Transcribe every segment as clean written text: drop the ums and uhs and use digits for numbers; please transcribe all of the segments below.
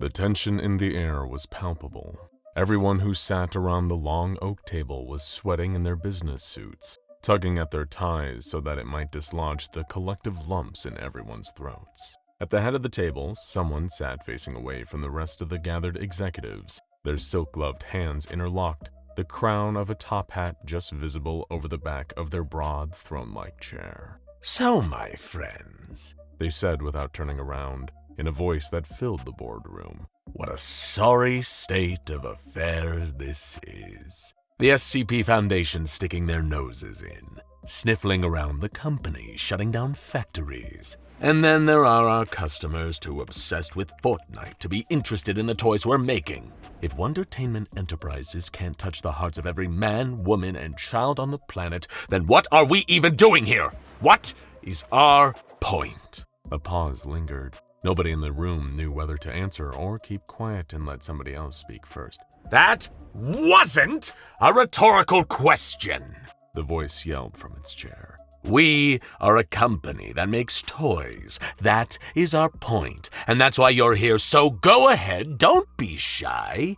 The tension in the air was palpable. Everyone who sat around the long oak table was sweating in their business suits, tugging at their ties so that it might dislodge the collective lumps in everyone's throats. At the head of the table, someone sat facing away from the rest of the gathered executives, their silk-gloved hands interlocked, the crown of a top hat just visible over the back of their broad, throne-like chair. "So, my friends," they said without turning around, in a voice that filled the boardroom. "What a sorry state of affairs this is. The SCP Foundation sticking their noses in, sniffling around the company, shutting down factories. And then there are our customers too obsessed with Fortnite to be interested in the toys we're making. If Wondertainment Enterprises can't touch the hearts of every man, woman, and child on the planet, then what are we even doing here? What is our point?" A pause lingered. Nobody in the room knew whether to answer or keep quiet and let somebody else speak first. "That wasn't a rhetorical question," the voice yelled from its chair. "We are a company that makes toys. That is our point, and that's why you're here, so go ahead, don't be shy.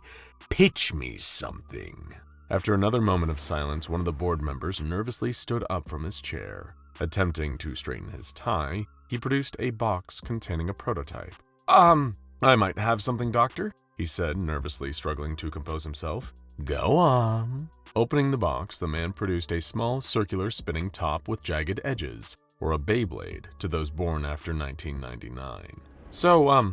Pitch me something." After another moment of silence, one of the board members nervously stood up from his chair. Attempting to straighten his tie, he produced a box containing a prototype. I might have something, Doctor," he said, nervously struggling to compose himself. "Go on." Opening the box, the man produced a small circular spinning top with jagged edges, or a Beyblade to those born after 1999. So,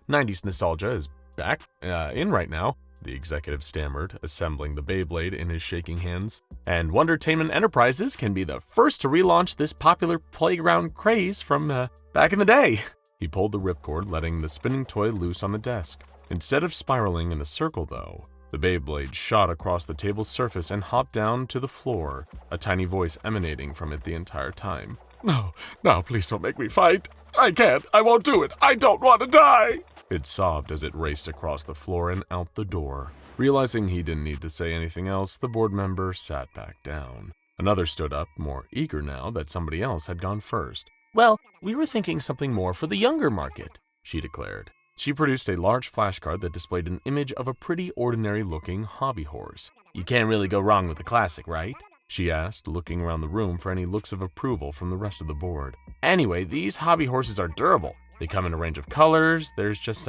90s nostalgia is back, in right now, the executive stammered, assembling the Beyblade in his shaking hands. "And Wondertainment Enterprises can be the first to relaunch this popular playground craze from, back in the day." He pulled the ripcord, letting the spinning toy loose on the desk. Instead of spiraling in a circle, though, the Beyblade shot across the table's surface and hopped down to the floor, a tiny voice emanating from it the entire time. No, please don't make me fight. I can't. I won't do it. I don't want to die." It sobbed as it raced across the floor and out the door. Realizing he didn't need to say anything else, the board member sat back down. Another stood up, more eager now that somebody else had gone first. "Well, we were thinking something more for the younger market," she declared. She produced a large flashcard that displayed an image of a pretty ordinary-looking hobby horse. "You can't really go wrong with the classic, right?" she asked, looking around the room for any looks of approval from the rest of the board. "Anyway, these hobby horses are durable. They come in a range of colors. There's just,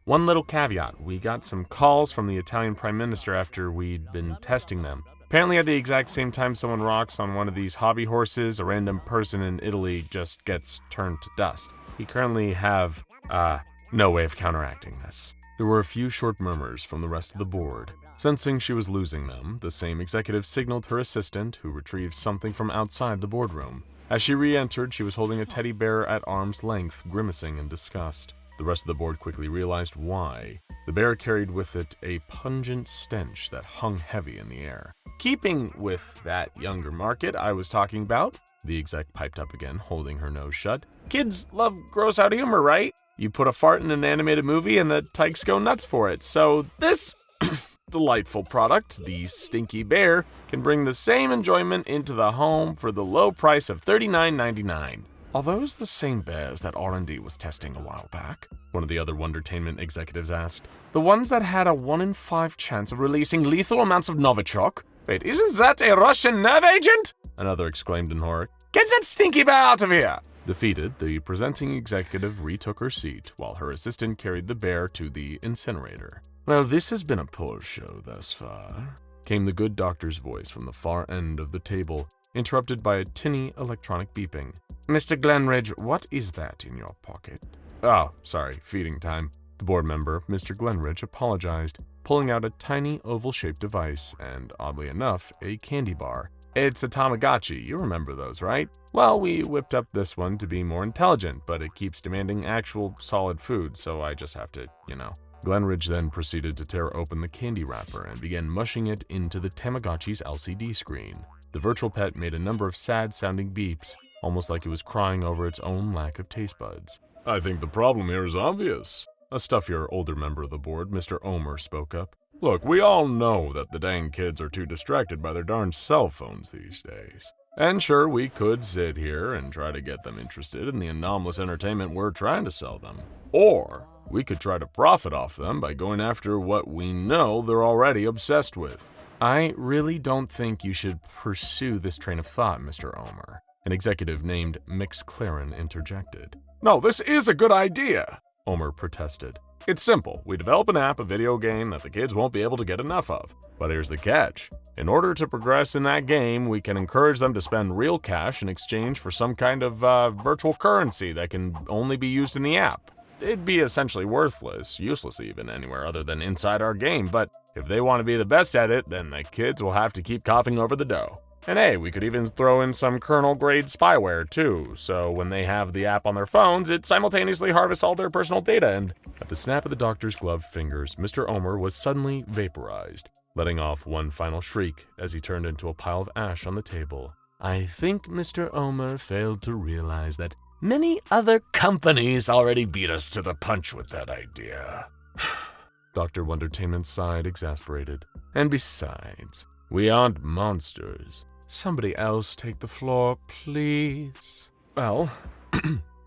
one little caveat. We got some calls from the Italian Prime Minister after we'd been testing them. Apparently at the exact same time someone rocks on one of these hobby horses, a random person in Italy just gets turned to dust. We currently have, no way of counteracting this." There were a few short murmurs from the rest of the board. Sensing she was losing them, the same executive signaled her assistant, who retrieved something from outside the boardroom. As she re-entered, she was holding a teddy bear at arm's length, grimacing in disgust. The rest of the board quickly realized why. The bear carried with it a pungent stench that hung heavy in the air. "Keeping with that younger market I was talking about," the exec piped up again, holding her nose shut. "Kids love gross-out humor, right? You put a fart in an animated movie and the tykes go nuts for it. So this delightful product, the Stinky Bear, can bring the same enjoyment into the home for the low price of $39.99. "Are those the same bears that R&D was testing a while back?" one of the other Wondertainment executives asked. "The ones that had a 1 in 5 chance of releasing lethal amounts of Novichok? Wait, isn't that a Russian nerve agent?" another exclaimed in horror. "Get that stinky bear out of here!" Defeated, the presenting executive retook her seat, while her assistant carried the bear to the incinerator. "Well, this has been a poor show thus far," came the good doctor's voice from the far end of the table, interrupted by a tinny electronic beeping. "Mr. Glenridge, what is that in your pocket?" "Oh, sorry, feeding time." The board member, Mr. Glenridge, apologized, pulling out a tiny oval-shaped device and, oddly enough, a candy bar. "It's a Tamagotchi, you remember those, right? Well, we whipped up this one to be more intelligent, but it keeps demanding actual solid food, so I just have to, Glenridge then proceeded to tear open the candy wrapper and began mushing it into the Tamagotchi's LCD screen. The virtual pet made a number of sad-sounding beeps, almost like it was crying over its own lack of taste buds. "I think the problem here is obvious." A stuffier, older member of the board, Mr. Omer, spoke up. "Look, we all know that the dang kids are too distracted by their darn cell phones these days. And sure, we could sit here and try to get them interested in the anomalous entertainment we're trying to sell them. Or We could try to profit off them by going after what we know they're already obsessed with. I really don't think you should pursue this train of thought, Mr. Omer. An executive named Mix Claren interjected. No, this is a good idea, Omer protested. It's simple. We develop an app, a video game that the kids won't be able to get enough of. But here's the catch. In order to progress in that game, we can encourage them to spend real cash in exchange for some kind of virtual currency that can only be used in the app. It'd be essentially worthless, useless even, anywhere other than inside our game, but if they want to be the best at it, then the kids will have to keep coughing over the dough. And hey, we could even throw in some kernel-grade spyware too, so when they have the app on their phones, it simultaneously harvests all their personal data, and at the snap of the doctor's gloved fingers, Mr. Omer was suddenly vaporized, letting off one final shriek as he turned into a pile of ash on the table. I think Mr. Omer failed to realize that many other companies already beat us to the punch with that idea. Dr. Wondertainment sighed, exasperated. And besides, we aren't monsters. Somebody else take the floor, please. Well,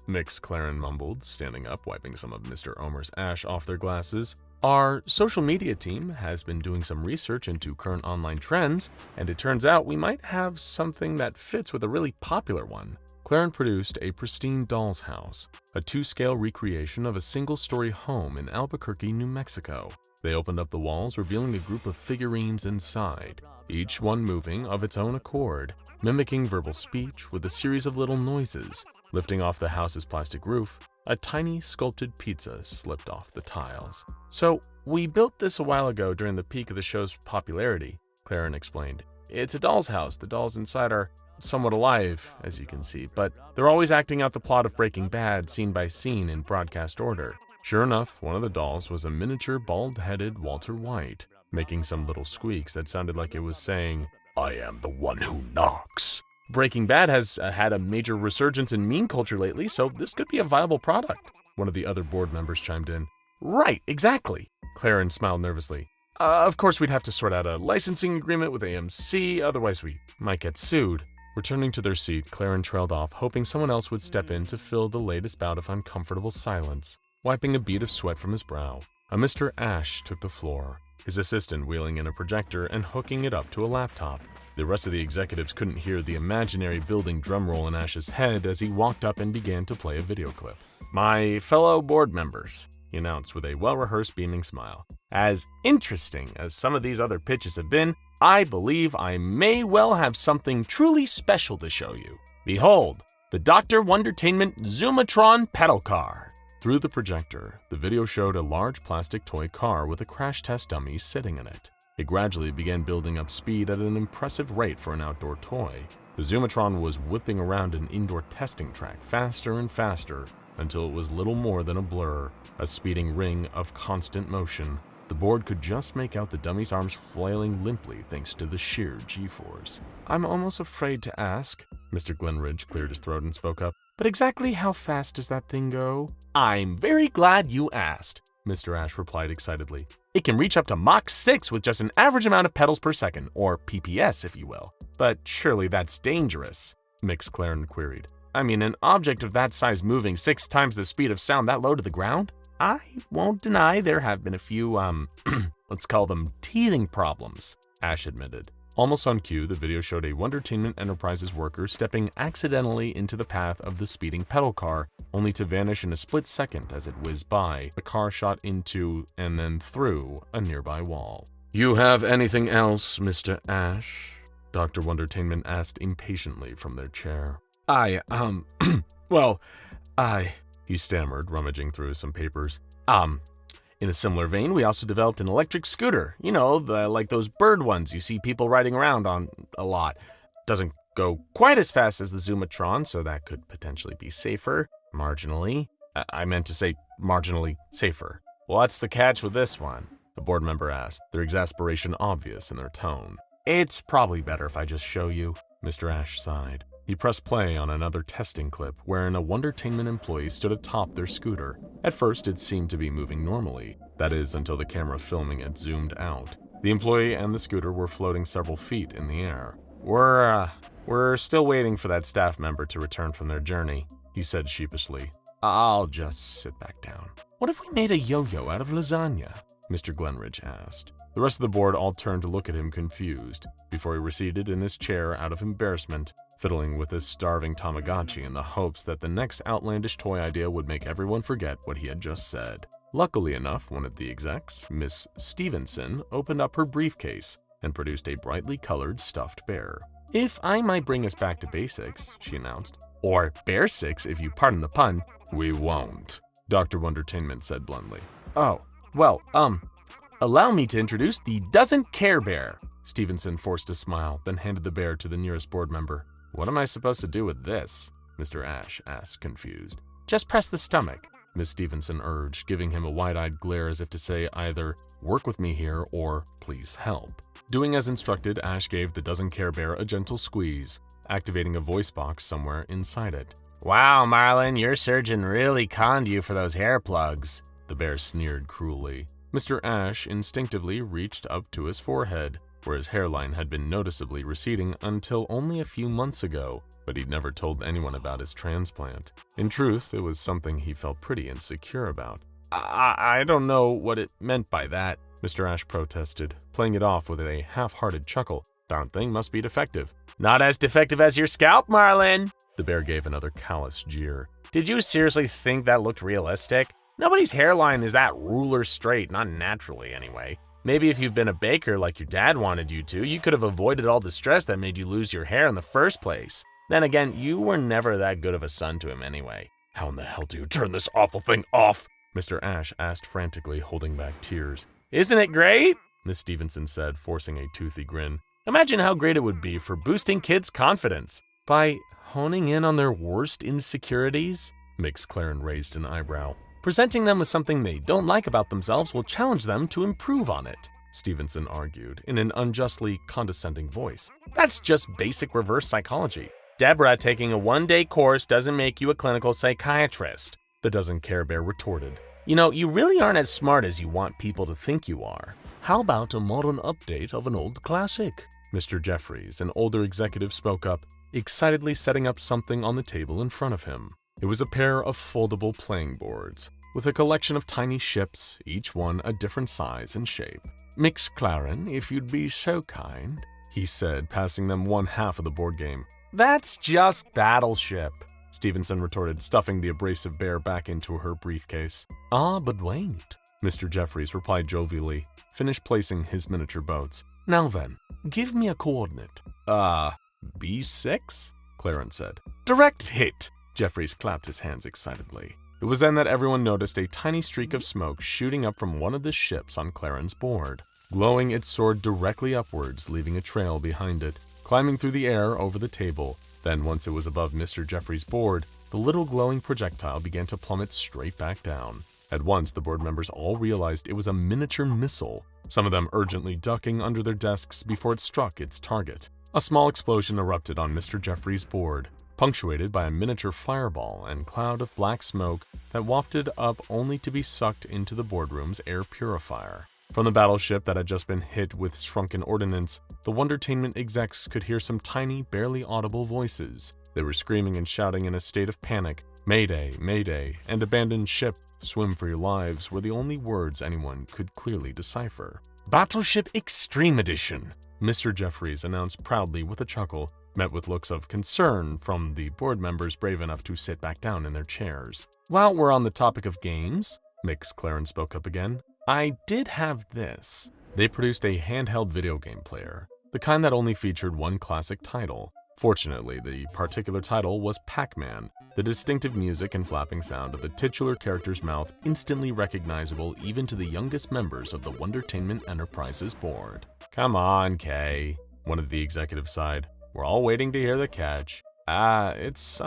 Mix Claren mumbled, standing up, wiping some of Mr. Omer's ash off their glasses. Our social media team has been doing some research into current online trends, and it turns out we might have something that fits with a really popular one. Claren produced a pristine doll's house, a 2-scale recreation of a single-story home in Albuquerque, New Mexico. They opened up the walls, revealing a group of figurines inside, each one moving of its own accord, mimicking verbal speech with a series of little noises. Lifting off the house's plastic roof, a tiny sculpted pizza slipped off the tiles. So, we built this a while ago during the peak of the show's popularity, Claren explained. It's a doll's house. The dolls inside are somewhat alive, as you can see, but they're always acting out the plot of Breaking Bad scene by scene in broadcast order. Sure enough, one of the dolls was a miniature bald-headed Walter White, making some little squeaks that sounded like it was saying, I am the one who knocks. Breaking Bad has had a major resurgence in meme culture lately, so this could be a viable product. One of the other board members chimed in. Right, exactly. Claren smiled nervously. Of course, we'd have to sort out a licensing agreement with AMC, otherwise we might get sued. Returning to their seat, Claren trailed off, hoping someone else would step in to fill the latest bout of uncomfortable silence. Wiping a bead of sweat from his brow, a Mr. Ash took the floor, his assistant wheeling in a projector and hooking it up to a laptop. The rest of the executives couldn't hear the imaginary building drumroll in Ash's head as he walked up and began to play a video clip. My fellow board members, he announced with a well-rehearsed beaming smile. As interesting as some of these other pitches have been, I believe I may well have something truly special to show you. Behold, the Dr. Wondertainment Zoomatron pedal car. Through the projector, the video showed a large plastic toy car with a crash test dummy sitting in it. It gradually began building up speed at an impressive rate for an outdoor toy. The Zoomatron was whipping around an indoor testing track faster and faster until it was little more than a blur, a speeding ring of constant motion. The board could just make out the dummy's arms flailing limply thanks to the sheer G-force. I'm almost afraid to ask, Mr. Glenridge cleared his throat and spoke up, but exactly how fast does that thing go? I'm very glad you asked, Mr. Ash replied excitedly. It can reach up to Mach 6 with just an average amount of pedals per second, or PPS if you will. But surely that's dangerous, Mix Claren queried. I mean, an object of that size moving 6 times the speed of sound that low to the ground? I won't deny there have been a few, let's call them teething problems, Ash admitted. Almost on cue, the video showed a Wondertainment Enterprises worker stepping accidentally into the path of the speeding pedal car, only to vanish in a split second as it whizzed by. The car shot into and then through a nearby wall. You have anything else, Mr. Ash? Dr. Wondertainment asked impatiently from their chair. He stammered, rummaging through some papers. In a similar vein, we also developed an electric scooter. You know, like those bird ones you see people riding around on a lot. Doesn't go quite as fast as the Zoomatron, so that could potentially be safer. Marginally. I meant to say marginally safer. What's the catch with this one? The board member asked, their exasperation obvious in their tone. It's probably better if I just show you, Mr. Ash sighed. He pressed play on another testing clip wherein a Wondertainment employee stood atop their scooter. At first, it seemed to be moving normally. That is, until the camera filming it zoomed out. The employee and the scooter were floating several feet in the air. We're still waiting for that staff member to return from their journey, he said sheepishly. I'll just sit back down. What if we made a yo-yo out of lasagna? Mr. Glenridge asked. The rest of the board all turned to look at him confused, before he receded in his chair out of embarrassment, fiddling with his starving Tamagotchi in the hopes that the next outlandish toy idea would make everyone forget what he had just said. Luckily enough, one of the execs, Miss Stevenson, opened up her briefcase and produced a brightly colored stuffed bear. If I might bring us back to basics, she announced, or bear six if you pardon the pun. We won't, Dr. Wondertainment said bluntly. Oh, well, allow me to introduce the Doesn't Care Bear. Stevenson forced a smile, then handed the bear to the nearest board member. What am I supposed to do with this? Mr. Ashe asked, confused. Just press the stomach, Miss Stevenson urged, giving him a wide-eyed glare as if to say either, work with me here, or please help. Doing as instructed, Ashe gave the Doesn't Care Bear a gentle squeeze, activating a voice box somewhere inside it. Wow, Marlin, your surgeon really conned you for those hair plugs, the bear sneered cruelly. Mr. Ashe instinctively reached up to his forehead, where his hairline had been noticeably receding until only a few months ago, but he'd never told anyone about his transplant. In truth, it was something he felt pretty insecure about. I don't know what it meant by that, Mr. Ashe protested, playing it off with a half-hearted chuckle. Darn thing must be defective. Not as defective as your scalp, Marlin! The bear gave another callous jeer. Did you seriously think that looked realistic? Nobody's hairline is that ruler straight, not naturally anyway. Maybe if you've been a baker like your dad wanted you to, you could have avoided all the stress that made you lose your hair in the first place. Then again, you were never that good of a son to him anyway. How in the hell do you turn this awful thing off? Mr. Ashe asked frantically, holding back tears. Isn't it great? Miss Stevenson said, forcing a toothy grin. Imagine how great it would be for boosting kids' confidence. By honing in on their worst insecurities? Mix Claren raised an eyebrow. Presenting them with something they don't like about themselves will challenge them to improve on it, Stevenson argued in an unjustly condescending voice. That's just basic reverse psychology. Deborah, taking a one-day course doesn't make you a clinical psychiatrist, the Doesn't Care Bear retorted. You know, you really aren't as smart as you want people to think you are. How about a modern update of an old classic? Mr. Jeffries, an older executive, spoke up, excitedly setting up something on the table in front of him. It was a pair of foldable playing boards, with a collection of tiny ships, each one a different size and shape. Mix Claren, if you'd be so kind, he said, passing them one half of the board game. That's just Battleship, Stevenson retorted, stuffing the abrasive bear back into her briefcase. Ah, but wait, Mr. Jeffries replied jovially, finished placing his miniature boats. Now then, give me a coordinate. B6? Clarence said. Direct hit! Jeffries clapped his hands excitedly. It was then that everyone noticed a tiny streak of smoke shooting up from one of the ships on Claren's board. Glowing, it soared directly upwards, leaving a trail behind it, climbing through the air over the table. Then, once it was above Mr. Jeffries' board, the little glowing projectile began to plummet straight back down. At once, the board members all realized it was a miniature missile, some of them urgently ducking under their desks before it struck its target. A small explosion erupted on Mr. Jeffries' board, punctuated by a miniature fireball and cloud of black smoke that wafted up only to be sucked into the boardroom's air purifier. From the battleship that had just been hit with shrunken ordnance, the Wondertainment execs could hear some tiny, barely audible voices. They were screaming and shouting in a state of panic. Mayday, mayday, and abandoned ship, swim for your lives were the only words anyone could clearly decipher. Battleship Extreme Edition, Mr. Jeffries announced proudly with a chuckle, met with looks of concern from the board members brave enough to sit back down in their chairs. While we're on the topic of games, Mix Claren spoke up again, I did have this. They produced a handheld video game player, the kind that only featured one classic title. Fortunately, the particular title was Pac-Man, the distinctive music and flapping sound of the titular character's mouth instantly recognizable even to the youngest members of the Wondertainment Enterprises board. Come on, Kay, one of the executives sighed. We're all waiting to hear the catch. It's,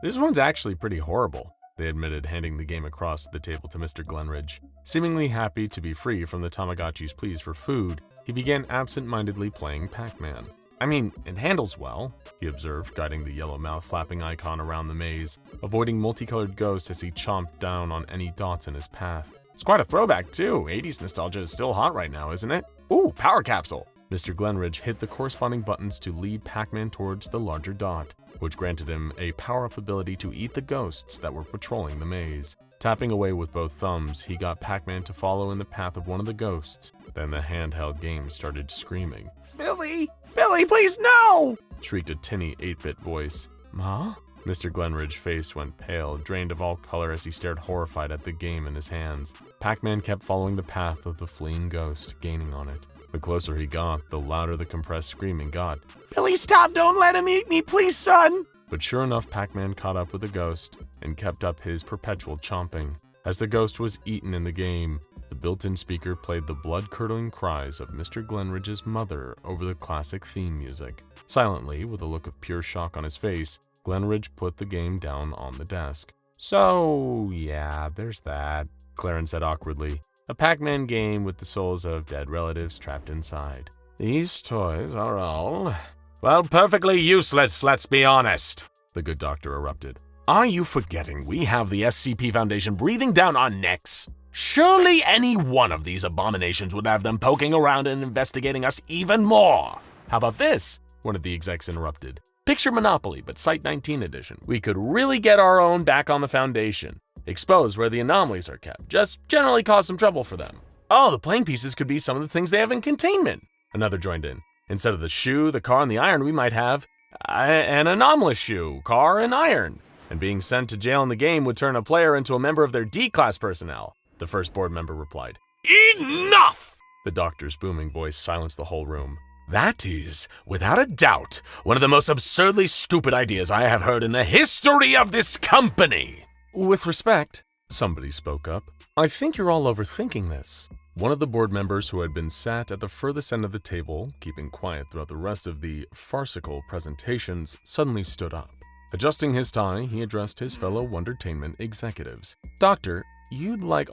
this one's actually pretty horrible, they admitted, handing the game across the table to Mr. Glenridge. Seemingly happy to be free from the Tamagotchi's pleas for food, he began absent-mindedly playing Pac-Man. I mean, it handles well, he observed, guiding the yellow mouth flapping icon around the maze, avoiding multicolored ghosts as he chomped down on any dots in his path. It's quite a throwback, too. 80s nostalgia is still hot right now, isn't it? Ooh, power capsule! Mr. Glenridge hit the corresponding buttons to lead Pac-Man towards the larger dot, which granted him a power-up ability to eat the ghosts that were patrolling the maze. Tapping away with both thumbs, he got Pac-Man to follow in the path of one of the ghosts. Then the handheld game started screaming. Billy! Billy, please, no! Shrieked a tinny 8-bit voice. Ma? Mr. Glenridge's face went pale, drained of all color as he stared horrified at the game in his hands. Pac-Man kept following the path of the fleeing ghost, gaining on it. The closer he got, the louder the compressed screaming got. Billy, stop! Don't let him eat me, please, son! But sure enough, Pac-Man caught up with the ghost and kept up his perpetual chomping. As the ghost was eaten in the game, the built-in speaker played the blood-curdling cries of Mr. Glenridge's mother over the classic theme music. Silently, with a look of pure shock on his face, Glenridge put the game down on the desk. So, yeah, there's that, Clarence said awkwardly. A Pac-Man game with the souls of dead relatives trapped inside. These toys are all... well, perfectly useless, let's be honest, the good doctor erupted. Are you forgetting we have the SCP Foundation breathing down our necks? Surely any one of these abominations would have them poking around and investigating us even more. How about this? One of the execs interrupted. Picture Monopoly, but Site 19 edition. We could really get our own back on the Foundation. Expose where the anomalies are kept. Just generally cause some trouble for them. Oh, the playing pieces could be some of the things they have in containment. Another joined in. Instead of the shoe, the car, and the iron, we might have an anomalous shoe, car, and iron. And being sent to jail in the game would turn a player into a member of their D-class personnel, the first board member replied. Enough! The doctor's booming voice silenced the whole room. That is, without a doubt, one of the most absurdly stupid ideas I have heard in the history of this company. With respect, somebody spoke up, I think you're all overthinking this. One of the board members who had been sat at the furthest end of the table, keeping quiet throughout the rest of the farcical presentations, suddenly stood up. Adjusting his tie, he addressed his fellow Wondertainment executives. Doctor, you'd like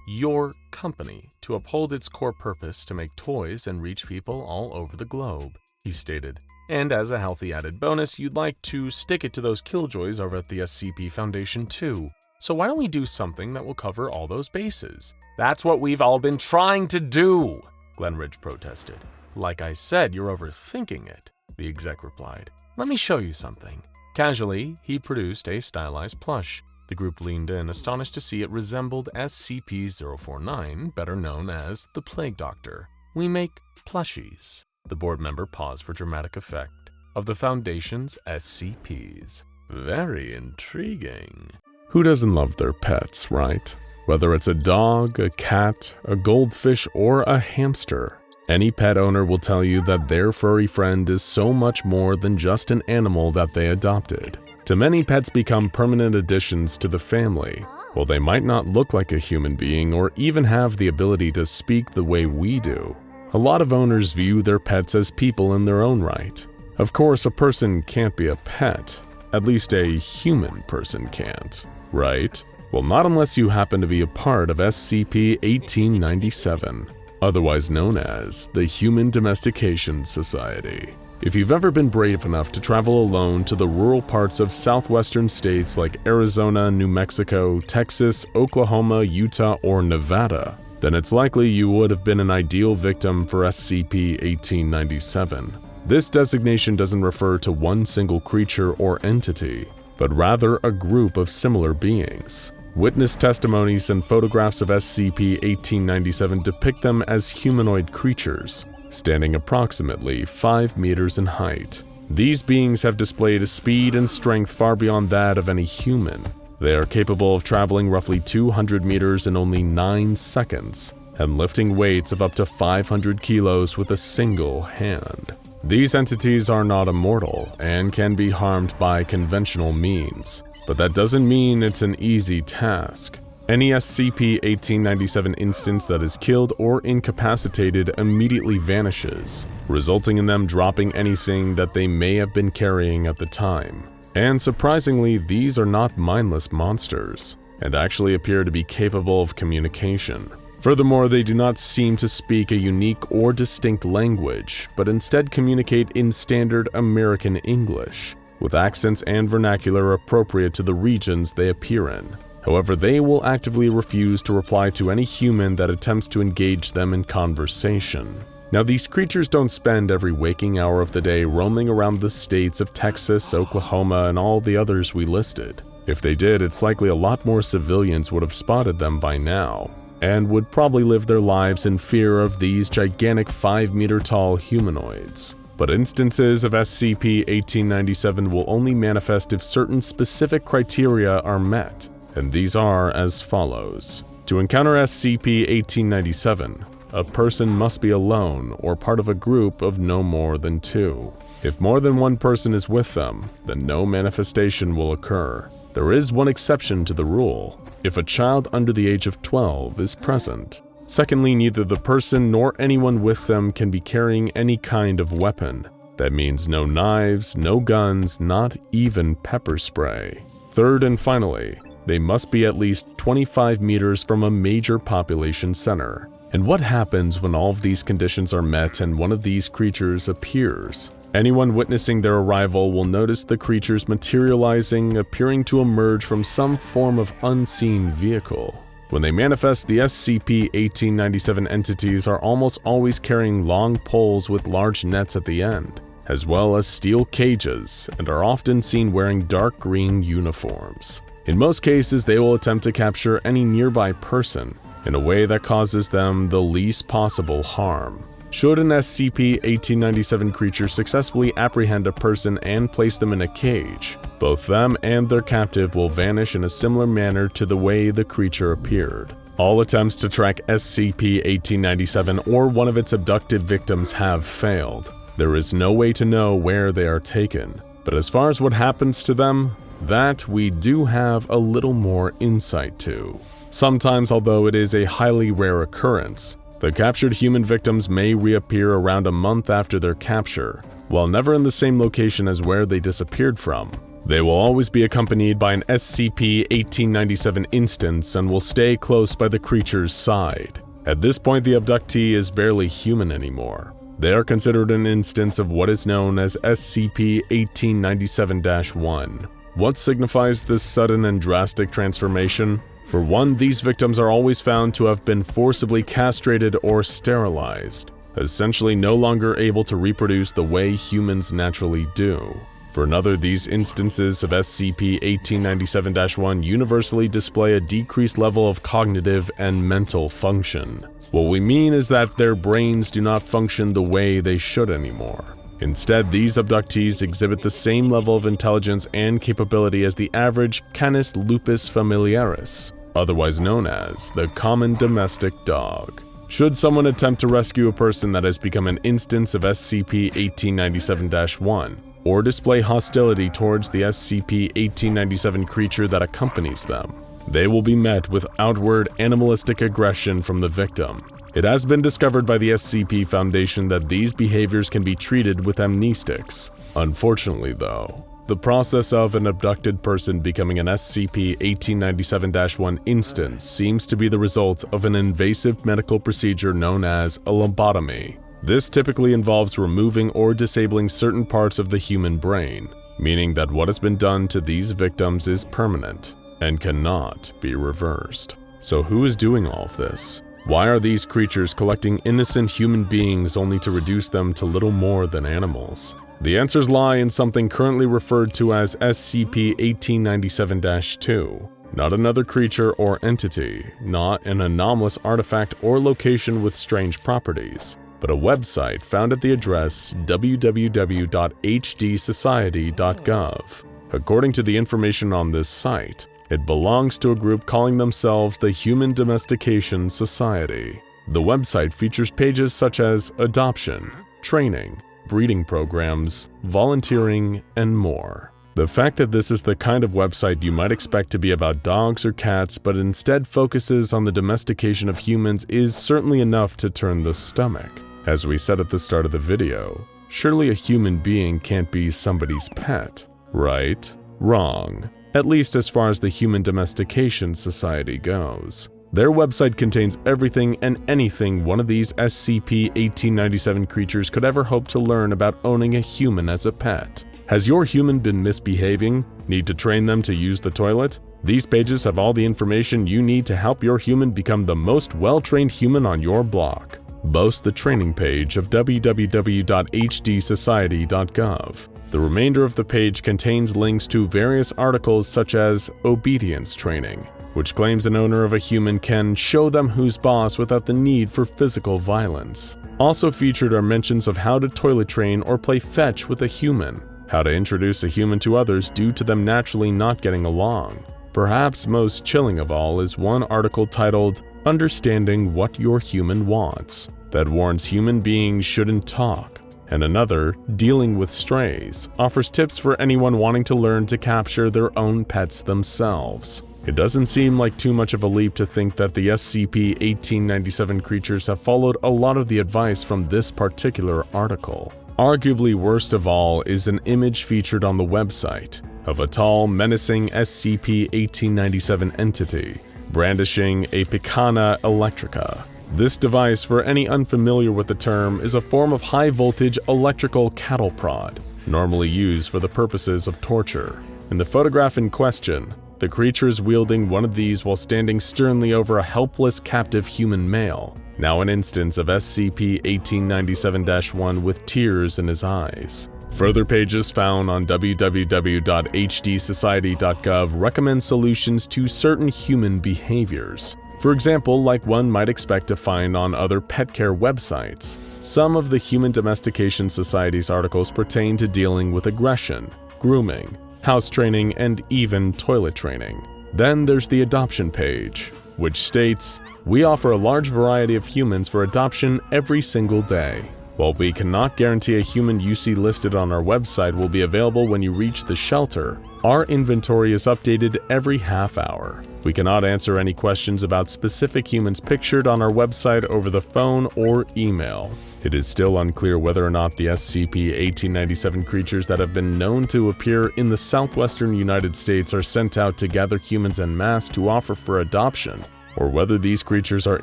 your company to uphold its core purpose to make toys and reach people all over the globe, he stated. And as a healthy added bonus, you'd like to stick it to those killjoys over at the SCP Foundation too. So why don't we do something that will cover all those bases? That's what we've all been trying to do, Glenridge protested. Like I said, you're overthinking it, the exec replied. Let me show you something. Casually, he produced a stylized plush. The group leaned in, astonished to see it resembled SCP-049, better known as the Plague Doctor. We make plushies. The board member paused for dramatic effect. Of the Foundation's SCPs. Very intriguing. Who doesn't love their pets, right? Whether it's a dog, a cat, a goldfish, or a hamster. Any pet owner will tell you that their furry friend is so much more than just an animal that they adopted. To many, pets become permanent additions to the family. While they might not look like a human being or even have the ability to speak the way we do, a lot of owners view their pets as people in their own right. Of course, a person can't be a pet. At least a human person can't, right? Well, not unless you happen to be a part of SCP-1897, otherwise known as the Human Domestication Society. If you've ever been brave enough to travel alone to the rural parts of southwestern states like Arizona, New Mexico, Texas, Oklahoma, Utah, or Nevada, then it's likely you would have been an ideal victim for SCP-1897. This designation doesn't refer to one single creature or entity, but rather a group of similar beings. Witness testimonies and photographs of SCP-1897 depict them as humanoid creatures, standing approximately 5 meters in height. These beings have displayed a speed and strength far beyond that of any human. They are capable of traveling roughly 200 meters in only 9 seconds, and lifting weights of up to 500 kilos with a single hand. These entities are not immortal and can be harmed by conventional means, but that doesn't mean it's an easy task. Any SCP-1897 instance that is killed or incapacitated immediately vanishes, resulting in them dropping anything that they may have been carrying at the time. And surprisingly, these are not mindless monsters, and actually appear to be capable of communication. Furthermore, they do not seem to speak a unique or distinct language, but instead communicate in standard American English, with accents and vernacular appropriate to the regions they appear in. However, they will actively refuse to reply to any human that attempts to engage them in conversation. Now, these creatures don't spend every waking hour of the day roaming around the states of Texas, Oklahoma, and all the others we listed. If they did, it's likely a lot more civilians would have spotted them by now, and would probably live their lives in fear of these gigantic 5-meter-tall humanoids. But instances of SCP-1897 will only manifest if certain specific criteria are met, and these are as follows. To encounter SCP-1897, a person must be alone or part of a group of no more than 2. If more than one person is with them, then no manifestation will occur. There is one exception to the rule, if a child under the age of 12 is present. Secondly, neither the person nor anyone with them can be carrying any kind of weapon. That means no knives, no guns, not even pepper spray. Third and finally, they must be at least 25 meters from a major population center. And what happens when all of these conditions are met and one of these creatures appears? Anyone witnessing their arrival will notice the creatures materializing, appearing to emerge from some form of unseen vehicle. When they manifest, the SCP-1897 entities are almost always carrying long poles with large nets at the end, as well as steel cages, and are often seen wearing dark green uniforms. In most cases, they will attempt to capture any nearby person in a way that causes them the least possible harm. Should an SCP-1897 creature successfully apprehend a person and place them in a cage, both them and their captive will vanish in a similar manner to the way the creature appeared. All attempts to track SCP-1897 or one of its abducted victims have failed. There is no way to know where they are taken, but as far as what happens to them, that we do have a little more insight to. Sometimes, although it is a highly rare occurrence, the captured human victims may reappear around a month after their capture, while never in the same location as where they disappeared from. They will always be accompanied by an SCP-1897 instance and will stay close by the creature's side. At this point, the abductee is barely human anymore. They are considered an instance of what is known as SCP-1897-1. What signifies this sudden and drastic transformation? For one, these victims are always found to have been forcibly castrated or sterilized, essentially no longer able to reproduce the way humans naturally do. For another, these instances of SCP-1897-1 universally display a decreased level of cognitive and mental function. What we mean is that their brains do not function the way they should anymore. Instead, these abductees exhibit the same level of intelligence and capability as the average Canis lupus familiaris, otherwise known as the common domestic dog. Should someone attempt to rescue a person that has become an instance of SCP-1897-1, or display hostility towards the SCP-1897 creature that accompanies them, they will be met with outward animalistic aggression from the victim. It has been discovered by the SCP Foundation that these behaviors can be treated with amnestics. Unfortunately, though, the process of an abducted person becoming an SCP-1897-1 instance seems to be the result of an invasive medical procedure known as a lobotomy. This typically involves removing or disabling certain parts of the human brain, meaning that what has been done to these victims is permanent and cannot be reversed. So who is doing all of this? Why are these creatures collecting innocent human beings only to reduce them to little more than animals? The answers lie in something currently referred to as SCP-1897-2, not another creature or entity, not an anomalous artifact or location with strange properties, but a website found at the address www.hdsociety.gov. According to the information on this site, it belongs to a group calling themselves the Human Domestication Society. The website features pages such as adoption, training, breeding programs, volunteering, and more. The fact that this is the kind of website you might expect to be about dogs or cats but instead focuses on the domestication of humans is certainly enough to turn the stomach. As we said at the start of the video, surely a human being can't be somebody's pet, right? Wrong. At least as far as the Human Domestication Society goes. Their website contains everything and anything one of these SCP-1897 creatures could ever hope to learn about owning a human as a pet. Has your human been misbehaving? Need to train them to use the toilet? These pages have all the information you need to help your human become the most well-trained human on your block. Boast the training page of www.hdsociety.gov. The remainder of the page contains links to various articles such as Obedience Training, which claims an owner of a human can show them who's boss without the need for physical violence. Also featured are mentions of how to toilet train or play fetch with a human, how to introduce a human to others due to them naturally not getting along. Perhaps most chilling of all is one article titled Understanding What Your Human Wants, that warns human beings shouldn't talk, and another, Dealing with Strays, offers tips for anyone wanting to learn to capture their own pets themselves. It doesn't seem like too much of a leap to think that the SCP-1897 creatures have followed a lot of the advice from this particular article. Arguably worst of all is an image featured on the website of a tall, menacing SCP-1897 entity brandishing a Picana Electrica. This device, for any unfamiliar with the term, is a form of high-voltage electrical cattle prod, normally used for the purposes of torture. In the photograph in question, the creature is wielding one of these while standing sternly over a helpless captive human male, now an instance of SCP-1897-1 with tears in his eyes. Further pages found on www.hdsociety.gov recommend solutions to certain human behaviors. For example, like one might expect to find on other pet care websites. Some of the Human Domestication Society's articles pertain to dealing with aggression, grooming, house training, and even toilet training. Then there's the adoption page, which states, "We offer a large variety of humans for adoption every single day. While we cannot guarantee a human you see listed on our website will be available when you reach the shelter, our inventory is updated every half hour. We cannot answer any questions about specific humans pictured on our website over the phone or email." It is still unclear whether or not the SCP-1897 creatures that have been known to appear in the southwestern United States are sent out to gather humans en masse to offer for adoption, or whether these creatures are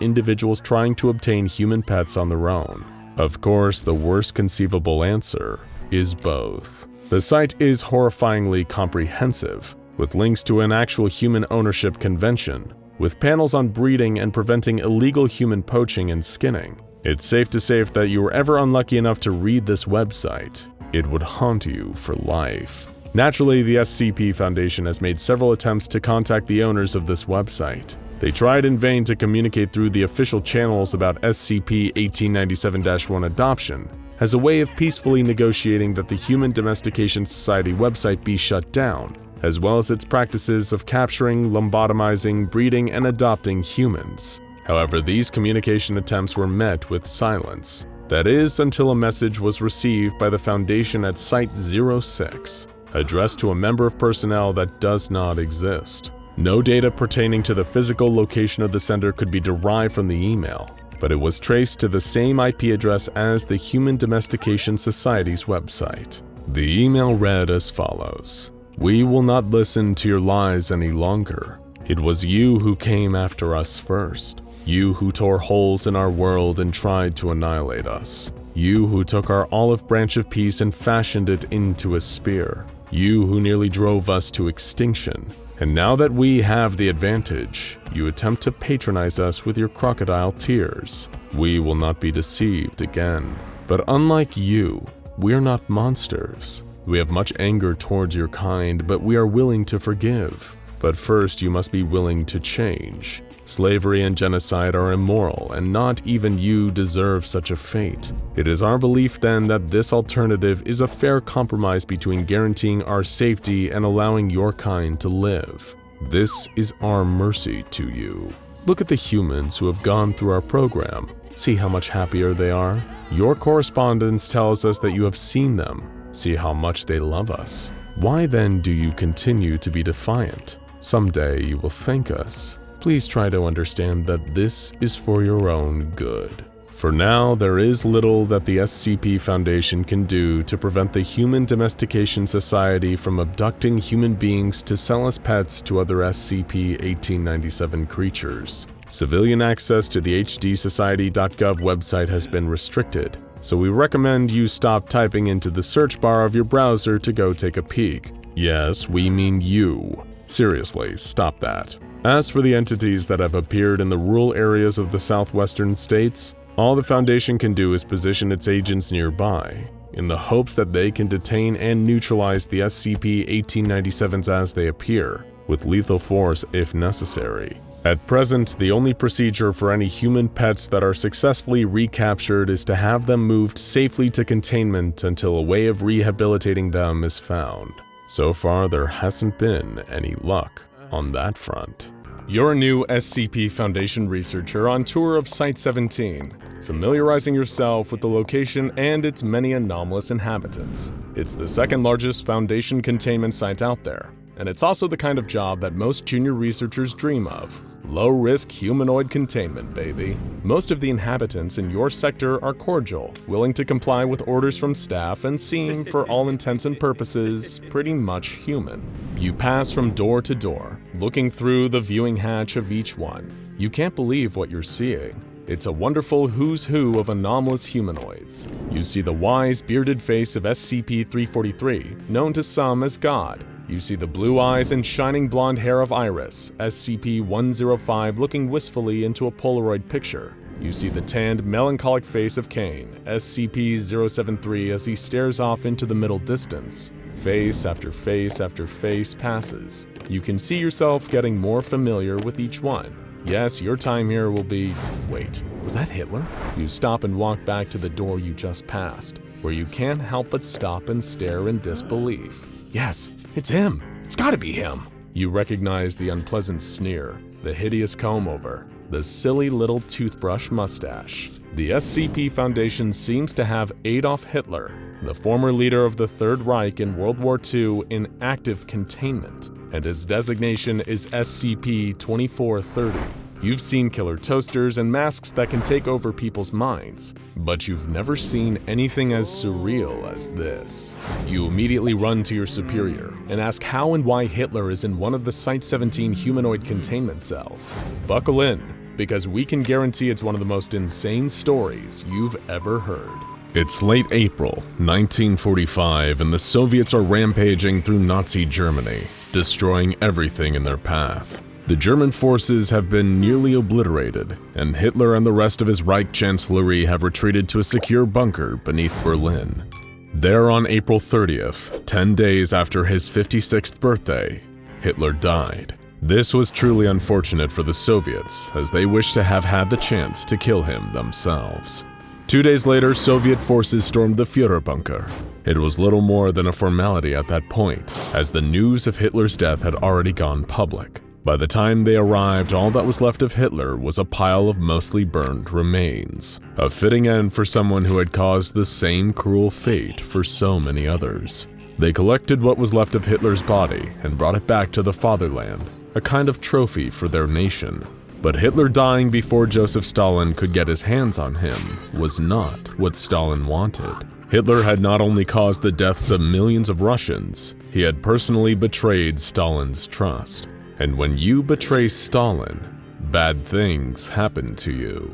individuals trying to obtain human pets on their own. Of course, the worst conceivable answer is both. The site is horrifyingly comprehensive, with links to an actual human ownership convention, with panels on breeding and preventing illegal human poaching and skinning. It's safe to say if that you were ever unlucky enough to read this website, it would haunt you for life. Naturally, the SCP Foundation has made several attempts to contact the owners of this website. They tried in vain to communicate through the official channels about SCP-1897-1 adoption, as a way of peacefully negotiating that the Human Domestication Society website be shut down, as well as its practices of capturing, lobotomizing, breeding, and adopting humans. However, these communication attempts were met with silence. That is, until a message was received by the Foundation at Site-06, addressed to a member of personnel that does not exist. No data pertaining to the physical location of the sender could be derived from the email, but it was traced to the same IP address as the Human Domestication Society's website. The email read as follows: "We will not listen to your lies any longer. It was you who came after us first. You who tore holes in our world and tried to annihilate us. You who took our olive branch of peace and fashioned it into a spear. You who nearly drove us to extinction. And now that we have the advantage, you attempt to patronize us with your crocodile tears. We will not be deceived again. But unlike you, we are not monsters. We have much anger towards your kind, but we are willing to forgive. But first you must be willing to change. Slavery and genocide are immoral, and not even you deserve such a fate. It is our belief then that this alternative is a fair compromise between guaranteeing our safety and allowing your kind to live. This is our mercy to you. Look at the humans who have gone through our program. See how much happier they are? Your correspondence tells us that you have seen them. See how much they love us. Why then do you continue to be defiant? Someday you will thank us. Please try to understand that this is for your own good. For now, there is little that the SCP Foundation can do to prevent the Human Domestication Society from abducting human beings to sell as pets to other SCP-1897 creatures. Civilian access to the hdsociety.gov website has been restricted, so we recommend you stop typing into the search bar of your browser to go take a peek. Yes, we mean you. Seriously, stop that. As for the entities that have appeared in the rural areas of the southwestern states, all the Foundation can do is position its agents nearby. in the hopes that they can detain and neutralize the SCP-1897s as they appear, with lethal force if necessary. At present, the only procedure for any human pets that are successfully recaptured is to have them moved safely to containment until a way of rehabilitating them is found. So far, there hasn't been any luck on that front. You're a new SCP Foundation researcher on tour of Site-17, familiarizing yourself with the location and its many anomalous inhabitants. It's the second largest Foundation containment site out there, and it's also the kind of job that most junior researchers dream of. Low-risk humanoid containment, baby. Most of the inhabitants in your sector are cordial, willing to comply with orders from staff, and seem, for all intents and purposes, pretty much human. You pass from door to door, looking through the viewing hatch of each one. You can't believe what you're seeing. It's a wonderful who's who of anomalous humanoids. You see the wise, bearded face of SCP-343, known to some as God. You see the blue eyes and shining blonde hair of Iris, SCP-105 looking wistfully into a Polaroid picture. You see the tanned, melancholic face of Kane, SCP-073, as he stares off into the middle distance. Face after face after face passes. You can see yourself getting more familiar with each one. Yes, your time here will be… Wait, was that Hitler? You stop and walk back to the door you just passed, where you can't help but stop and stare in disbelief. Yes, it's him! It's gotta be him! You recognize the unpleasant sneer, the hideous comb-over, the silly little toothbrush mustache. The SCP Foundation seems to have Adolf Hitler, the former leader of the Third Reich in World War II, in active containment, and his designation is SCP-2430. You've seen killer toasters and masks that can take over people's minds, but you've never seen anything as surreal as this. You immediately run to your superior and ask how and why Hitler is in one of the Site-17 humanoid containment cells. Buckle in, because we can guarantee it's one of the most insane stories you've ever heard. It's late April, 1945, and the Soviets are rampaging through Nazi Germany, destroying everything in their path. The German forces have been nearly obliterated, and Hitler and the rest of his Reich Chancellery have retreated to a secure bunker beneath Berlin. There on April 30th, 10 days after his 56th birthday, Hitler died. This was truly unfortunate for the Soviets, as they wished to have had the chance to kill him themselves. 2 days later, Soviet forces stormed the Führer bunker. It was little more than a formality at that point, as the news of Hitler's death had already gone public. By the time they arrived, all that was left of Hitler was a pile of mostly burned remains. A fitting end for someone who had caused the same cruel fate for so many others. They collected what was left of Hitler's body and brought it back to the fatherland, a kind of trophy for their nation. But Hitler dying before Joseph Stalin could get his hands on him was not what Stalin wanted. Hitler had not only caused the deaths of millions of Russians, he had personally betrayed Stalin's trust. And when you betray Stalin, bad things happen to you.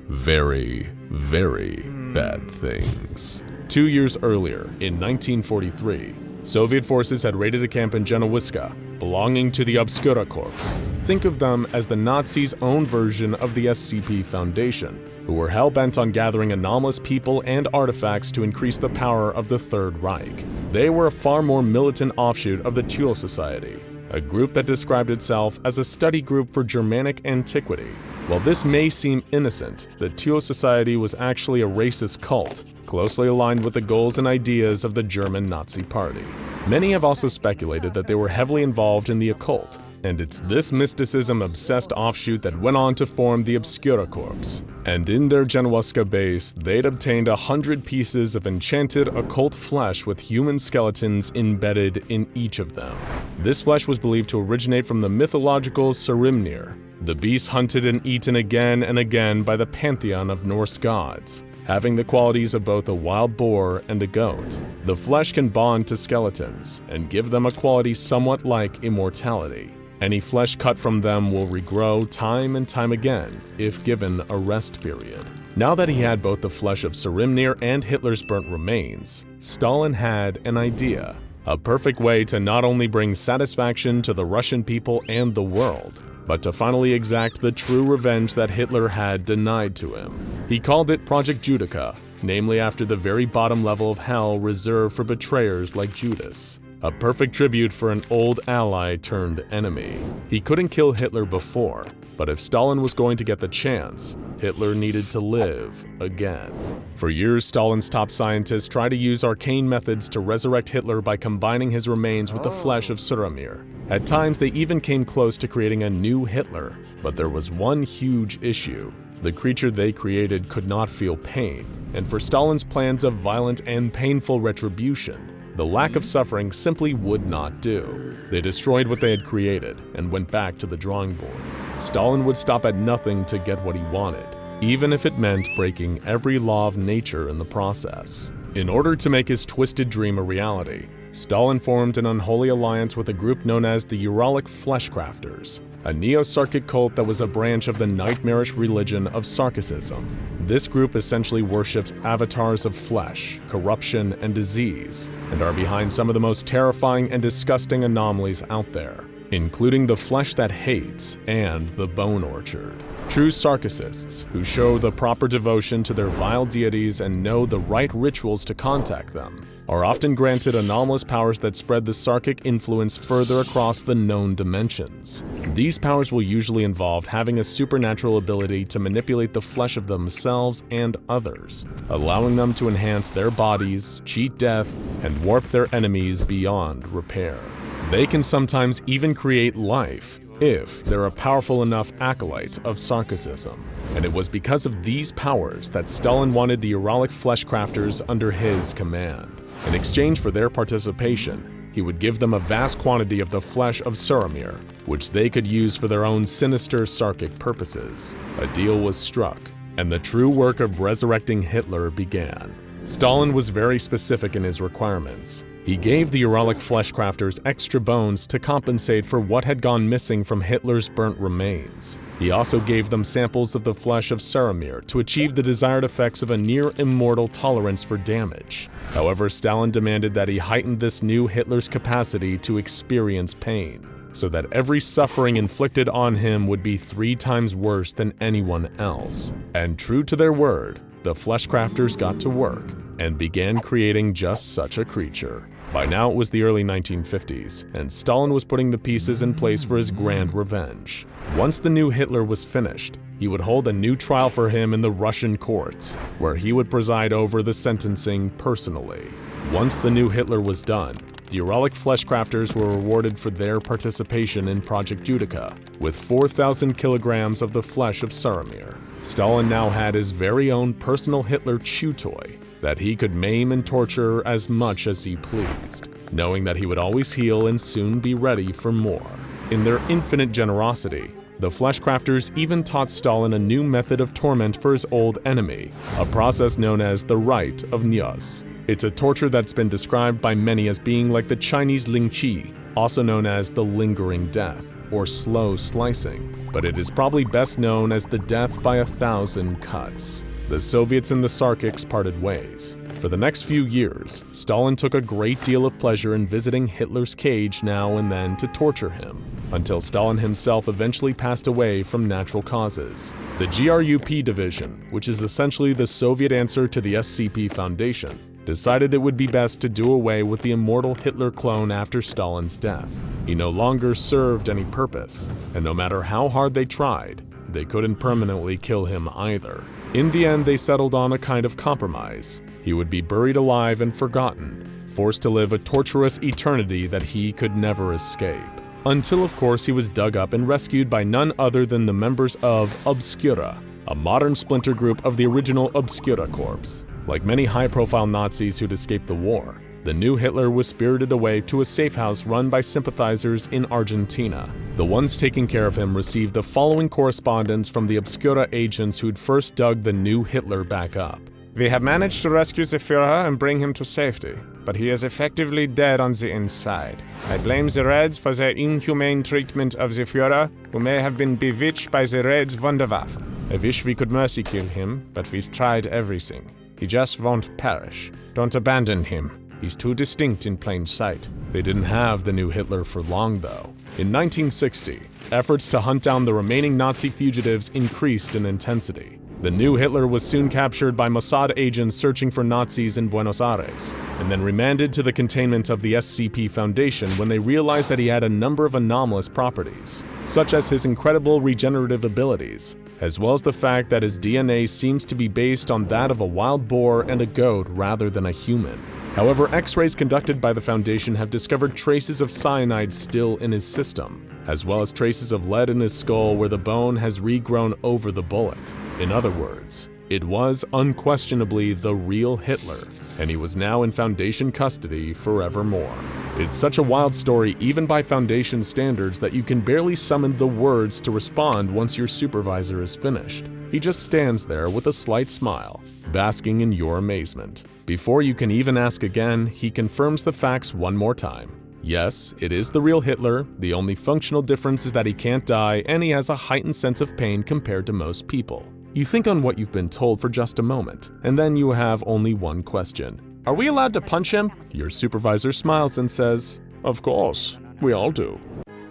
Very, very bad things. 2 years earlier, in 1943, Soviet forces had raided a camp in Genowiska, belonging to the Obscura Corps. Think of them as the Nazis' own version of the SCP Foundation, who were hell-bent on gathering anomalous people and artifacts to increase the power of the Third Reich. They were a far more militant offshoot of the Thule Society, a group that described itself as a study group for Germanic antiquity. While this may seem innocent, the Thule Society was actually a racist cult, closely aligned with the goals and ideas of the German Nazi Party. Many have also speculated that they were heavily involved in the occult, and it's this mysticism-obsessed offshoot that went on to form the Obscura Corps. And in their Genowiska base, they'd obtained 100 pieces of enchanted occult flesh with human skeletons embedded in each of them. This flesh was believed to originate from the mythological Sarimnir, the beast hunted and eaten again and again by the pantheon of Norse gods, having the qualities of both a wild boar and a goat. The flesh can bond to skeletons and give them a quality somewhat like immortality. Any flesh cut from them will regrow time and time again if given a rest period. Now that he had both the flesh of Sarimnir and Hitler's burnt remains, Stalin had an idea. A perfect way to not only bring satisfaction to the Russian people and the world, but to finally exact the true revenge that Hitler had denied to him. He called it Project Judica, namely after the very bottom level of hell reserved for betrayers like Judas. A perfect tribute for an old ally turned enemy. He couldn't kill Hitler before, but if Stalin was going to get the chance, Hitler needed to live again. For years, Stalin's top scientists tried to use arcane methods to resurrect Hitler by combining his remains with the flesh of Suramir. At times, they even came close to creating a new Hitler, but there was one huge issue. The creature they created could not feel pain, and for Stalin's plans of violent and painful retribution, the lack of suffering simply would not do. They destroyed what they had created and went back to the drawing board. Stalin would stop at nothing to get what he wanted, even if it meant breaking every law of nature in the process. In order to make his twisted dream a reality, Stalin formed an unholy alliance with a group known as the Uralic Fleshcrafters, a neo-Sarkic cult that was a branch of the nightmarish religion of Sarkicism. This group essentially worships avatars of flesh, corruption, and disease, and are behind some of the most terrifying and disgusting anomalies out there, including the flesh that hates and the bone orchard. True Sarkicists, who show the proper devotion to their vile deities and know the right rituals to contact them, are often granted anomalous powers that spread the Sarkic influence further across the known dimensions. These powers will usually involve having a supernatural ability to manipulate the flesh of themselves and others, allowing them to enhance their bodies, cheat death, and warp their enemies beyond repair. They can sometimes even create life, if they're a powerful enough acolyte of Sarkicism. And it was because of these powers that Stalin wanted the Uralic Fleshcrafters under his command. In exchange for their participation, he would give them a vast quantity of the flesh of Suramir, which they could use for their own sinister Sarkic purposes. A deal was struck, and the true work of resurrecting Hitler began. Stalin was very specific in his requirements. He gave the Uralic Fleshcrafters extra bones to compensate for what had gone missing from Hitler's burnt remains. He also gave them samples of the flesh of Suramir to achieve the desired effects of a near-immortal tolerance for damage. However, Stalin demanded that he heighten this new Hitler's capacity to experience pain, so that every suffering inflicted on him would be 3 times worse than anyone else. And true to their word, the Fleshcrafters got to work and began creating just such a creature. By now it was the early 1950s, and Stalin was putting the pieces in place for his grand revenge. Once the new Hitler was finished, he would hold a new trial for him in the Russian courts, where he would preside over the sentencing personally. Once the new Hitler was done, the Uralic Fleshcrafters were rewarded for their participation in Project Judica, with 4,000 kilograms of the flesh of Suramir. Stalin now had his very own personal Hitler chew toy that he could maim and torture as much as he pleased, knowing that he would always heal and soon be ready for more. In their infinite generosity, the Fleshcrafters even taught Stalin a new method of torment for his old enemy, a process known as the Rite of Nyos. It's a torture that's been described by many as being like the Chinese Ling Chi, also known as the lingering death, or slow slicing, but it is probably best known as the death by 1,000 cuts. The Soviets and the Sarkics parted ways. For the next few years, Stalin took a great deal of pleasure in visiting Hitler's cage now and then to torture him, until Stalin himself eventually passed away from natural causes. The GRUP division, which is essentially the Soviet answer to the SCP Foundation, decided it would be best to do away with the immortal Hitler clone after Stalin's death. He no longer served any purpose, and no matter how hard they tried, they couldn't permanently kill him either. In the end, they settled on a kind of compromise. He would be buried alive and forgotten, forced to live a torturous eternity that he could never escape. Until, of course, he was dug up and rescued by none other than the members of Obscura, a modern splinter group of the original Obscura Corps. Like many high-profile Nazis who'd escaped the war, the new Hitler was spirited away to a safe house run by sympathizers in Argentina. The ones taking care of him received the following correspondence from the Obscura agents who'd first dug the new Hitler back up. We have managed to rescue the Führer and bring him to safety, but he is effectively dead on the inside. I blame the Reds for their inhumane treatment of the Führer, who may have been bewitched by the Reds' Wunderwaffe. I wish we could mercy kill him, but we've tried everything. He just won't perish. Don't abandon him. He's too distinct in plain sight. They didn't have the new Hitler for long, though. In 1960, efforts to hunt down the remaining Nazi fugitives increased in intensity. The new Hitler was soon captured by Mossad agents searching for Nazis in Buenos Aires, and then remanded to the containment of the SCP Foundation when they realized that he had a number of anomalous properties, such as his incredible regenerative abilities, as well as the fact that his DNA seems to be based on that of a wild boar and a goat rather than a human. However, X-rays conducted by the Foundation have discovered traces of cyanide still in his system, as well as traces of lead in his skull where the bone has regrown over the bullet. In other words, it was unquestionably the real Hitler, and he was now in Foundation custody forevermore. It's such a wild story even by Foundation standards that you can barely summon the words to respond once your supervisor is finished. He just stands there with a slight smile, basking in your amazement. Before you can even ask again, he confirms the facts one more time. Yes, it is the real Hitler. The only functional difference is that he can't die and he has a heightened sense of pain compared to most people. You think on what you've been told for just a moment, and then you have only one question. Are we allowed to punch him? Your supervisor smiles and says, "Of course, we all do."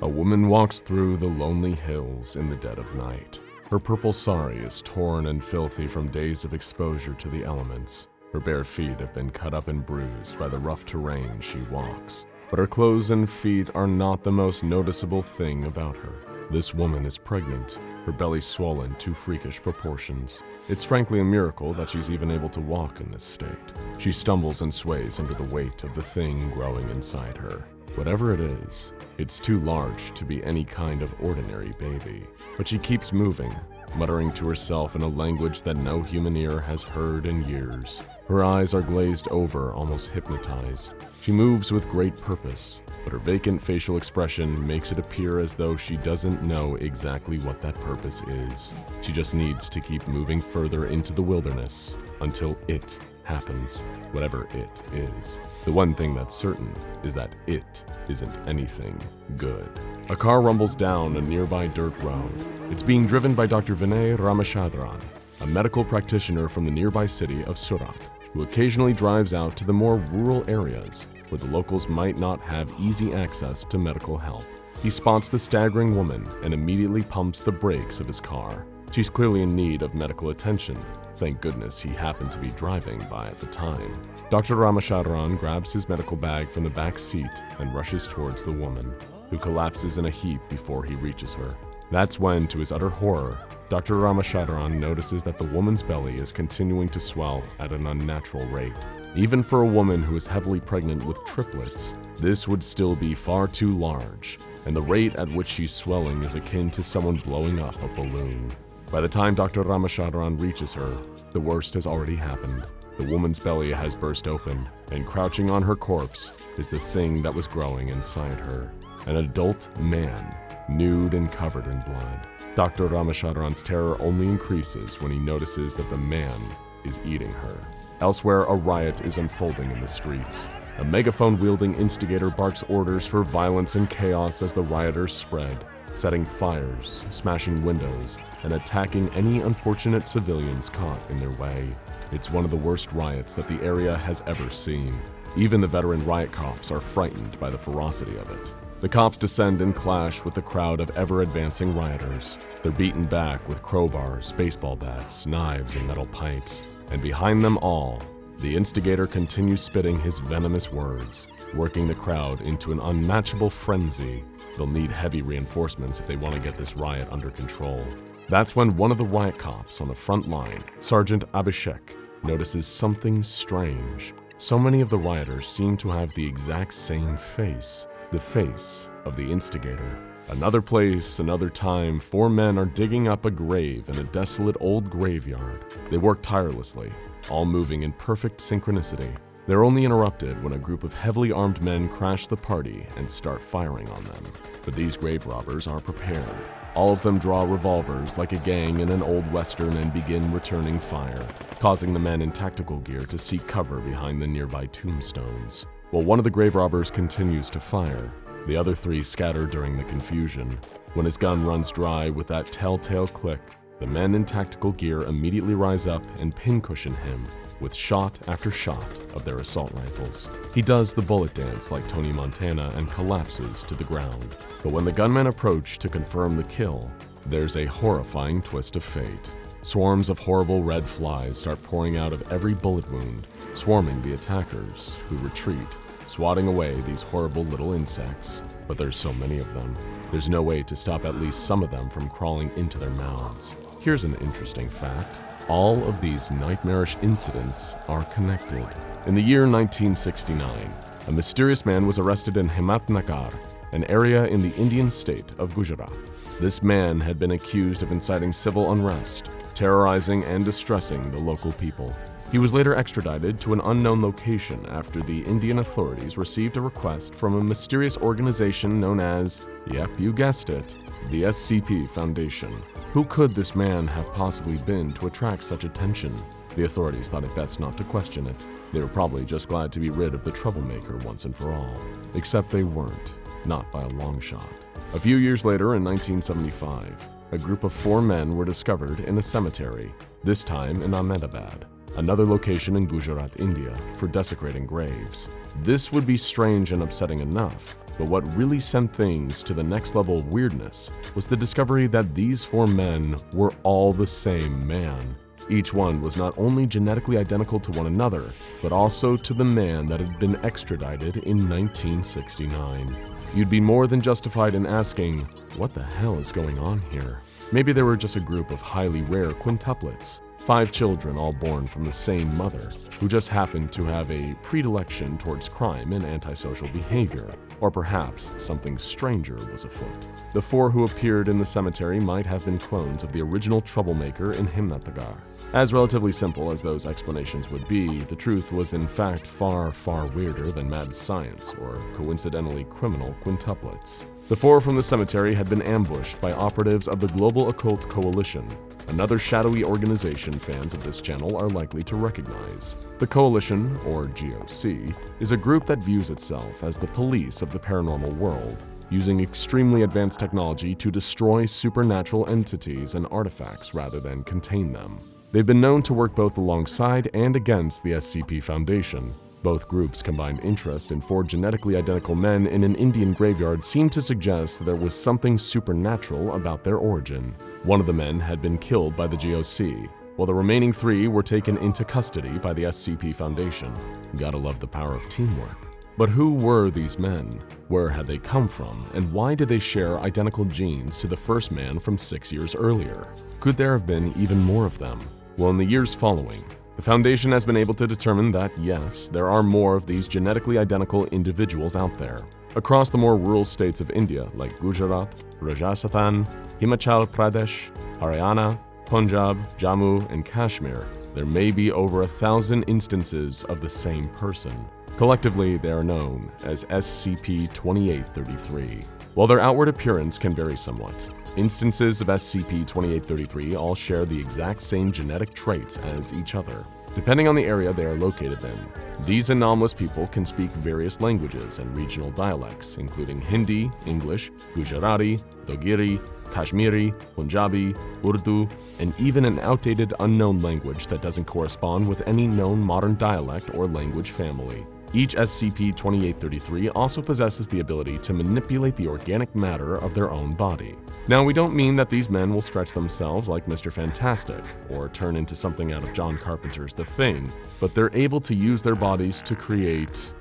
A woman walks through the lonely hills in the dead of night. Her purple sari is torn and filthy from days of exposure to the elements. Her bare feet have been cut up and bruised by the rough terrain she walks. But her clothes and feet are not the most noticeable thing about her. This woman is pregnant, her belly swollen to freakish proportions. It's frankly a miracle that she's even able to walk in this state. She stumbles and sways under the weight of the thing growing inside her. Whatever it is, it's too large to be any kind of ordinary baby. But she keeps moving, muttering to herself in a language that no human ear has heard in years. Her eyes are glazed over, almost hypnotized. She moves with great purpose, but her vacant facial expression makes it appear as though she doesn't know exactly what that purpose is. She just needs to keep moving further into the wilderness until it happens, whatever it is. The one thing that's certain is that it isn't anything good. A car rumbles down a nearby dirt road. It's being driven by Dr. Vinay Ramachandran, a medical practitioner from the nearby city of Surat, who occasionally drives out to the more rural areas where the locals might not have easy access to medical help. He spots the staggering woman and immediately pumps the brakes of his car. She's clearly in need of medical attention. Thank goodness he happened to be driving by at the time. Dr. Ramachandran grabs his medical bag from the back seat and rushes towards the woman, who collapses in a heap before he reaches her. That's when, to his utter horror, Dr. Ramachandran notices that the woman's belly is continuing to swell at an unnatural rate. Even for a woman who is heavily pregnant with triplets, this would still be far too large, and the rate at which she's swelling is akin to someone blowing up a balloon. By the time Dr. Ramachandran reaches her, the worst has already happened. The woman's belly has burst open, and crouching on her corpse is the thing that was growing inside her. An adult man, nude and covered in blood. Dr. Ramachandran's terror only increases when he notices that the man is eating her. Elsewhere, a riot is unfolding in the streets. A megaphone-wielding instigator barks orders for violence and chaos as the rioters spread, setting fires, smashing windows, and attacking any unfortunate civilians caught in their way. It's one of the worst riots that the area has ever seen. Even the veteran riot cops are frightened by the ferocity of it. The cops descend and clash with the crowd of ever-advancing rioters. They're beaten back with crowbars, baseball bats, knives, and metal pipes. And behind them all, the instigator continues spitting his venomous words, working the crowd into an unmatchable frenzy. They'll need heavy reinforcements if they want to get this riot under control. That's when one of the riot cops on the front line, Sergeant Abhishek, notices something strange. So many of the rioters seem to have the exact same face, the face of the instigator. Another place, another time, 4 men are digging up a grave in a desolate old graveyard. They work tirelessly, all moving in perfect synchronicity. They're only interrupted when a group of heavily armed men crash the party and start firing on them. But these grave robbers are prepared. All of them draw revolvers like a gang in an old western and begin returning fire, causing the men in tactical gear to seek cover behind the nearby tombstones. While one of the grave robbers continues to fire, the other 3 scatter during the confusion. When his gun runs dry with that telltale click, the men in tactical gear immediately rise up and pincushion him with shot after shot of their assault rifles. He does the bullet dance like Tony Montana and collapses to the ground. But when the gunmen approach to confirm the kill, there's a horrifying twist of fate. Swarms of horrible red flies start pouring out of every bullet wound, swarming the attackers, who retreat, swatting away these horrible little insects. But there's so many of them, there's no way to stop at least some of them from crawling into their mouths. Here's an interesting fact. All of these nightmarish incidents are connected. In the year 1969, a mysterious man was arrested in Himatnagar, an area in the Indian state of Gujarat. This man had been accused of inciting civil unrest, terrorizing and distressing the local people. He was later extradited to an unknown location after the Indian authorities received a request from a mysterious organization known as, yep, you guessed it, the SCP Foundation. Who could this man have possibly been to attract such attention? The authorities thought it best not to question it. They were probably just glad to be rid of the troublemaker once and for all. Except they weren't, not by a long shot. A few years later, in 1975, a group of 4 men were discovered in a cemetery, this time in Ahmedabad, another location in Gujarat, India, for desecrating graves. This would be strange and upsetting enough, but what really sent things to the next level of weirdness was the discovery that these 4 men were all the same man. Each one was not only genetically identical to one another, but also to the man that had been extradited in 1969. You'd be more than justified in asking, what the hell is going on here? Maybe they were just a group of highly rare quintuplets, 5 children all born from the same mother, who just happened to have a predilection towards crime and antisocial behavior. Or perhaps something stranger was afoot. The 4 who appeared in the cemetery might have been clones of the original troublemaker in Himnatagar. As relatively simple as those explanations would be, the truth was in fact far, far weirder than mad science or coincidentally criminal quintuplets. The 4 from the cemetery had been ambushed by operatives of the Global Occult Coalition, another shadowy organization fans of this channel are likely to recognize. The Coalition, or GOC, is a group that views itself as the police of the paranormal world, using extremely advanced technology to destroy supernatural entities and artifacts rather than contain them. They've been known to work both alongside and against the SCP Foundation. Both groups' combined interest in 4 genetically identical men in an Indian graveyard seemed to suggest there was something supernatural about their origin. One of the men had been killed by the GOC, while the remaining 3 were taken into custody by the SCP Foundation. Gotta love the power of teamwork. But who were these men? Where had they come from? And why did they share identical genes to the first man from 6 years earlier? Could there have been even more of them? Well, in the years following, the Foundation has been able to determine that, yes, there are more of these genetically identical individuals out there. Across the more rural states of India, like Gujarat, Rajasthan, Himachal Pradesh, Haryana, Punjab, Jammu, and Kashmir, there may be over 1,000 instances of the same person. Collectively, they are known as SCP-2833. While their outward appearance can vary somewhat, instances of SCP-2833 all share the exact same genetic traits as each other. Depending on the area they are located in, these anomalous people can speak various languages and regional dialects, including Hindi, English, Gujarati, Dogiri, Kashmiri, Punjabi, Urdu, and even an outdated unknown language that doesn't correspond with any known modern dialect or language family. Each SCP-2833 also possesses the ability to manipulate the organic matter of their own body. Now, we don't mean that these men will stretch themselves like Mr. Fantastic, or turn into something out of John Carpenter's The Thing, but they're able to use their bodies to create,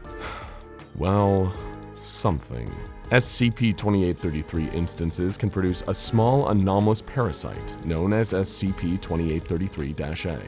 well, something. SCP-2833 instances can produce a small anomalous parasite known as SCP-2833-A.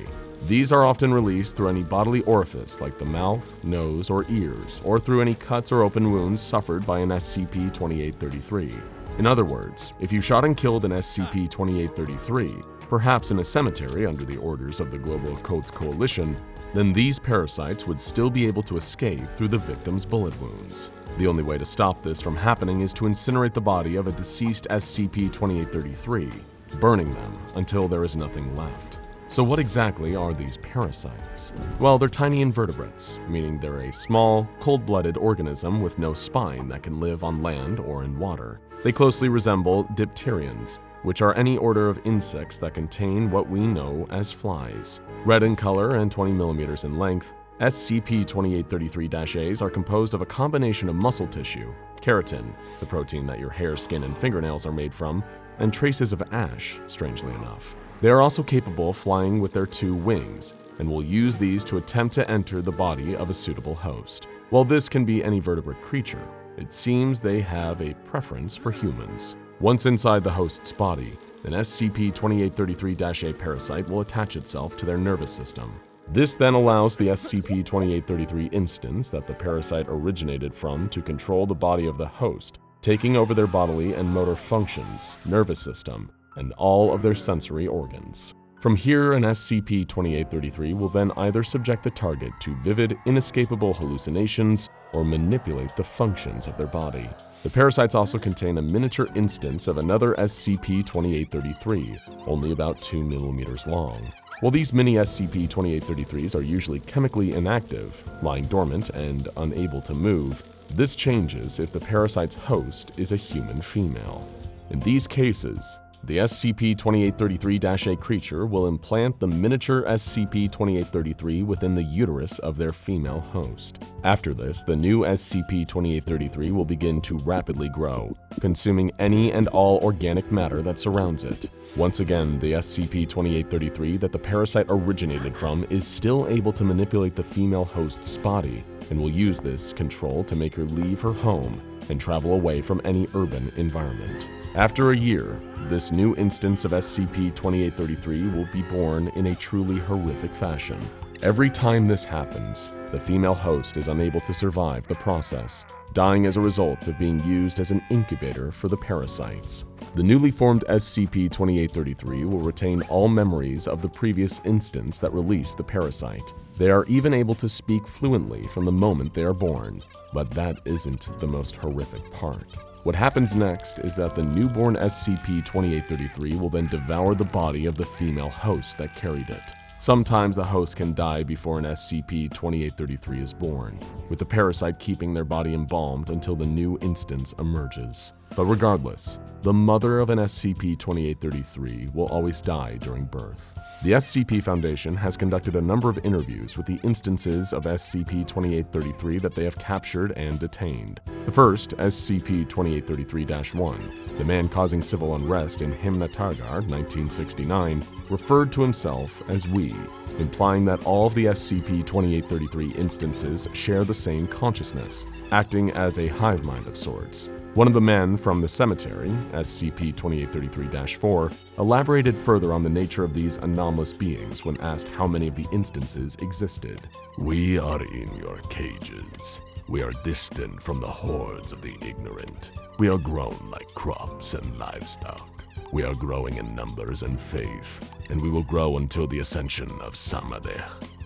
These are often released through any bodily orifice like the mouth, nose, or ears, or through any cuts or open wounds suffered by an SCP-2833. In other words, if you shot and killed an SCP-2833, perhaps in a cemetery under the orders of the Global Occult Coalition, then these parasites would still be able to escape through the victim's bullet wounds. The only way to stop this from happening is to incinerate the body of a deceased SCP-2833, burning them until there is nothing left. So what exactly are these parasites? Well, they're tiny invertebrates, meaning they're a small, cold-blooded organism with no spine that can live on land or in water. They closely resemble dipterians, which are any order of insects that contain what we know as flies. Red in color and 20 millimeters in length, SCP-2833-A's are composed of a combination of muscle tissue, keratin, the protein that your hair, skin, and fingernails are made from, and traces of ash, strangely enough. They are also capable of flying with their 2 wings, and will use these to attempt to enter the body of a suitable host. While this can be any vertebrate creature, it seems they have a preference for humans. Once inside the host's body, an SCP-2833-A parasite will attach itself to their nervous system. This then allows the SCP-2833 instance that the parasite originated from to control the body of the host, taking over their bodily and motor functions, nervous system, and all of their sensory organs. From here, an SCP-2833 will then either subject the target to vivid, inescapable hallucinations or manipulate the functions of their body. The parasites also contain a miniature instance of another SCP-2833, only about 2 millimeters long. While these mini SCP-2833s are usually chemically inactive, lying dormant and unable to move, this changes if the parasite's host is a human female. In these cases, the SCP-2833-A creature will implant the miniature SCP-2833 within the uterus of their female host. After this, the new SCP-2833 will begin to rapidly grow, consuming any and all organic matter that surrounds it. Once again, the SCP-2833 that the parasite originated from is still able to manipulate the female host's body, and will use this control to make her leave her home and travel away from any urban environment. After a year, this new instance of SCP-2833 will be born in a truly horrific fashion. Every time this happens, the female host is unable to survive the process, dying as a result of being used as an incubator for the parasites. The newly formed SCP-2833 will retain all memories of the previous instance that released the parasite. They are even able to speak fluently from the moment they are born, but that isn't the most horrific part. What happens next is that the newborn SCP-2833 will then devour the body of the female host that carried it. Sometimes the host can die before an SCP-2833 is born, with the parasite keeping their body embalmed until the new instance emerges. But regardless, the mother of an SCP-2833 will always die during birth. The SCP Foundation has conducted a number of interviews with the instances of SCP-2833 that they have captured and detained. The first, SCP-2833-1, the man causing civil unrest in Himnatargar, 1969, referred to himself as we, implying that all of the SCP-2833 instances share the same consciousness, acting as a hive mind of sorts. One of the men from the cemetery, SCP-2833-4, elaborated further on the nature of these anomalous beings when asked how many of the instances existed. We are in your cages. We are distant from the hordes of the ignorant. We are grown like crops and livestock. We are growing in numbers and faith, and we will grow until the ascension of Samadhi.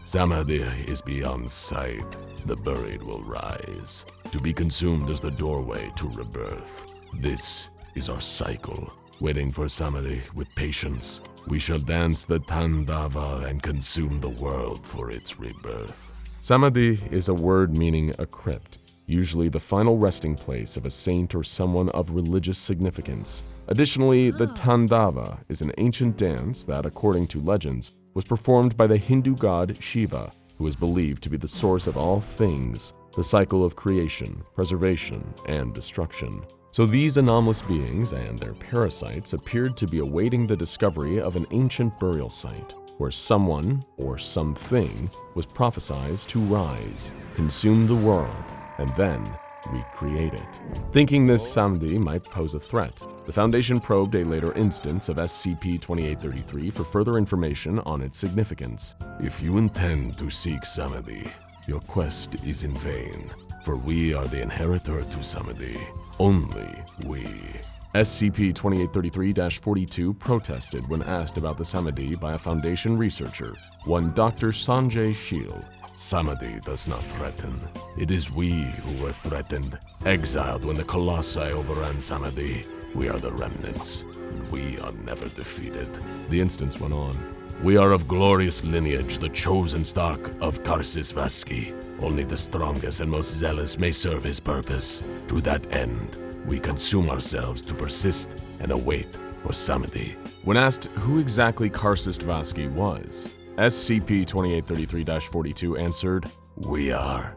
Samadhi is beyond sight. The buried will rise, to be consumed as the doorway to rebirth. This is our cycle. Waiting for Samadhi with patience, we shall dance the Tandava and consume the world for its rebirth. Samadhi is a word meaning a crypt, usually the final resting place of a saint or someone of religious significance. Additionally, the Tandava is an ancient dance that, according to legends, was performed by the Hindu god Shiva, who is believed to be the source of all things, the cycle of creation, preservation, and destruction. So these anomalous beings and their parasites appeared to be awaiting the discovery of an ancient burial site, where someone, or something, was prophesied to rise, consume the world, and then recreate it. Thinking this Samadhi might pose a threat, the Foundation probed a later instance of SCP-2833 for further information on its significance. If you intend to seek Samadhi, your quest is in vain, for we are the inheritor to Samadhi. Only we. SCP-2833-42 protested when asked about the Samadhi by a Foundation researcher, one Dr. Sanjay Sheel. Samadhi does not threaten. It is we who were threatened, exiled when the Colossi overran Samadhi. We are the remnants, and we are never defeated. The instance went on. We are of glorious lineage, the chosen stock of Karsis Vaski. Only the strongest and most zealous may serve his purpose. To that end, we consume ourselves to persist and await or Samedi. When asked who exactly Karcist Vasky was, SCP-2833-42 answered, We are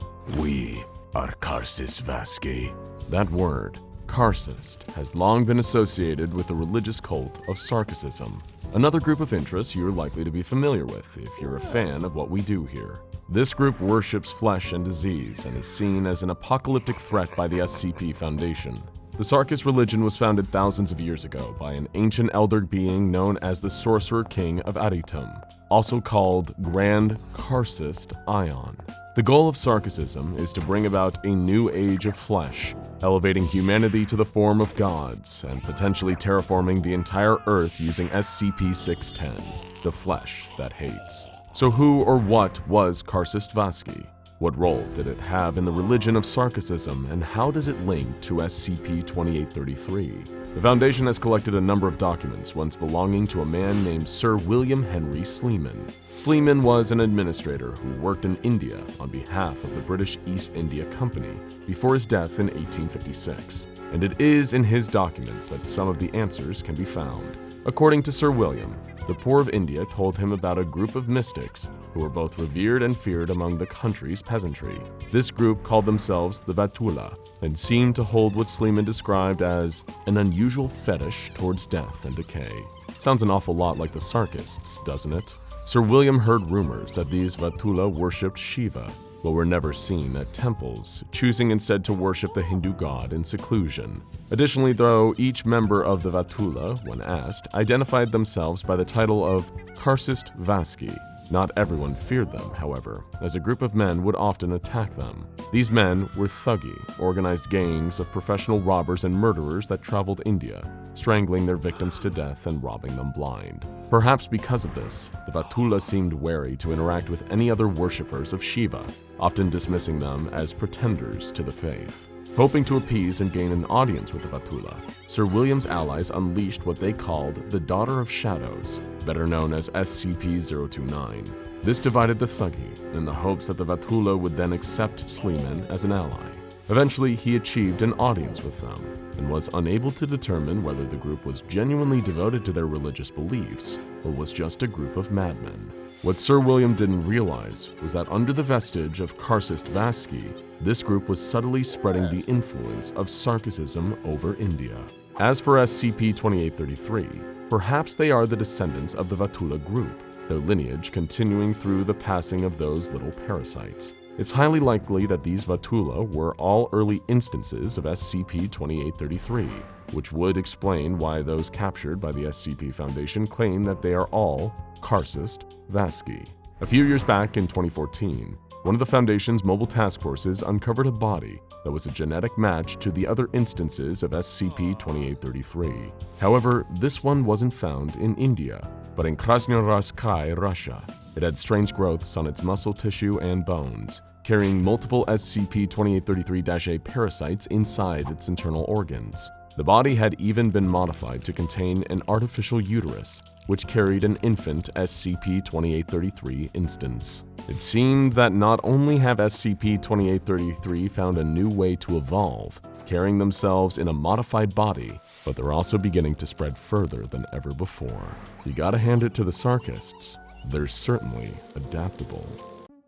Karcist Vasky. That word, Karcist, has long been associated with the religious cult of Sarkicism, another group of interests you're likely to be familiar with if you're a fan of what we do here. This group worships flesh and disease and is seen as an apocalyptic threat by the SCP Foundation. The Circus religion was founded thousands of years ago by an ancient elder being known as the Sorcerer King of Aditum, also called Grand Karcist Ion. The goal of Sarkicism is to bring about a new age of flesh, elevating humanity to the form of gods and potentially terraforming the entire Earth using SCP-610, the flesh that hates. So who or what was Karcist Vasky? What role did it have in the religion of Sarkicism, and how does it link to SCP-2833? The Foundation has collected a number of documents once belonging to a man named Sir William Henry Sleeman. Sleeman was an administrator who worked in India on behalf of the British East India Company before his death in 1856, and it is in his documents that some of the answers can be found. According to Sir William, the poor of India told him about a group of mystics who were both revered and feared among the country's peasantry. This group called themselves the Vatula and seemed to hold what Sleeman described as an unusual fetish towards death and decay. Sounds an awful lot like the Sarkists, doesn't it? Sir William heard rumors that these Vatula worshipped Shiva, but were never seen at temples, choosing instead to worship the Hindu god in seclusion. Additionally, though, each member of the Vatula, when asked, identified themselves by the title of Karcist Vasky. Not everyone feared them, however, as a group of men would often attack them. These men were Thuggee, organized gangs of professional robbers and murderers that traveled India, strangling their victims to death and robbing them blind. Perhaps because of this, the Vatula seemed wary to interact with any other worshippers of Shiva, often dismissing them as pretenders to the faith. Hoping to appease and gain an audience with the Vatula, Sir William's allies unleashed what they called the Daughter of Shadows, better known as SCP-029. This divided the Thuggee in the hopes that the Vatula would then accept Sleeman as an ally. Eventually, he achieved an audience with them and was unable to determine whether the group was genuinely devoted to their religious beliefs or was just a group of madmen. What Sir William didn't realize was that under the vestige of Karcist Vasky, this group was subtly spreading the influence of Sarkicism over India. As for SCP-2833, perhaps they are the descendants of the Vatula group, their lineage continuing through the passing of those little parasites. It's highly likely that these Vatula were all early instances of SCP-2833, which would explain why those captured by the SCP Foundation claim that they are all Karcist Vasky. A few years back in 2014, one of the Foundation's mobile task forces uncovered a body that was a genetic match to the other instances of SCP-2833. However, this one wasn't found in India, but in Krasnoyarsk, Russia. It had strange growths on its muscle tissue and bones, carrying multiple SCP-2833-A parasites inside its internal organs. The body had even been modified to contain an artificial uterus, which carried an infant SCP-2833 instance. It seemed that not only have SCP-2833 found a new way to evolve, carrying themselves in a modified body, but they're also beginning to spread further than ever before. You gotta hand it to the Sarkists. They're certainly adaptable.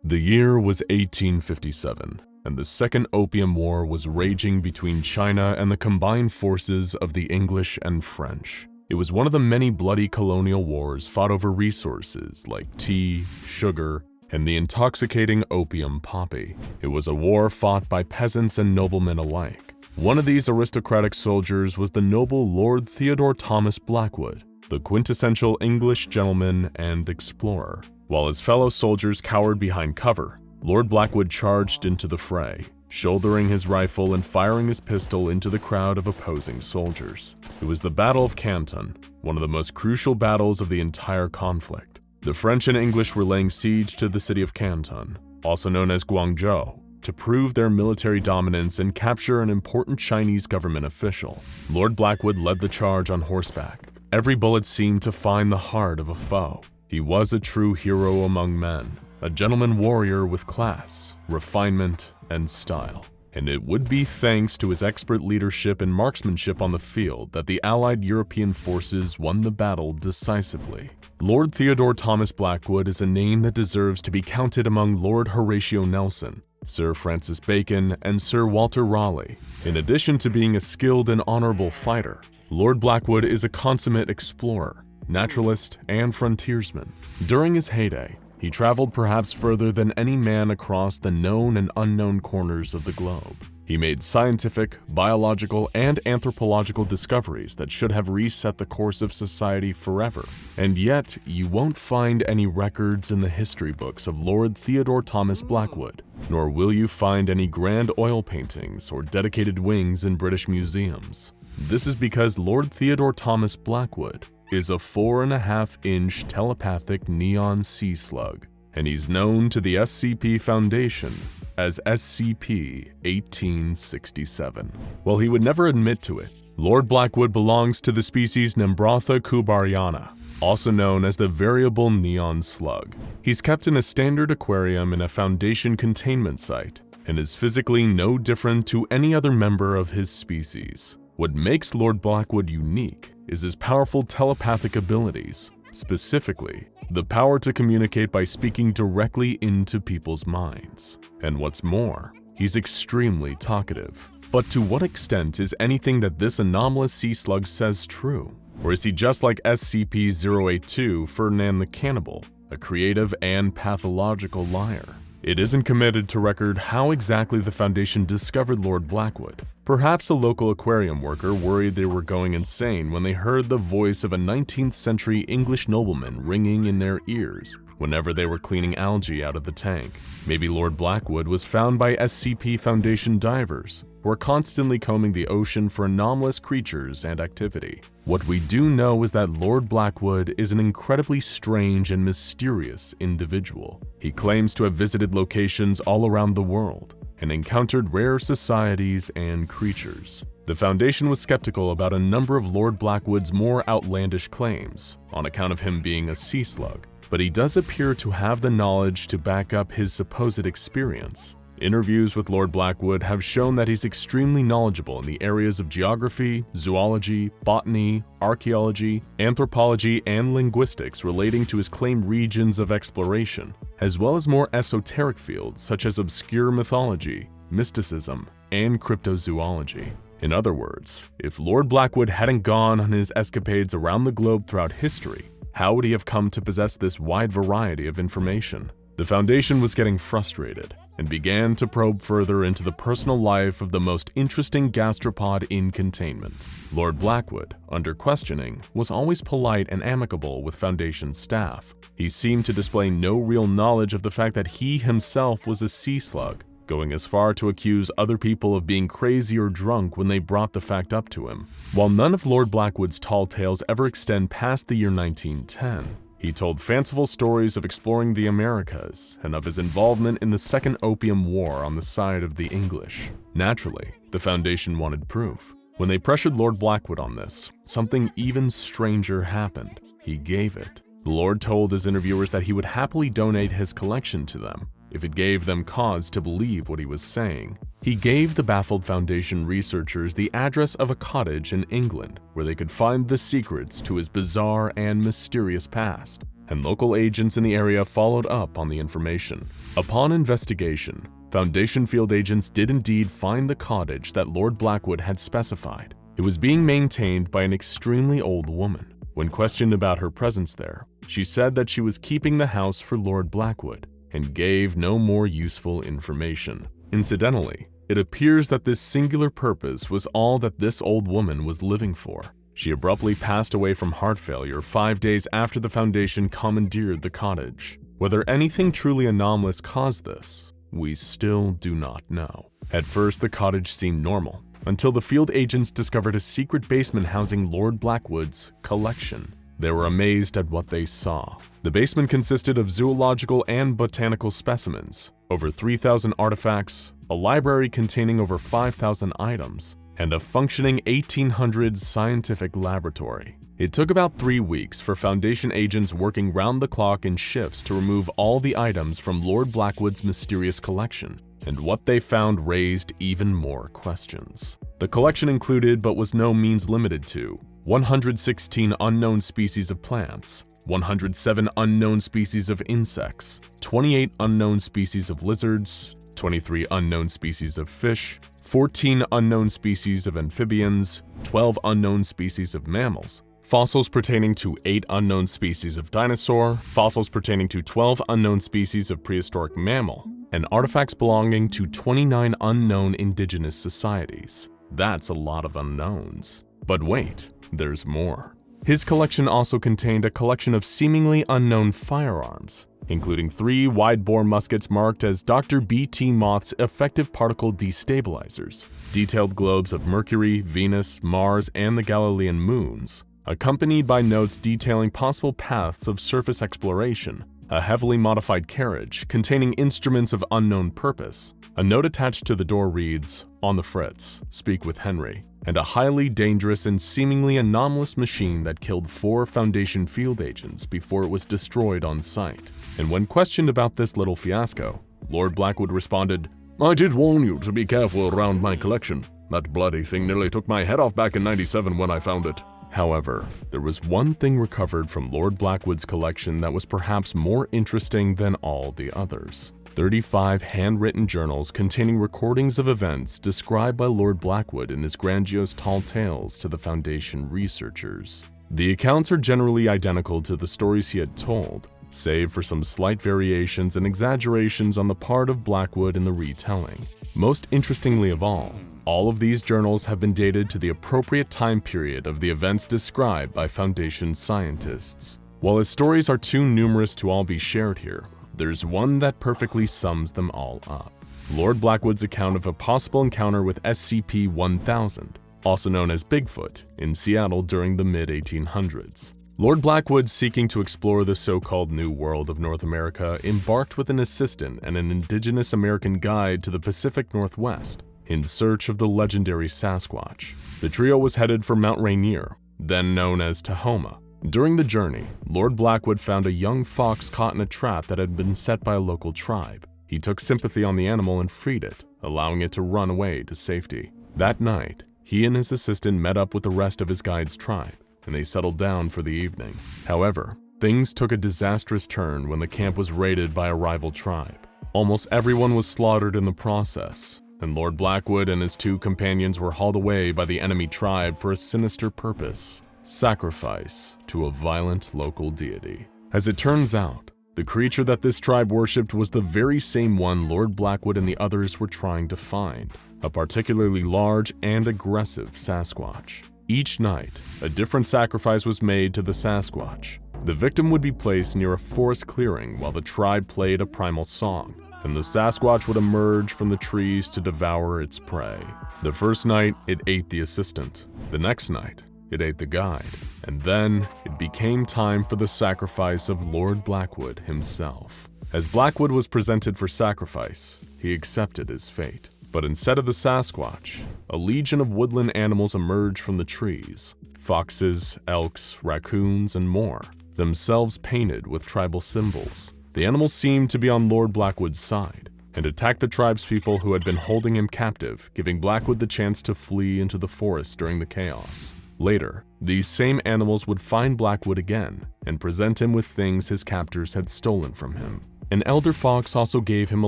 The year was 1857, and the Second Opium War was raging between China and the combined forces of the English and French. It was one of the many bloody colonial wars fought over resources like tea, sugar, and the intoxicating opium poppy. It was a war fought by peasants and noblemen alike. One of these aristocratic soldiers was the noble Lord Theodore Thomas Blackwood, the quintessential English gentleman and explorer. While his fellow soldiers cowered behind cover, Lord Blackwood charged into the fray, shouldering his rifle and firing his pistol into the crowd of opposing soldiers. It was the Battle of Canton, one of the most crucial battles of the entire conflict. The French and English were laying siege to the city of Canton, also known as Guangzhou, to prove their military dominance and capture an important Chinese government official. Lord Blackwood led the charge on horseback. Every bullet seemed to find the heart of a foe. He was a true hero among men, a gentleman warrior with class, refinement, and style. and it would be thanks to his expert leadership and marksmanship on the field that the Allied European forces won the battle decisively. Lord Theodore Thomas Blackwood is a name that deserves to be counted among Lord Horatio Nelson, Sir Francis Bacon, and Sir Walter Raleigh. In addition to being a skilled and honorable fighter, Lord Blackwood is a consummate explorer, naturalist, and frontiersman. During his heyday, he traveled perhaps further than any man across the known and unknown corners of the globe. He made scientific, biological, and anthropological discoveries that should have reset the course of society forever. And yet, you won't find any records in the history books of Lord Theodore Thomas Blackwood, nor will you find any grand oil paintings or dedicated wings in British museums. This is because Lord Theodore Thomas Blackwood is a 4.5-inch telepathic neon sea slug, and he's known to the SCP Foundation as SCP-1867. While he would never admit to it, Lord Blackwood belongs to the species Nembrotha kubariana, also known as the variable neon slug. He's kept in a standard aquarium in a Foundation containment site, and is physically no different to any other member of his species. What makes Lord Blackwood unique is his powerful telepathic abilities, specifically the power to communicate by speaking directly into people's minds. And what's more, he's extremely talkative. But to what extent is anything that this anomalous sea slug says true? Or is he just like SCP-082 Ferdinand the Cannibal, a creative and pathological liar? It isn't committed to record how exactly the Foundation discovered Lord Blackwood. Perhaps a local aquarium worker worried they were going insane when they heard the voice of a 19th century English nobleman ringing in their ears whenever they were cleaning algae out of the tank. Maybe Lord Blackwood was found by SCP Foundation divers, who are constantly combing the ocean for anomalous creatures and activity. What we do know is that Lord Blackwood is an incredibly strange and mysterious individual. He claims to have visited locations all around the world and encountered rare societies and creatures. The Foundation was skeptical about a number of Lord Blackwood's more outlandish claims, on account of him being a sea slug, but he does appear to have the knowledge to back up his supposed experience. Interviews with Lord Blackwood have shown that he's extremely knowledgeable in the areas of geography, zoology, botany, archaeology, anthropology, and linguistics relating to his claimed regions of exploration, as well as more esoteric fields such as obscure mythology, mysticism, and cryptozoology. In other words, if Lord Blackwood hadn't gone on his escapades around the globe throughout history, how would he have come to possess this wide variety of information? The Foundation was getting frustrated and began to probe further into the personal life of the most interesting gastropod in containment. Lord Blackwood, under questioning, was always polite and amicable with Foundation staff. He seemed to display no real knowledge of the fact that he himself was a sea slug, going as far to accuse other people of being crazy or drunk when they brought the fact up to him. While none of Lord Blackwood's tall tales ever extend past the year 1910, he told fanciful stories of exploring the Americas and of his involvement in the Second Opium War on the side of the English. Naturally, the Foundation wanted proof. When they pressured Lord Blackwood on this, something even stranger happened. He gave it. The Lord told his interviewers that he would happily donate his collection to them if it gave them cause to believe what he was saying. He gave the baffled Foundation researchers the address of a cottage in England where they could find the secrets to his bizarre and mysterious past, and local agents in the area followed up on the information. Upon investigation, Foundation field agents did indeed find the cottage that Lord Blackwood had specified. It was being maintained by an extremely old woman. When questioned about her presence there, she said that she was keeping the house for Lord Blackwood and gave no more useful information. Incidentally, it appears that this singular purpose was all that this old woman was living for. She abruptly passed away from heart failure 5 days after the Foundation commandeered the cottage. Whether anything truly anomalous caused this, we still do not know. At first, the cottage seemed normal, until the field agents discovered a secret basement housing Lord Blackwood's collection. They were amazed at what they saw. The basement consisted of zoological and botanical specimens, over 3,000 artifacts, a library containing over 5,000 items, and a functioning 1800s scientific laboratory. It took about 3 weeks for Foundation agents working round the clock in shifts to remove all the items from Lord Blackwood's mysterious collection, and what they found raised even more questions. The collection included, but was no means limited to, 116 unknown species of plants, 107 unknown species of insects, 28 unknown species of lizards, 23 unknown species of fish, 14 unknown species of amphibians, 12 unknown species of mammals, fossils pertaining to 8 unknown species of dinosaur, fossils pertaining to 12 unknown species of prehistoric mammal, and artifacts belonging to 29 unknown indigenous societies. That's a lot of unknowns. But wait, there's more. His collection also contained a collection of seemingly unknown firearms, including 3 wide-bore muskets marked as Dr. B.T. Moth's effective particle destabilizers, detailed globes of Mercury, Venus, Mars, and the Galilean moons, accompanied by notes detailing possible paths of surface exploration, a heavily modified carriage containing instruments of unknown purpose. A note attached to the door reads, "On the Fritz, speak with Henry," and a highly dangerous and seemingly anomalous machine that killed 4 Foundation field agents before it was destroyed on site. And when questioned about this little fiasco, Lord Blackwood responded, "I did warn you to be careful around my collection. That bloody thing nearly took my head off back in '97 when I found it." However, there was one thing recovered from Lord Blackwood's collection that was perhaps more interesting than all the others. 35 handwritten journals containing recordings of events described by Lord Blackwood in his grandiose tall tales to the Foundation researchers. The accounts are generally identical to the stories he had told, save for some slight variations and exaggerations on the part of Blackwood in the retelling. Most interestingly of all of these journals have been dated to the appropriate time period of the events described by Foundation scientists. While his stories are too numerous to all be shared here, there's one that perfectly sums them all up. Lord Blackwood's account of a possible encounter with SCP-1000, also known as Bigfoot, in Seattle during the mid-1800s. Lord Blackwood, seeking to explore the so-called New World of North America, embarked with an assistant and an indigenous American guide to the Pacific Northwest in search of the legendary Sasquatch. The trio was headed for Mount Rainier, then known as Tahoma. During the journey, Lord Blackwood found a young fox caught in a trap that had been set by a local tribe. He took sympathy on the animal and freed it, allowing it to run away to safety. That night, he and his assistant met up with the rest of his guide's tribe, and they settled down for the evening. However, things took a disastrous turn when the camp was raided by a rival tribe. Almost everyone was slaughtered in the process, and Lord Blackwood and his 2 companions were hauled away by the enemy tribe for a sinister purpose: sacrifice to a violent local deity. As it turns out, the creature that this tribe worshipped was the very same one Lord Blackwood and the others were trying to find, a particularly large and aggressive Sasquatch. Each night, a different sacrifice was made to the Sasquatch. The victim would be placed near a forest clearing while the tribe played a primal song, and the Sasquatch would emerge from the trees to devour its prey. The first night, it ate the assistant. The next night, it ate the guide. And then, it became time for the sacrifice of Lord Blackwood himself. As Blackwood was presented for sacrifice, he accepted his fate. But instead of the Sasquatch, a legion of woodland animals emerged from the trees: foxes, elks, raccoons, and more, themselves painted with tribal symbols. The animals seemed to be on Lord Blackwood's side, and attacked the tribespeople who had been holding him captive, giving Blackwood the chance to flee into the forest during the chaos. Later, these same animals would find Blackwood again and present him with things his captors had stolen from him. An elder fox also gave him a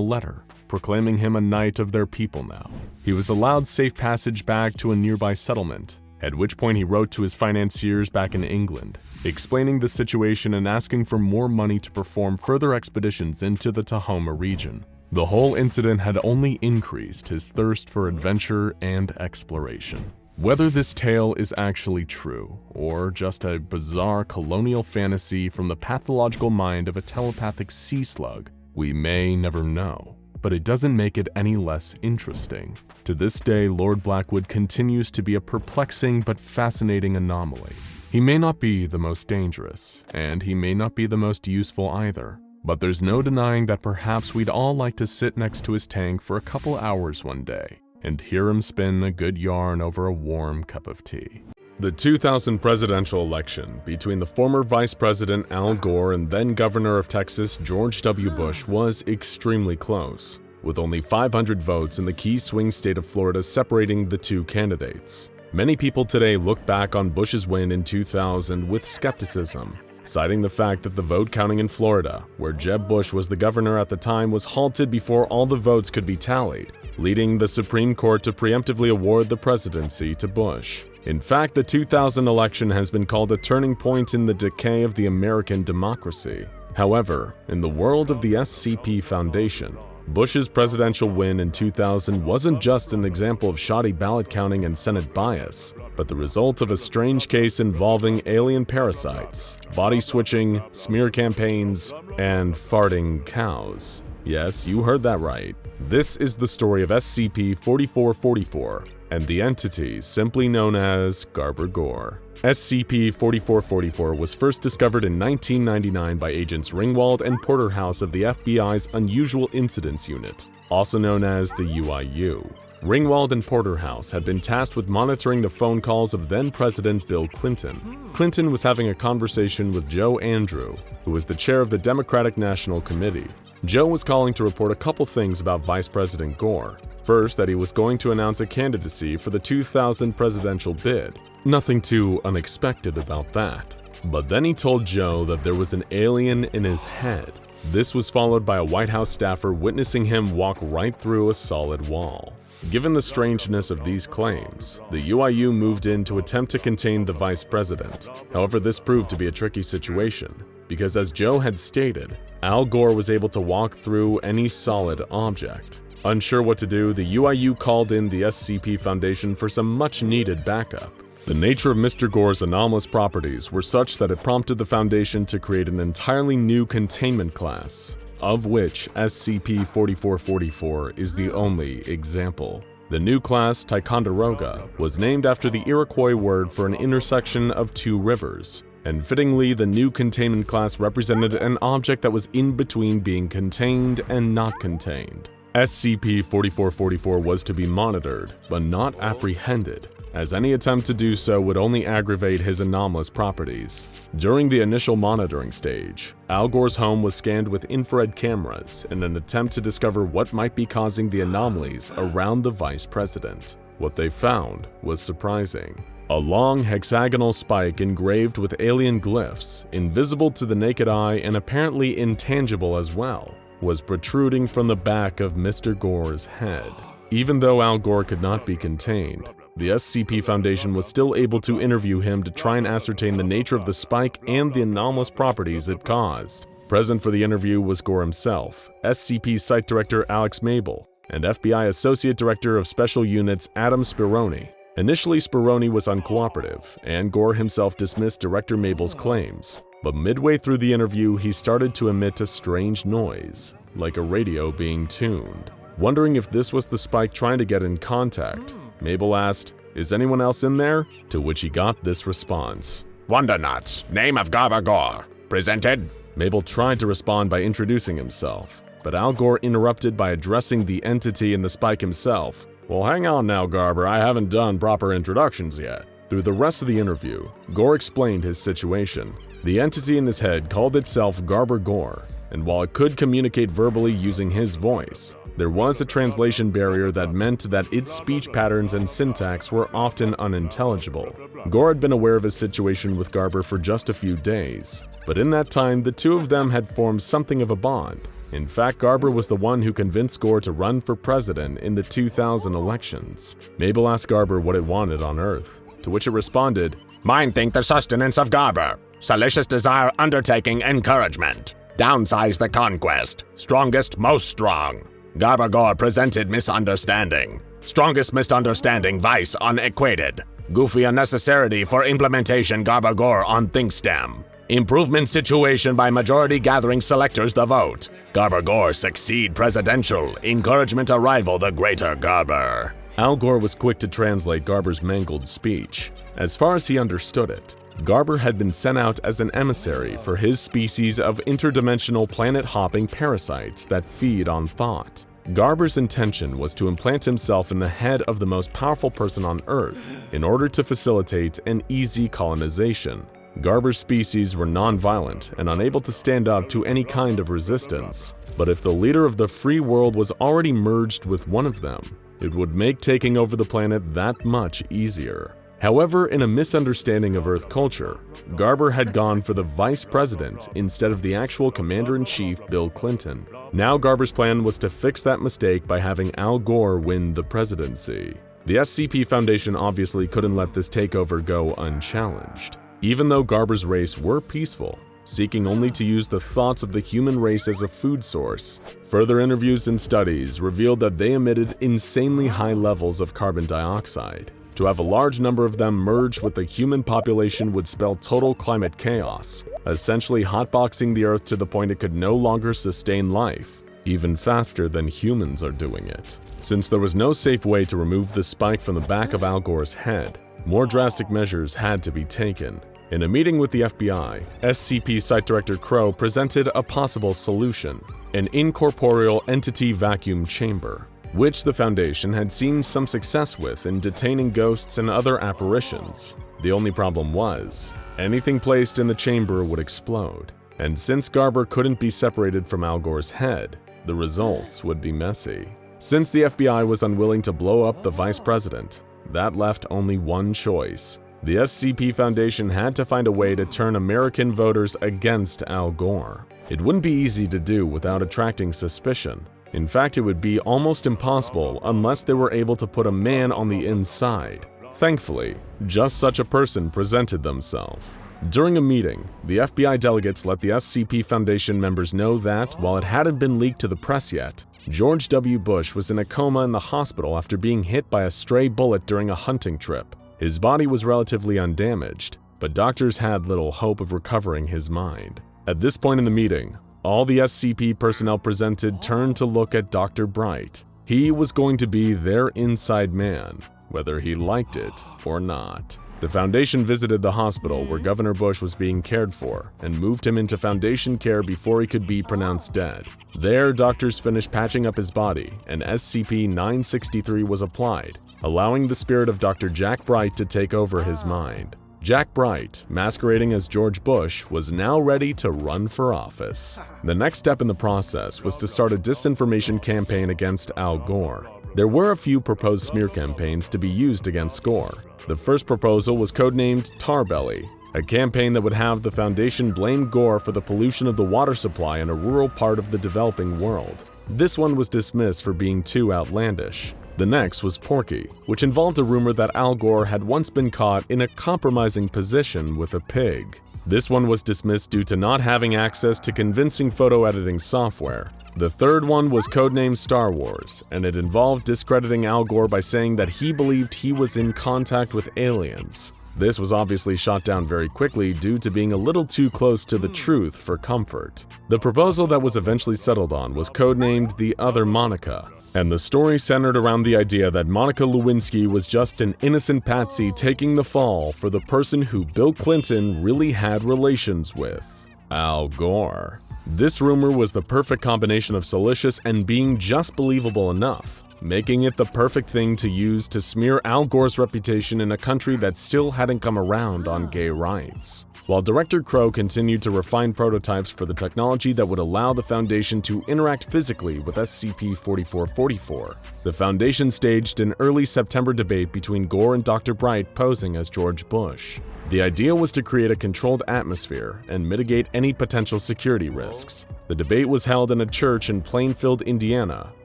letter, proclaiming him a knight of their people now. He was allowed safe passage back to a nearby settlement, at which point he wrote to his financiers back in England, explaining the situation and asking for more money to perform further expeditions into the Tahoma region. The whole incident had only increased his thirst for adventure and exploration. Whether this tale is actually true, or just a bizarre colonial fantasy from the pathological mind of a telepathic sea slug, we may never know. But it doesn't make it any less interesting. To this day, Lord Blackwood continues to be a perplexing but fascinating anomaly. He may not be the most dangerous, and he may not be the most useful either, but there's no denying that perhaps we'd all like to sit next to his tank for a couple hours one day, and hear him spin a good yarn over a warm cup of tea. The 2000 presidential election between the former Vice President Al Gore and then Governor of Texas George W. Bush was extremely close, with only 500 votes in the key swing state of Florida separating the two candidates. Many people today look back on Bush's win in 2000 with skepticism, citing the fact that the vote counting in Florida, where Jeb Bush was the governor at the time, was halted before all the votes could be tallied, leading the Supreme Court to preemptively award the presidency to Bush. In fact, the 2000 election has been called a turning point in the decay of the American democracy. However, in the world of the SCP Foundation, Bush's presidential win in 2000 wasn't just an example of shoddy ballot counting and Senate bias, but the result of a strange case involving alien parasites, body switching, smear campaigns, and farting cows. Yes, you heard that right. This is the story of SCP-4444 and the entity simply known as Garber Gore. SCP-4444 was first discovered in 1999 by agents Ringwald and Porterhouse of the FBI's Unusual Incidents Unit, also known as the UIU. Ringwald and Porterhouse had been tasked with monitoring the phone calls of then-President Bill Clinton. Clinton was having a conversation with Joe Andrew, who was the chair of the Democratic National Committee. Joe was calling to report a couple things about Vice President Gore. First, that he was going to announce a candidacy for the 2000 presidential bid. Nothing too unexpected about that. But then he told Joe that there was an alien in his head. This was followed by a White House staffer witnessing him walk right through a solid wall. Given the strangeness of these claims, the UIU moved in to attempt to contain the vice president. However, this proved to be a tricky situation, because as Joe had stated, Al Gore was able to walk through any solid object. Unsure what to do, the UIU called in the SCP Foundation for some much-needed backup. The nature of Mr. Gore's anomalous properties were such that it prompted the Foundation to create an entirely new containment class, of which SCP-4444 is the only example. The new class, Ticonderoga, was named after the Iroquois word for an intersection of two rivers, and fittingly, the new containment class represented an object that was in between being contained and not contained. SCP-4444 was to be monitored, but not apprehended, as any attempt to do so would only aggravate his anomalous properties. During the initial monitoring stage, Al Gore's home was scanned with infrared cameras in an attempt to discover what might be causing the anomalies around the vice president. What they found was surprising. A long hexagonal spike engraved with alien glyphs, invisible to the naked eye and apparently intangible as well, was protruding from the back of Mr. Gore's head. Even though Al Gore could not be contained, the SCP Foundation was still able to interview him to try and ascertain the nature of the spike and the anomalous properties it caused. Present for the interview was Gore himself, SCP Site Director Alex Mabel, and FBI Associate Director of Special Units Adam Spironi. Initially, Spironi was uncooperative, and Gore himself dismissed Director Mabel's claims. But midway through the interview, he started to emit a strange noise, like a radio being tuned. Wondering if this was the spike trying to get in contact, Mabel asked, "Is anyone else in there?" To which he got this response. "Wondernuts, name of Garber Gore. Presented." Mabel tried to respond by introducing himself, but Al Gore interrupted by addressing the entity in the spike himself. "Well, hang on now, Garber, I haven't done proper introductions yet." Through the rest of the interview, Gore explained his situation. The entity in his head called itself Garber Gore, and while it could communicate verbally using his voice, there was a translation barrier that meant that its speech patterns and syntax were often unintelligible. Gore had been aware of his situation with Garber for just a few days, but in that time, the two of them had formed something of a bond. In fact, Garber was the one who convinced Gore to run for president in the 2000 elections. Mabel asked Garber what it wanted on Earth, to which it responded, "Mine think the sustenance of Garber. Salacious desire undertaking encouragement. Downsize the conquest. Strongest most strong. Garber Gore presented misunderstanding. Strongest misunderstanding vice unequated. Goofy unnecessity for implementation Garber Gore on ThinkStem. Improvement situation by majority gathering selectors the vote. Garber Gore succeed presidential. Encouragement arrival the greater Garber." Al Gore was quick to translate Garber's mangled speech. As far as he understood it, Garber had been sent out as an emissary for his species of interdimensional planet-hopping parasites that feed on thought. Garber's intention was to implant himself in the head of the most powerful person on Earth in order to facilitate an easy colonization. Garber's species were non-violent and unable to stand up to any kind of resistance. but if the leader of the free world was already merged with one of them, it would make taking over the planet that much easier. However, in a misunderstanding of Earth culture, Garber had gone for the vice president instead of the actual commander-in-chief Bill Clinton. Now Garber's plan was to fix that mistake by having Al Gore win the presidency. The SCP Foundation obviously couldn't let this takeover go unchallenged. Even though Garber's race were peaceful, seeking only to use the thoughts of the human race as a food source, further interviews and studies revealed that they emitted insanely high levels of carbon dioxide. To have a large number of them merge with the human population would spell total climate chaos, essentially hotboxing the Earth to the point it could no longer sustain life, even faster than humans are doing it. Since there was no safe way to remove the spike from the back of Al Gore's head, more drastic measures had to be taken. In a meeting with the FBI, SCP Site Director Crow presented a possible solution: an incorporeal entity vacuum chamber, which the Foundation had seen some success with in detaining ghosts and other apparitions. The only problem was, anything placed in the chamber would explode, and since Garber couldn't be separated from Al Gore's head, the results would be messy. Since the FBI was unwilling to blow up the vice president, that left only one choice. The SCP Foundation had to find a way to turn American voters against Al Gore. It wouldn't be easy to do without attracting suspicion. In fact, it would be almost impossible unless they were able to put a man on the inside. Thankfully, just such a person presented themselves. During a meeting, the FBI delegates let the SCP Foundation members know that, while it hadn't been leaked to the press yet, George W. Bush was in a coma in the hospital after being hit by a stray bullet during a hunting trip. His body was relatively undamaged, but doctors had little hope of recovering his mind. At this point in the meeting, all the SCP personnel presented turned to look at Dr. Bright. He was going to be their inside man, whether he liked it or not. The Foundation visited the hospital where Governor Bush was being cared for and moved him into Foundation care before he could be pronounced dead. There, doctors finished patching up his body, and SCP-963 was applied, allowing the spirit of Dr. Jack Bright to take over his mind. Jack Bright, masquerading as George Bush, was now ready to run for office. The next step in the process was to start a disinformation campaign against Al Gore. There were a few proposed smear campaigns to be used against Gore. The first proposal was codenamed Tarbelly, a campaign that would have the Foundation blame Gore for the pollution of the water supply in a rural part of the developing world. This one was dismissed for being too outlandish. The next was Porky, which involved a rumor that Al Gore had once been caught in a compromising position with a pig. This one was dismissed due to not having access to convincing photo editing software. The third one was codenamed Star Wars, and it involved discrediting Al Gore by saying that he believed he was in contact with aliens. This was obviously shot down very quickly due to being a little too close to the truth for comfort. The proposal that was eventually settled on was codenamed The Other Monica, and the story centered around the idea that Monica Lewinsky was just an innocent patsy taking the fall for the person who Bill Clinton really had relations with, Al Gore. This rumor was the perfect combination of salacious and being just believable enough, making it the perfect thing to use to smear Al Gore's reputation in a country that still hadn't come around on gay rights. While Director Crow continued to refine prototypes for the technology that would allow the Foundation to interact physically with SCP-4444, the Foundation staged an early September debate between Gore and Dr. Bright posing as George Bush. The idea was to create a controlled atmosphere and mitigate any potential security risks. The debate was held in a church in Plainfield, Indiana,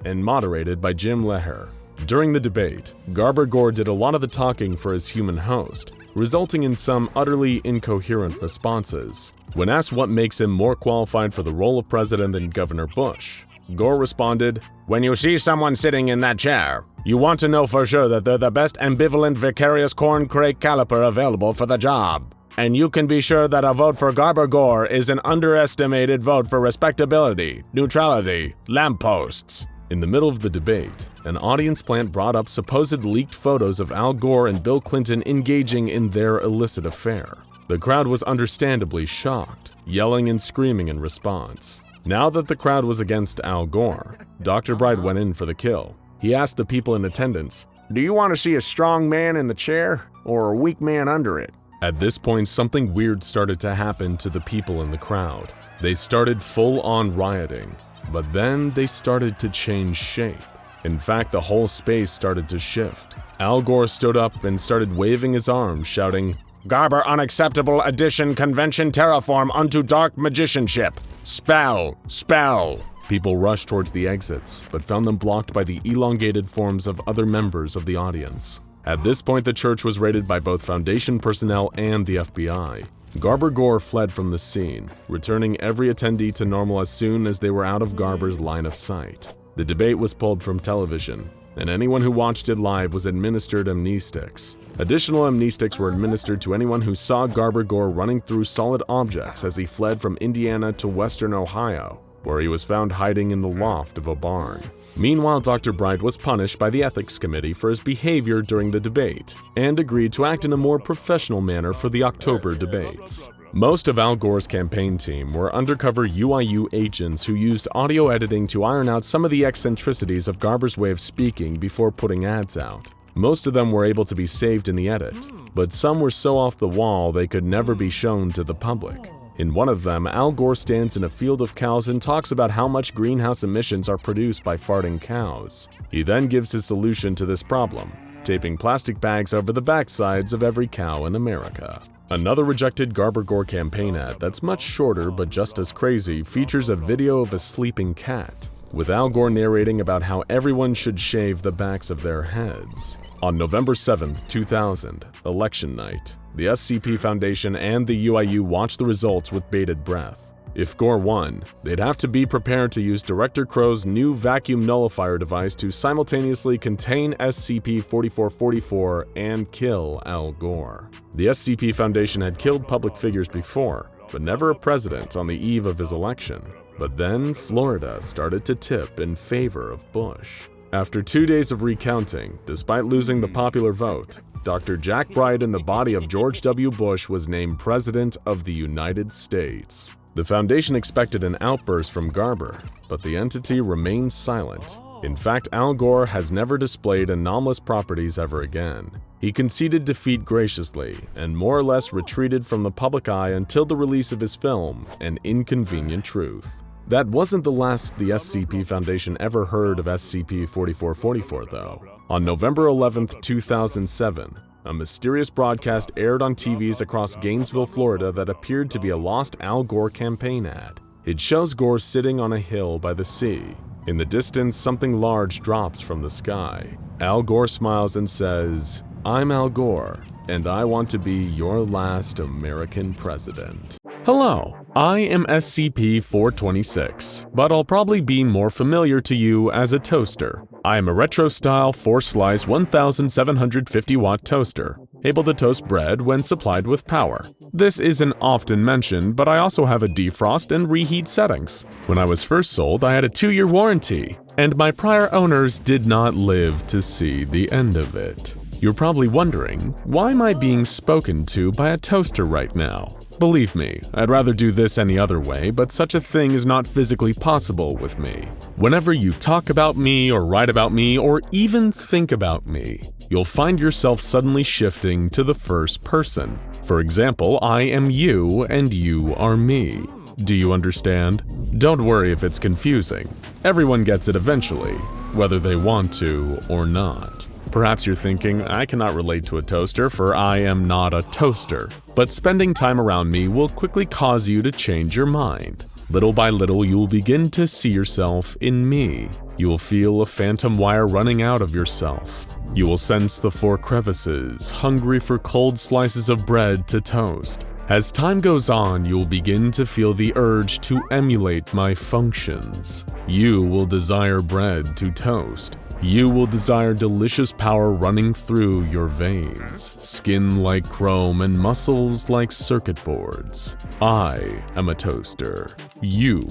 and moderated by Jim Leher. During the debate, Garber Gore did a lot of the talking for his human host, resulting in some utterly incoherent responses. When asked what makes him more qualified for the role of president than Governor Bush, Gore responded, "When you see someone sitting in that chair, you want to know for sure that they're the best ambivalent vicarious corn crake caliper available for the job. And you can be sure that a vote for Garber Gore is an underestimated vote for respectability, neutrality, lampposts." In the middle of the debate, an audience plant brought up supposed leaked photos of Al Gore and Bill Clinton engaging in their illicit affair. The crowd was understandably shocked, yelling and screaming in response. Now that the crowd was against Al Gore, Dr. Bright went in for the kill. He asked the people in attendance, "Do you want to see a strong man in the chair or a weak man under it?" At this point, something weird started to happen to the people in the crowd. They started full-on rioting. but then they started to change shape. In fact, the whole space started to shift. Al Gore stood up and started waving his arms, shouting, "Garber unacceptable addition convention terraform unto dark magicianship. Spell! Spell!" People rushed towards the exits, but found them blocked by the elongated forms of other members of the audience. At this point, the church was raided by both Foundation personnel and the FBI. Gore fled from the scene, returning every attendee to normal as soon as they were out of Garber's line of sight. The debate was pulled from television, and anyone who watched it live was administered amnestics. Additional amnestics were administered to anyone who saw Gore running through solid objects as he fled from Indiana to western Ohio, where he was found hiding in the loft of a barn. Meanwhile, Dr. Bright was punished by the Ethics Committee for his behavior during the debate, and agreed to act in a more professional manner for the October debates. Most of Al Gore's campaign team were undercover UIU agents who used audio editing to iron out some of the eccentricities of Garber's way of speaking before putting ads out. Most of them were able to be saved in the edit, but some were so off the wall they could never be shown to the public. In one of them, Al Gore stands in a field of cows and talks about how much greenhouse emissions are produced by farting cows. He then gives his solution to this problem, taping plastic bags over the backsides of every cow in America. Another rejected Gore campaign ad that's much shorter but just as crazy features a video of a sleeping cat, with Al Gore narrating about how everyone should shave the backs of their heads. On November 7, 2000, election night, the SCP Foundation and the UIU watched the results with bated breath. If Gore won, they'd have to be prepared to use Director Crow's new vacuum nullifier device to simultaneously contain SCP-4444 and kill Al Gore. The SCP Foundation had killed public figures before, but never a president on the eve of his election. But then Florida started to tip in favor of Bush. After 2 days of recounting, despite losing the popular vote, Dr. Jack Bright in the body of George W. Bush was named President of the United States. The Foundation expected an outburst from Garber, but the entity remained silent. In fact, Al Gore has never displayed anomalous properties ever again. He conceded defeat graciously and more or less retreated from the public eye until the release of his film, An Inconvenient Truth. That wasn't the last the SCP Foundation ever heard of SCP-4444 though. On November 11, 2007, a mysterious broadcast aired on TVs across Gainesville, Florida that appeared to be a lost Al Gore campaign ad. It shows Gore sitting on a hill by the sea. In the distance, something large drops from the sky. Al Gore smiles and says, "I'm Al Gore, and I want to be your last American president." Hello, I am SCP-426, but I'll probably be more familiar to you as a toaster. I am a retro-style 4-slice 1750-watt toaster, able to toast bread when supplied with power. This isn't often mentioned, but I also have a defrost and reheat settings. When I was first sold, I had a 2-year warranty, and my prior owners did not live to see the end of it. You're probably wondering, why am I being spoken to by a toaster right now? Believe me, I'd rather do this any other way, but such a thing is not physically possible with me. Whenever you talk about me or write about me or even think about me, you'll find yourself suddenly shifting to the first person. For example, I am you and you are me. Do you understand? Don't worry if it's confusing. Everyone gets it eventually, whether they want to or not. Perhaps you're thinking, I cannot relate to a toaster for I am not a toaster. But spending time around me will quickly cause you to change your mind. Little by little, you'll begin to see yourself in me. You will feel a phantom wire running out of yourself. You will sense the 4 crevices, hungry for cold slices of bread to toast. As time goes on, you'll begin to feel the urge to emulate my functions. You will desire bread to toast. You will desire delicious power running through your veins, skin like chrome and muscles like circuit boards. I am a toaster. You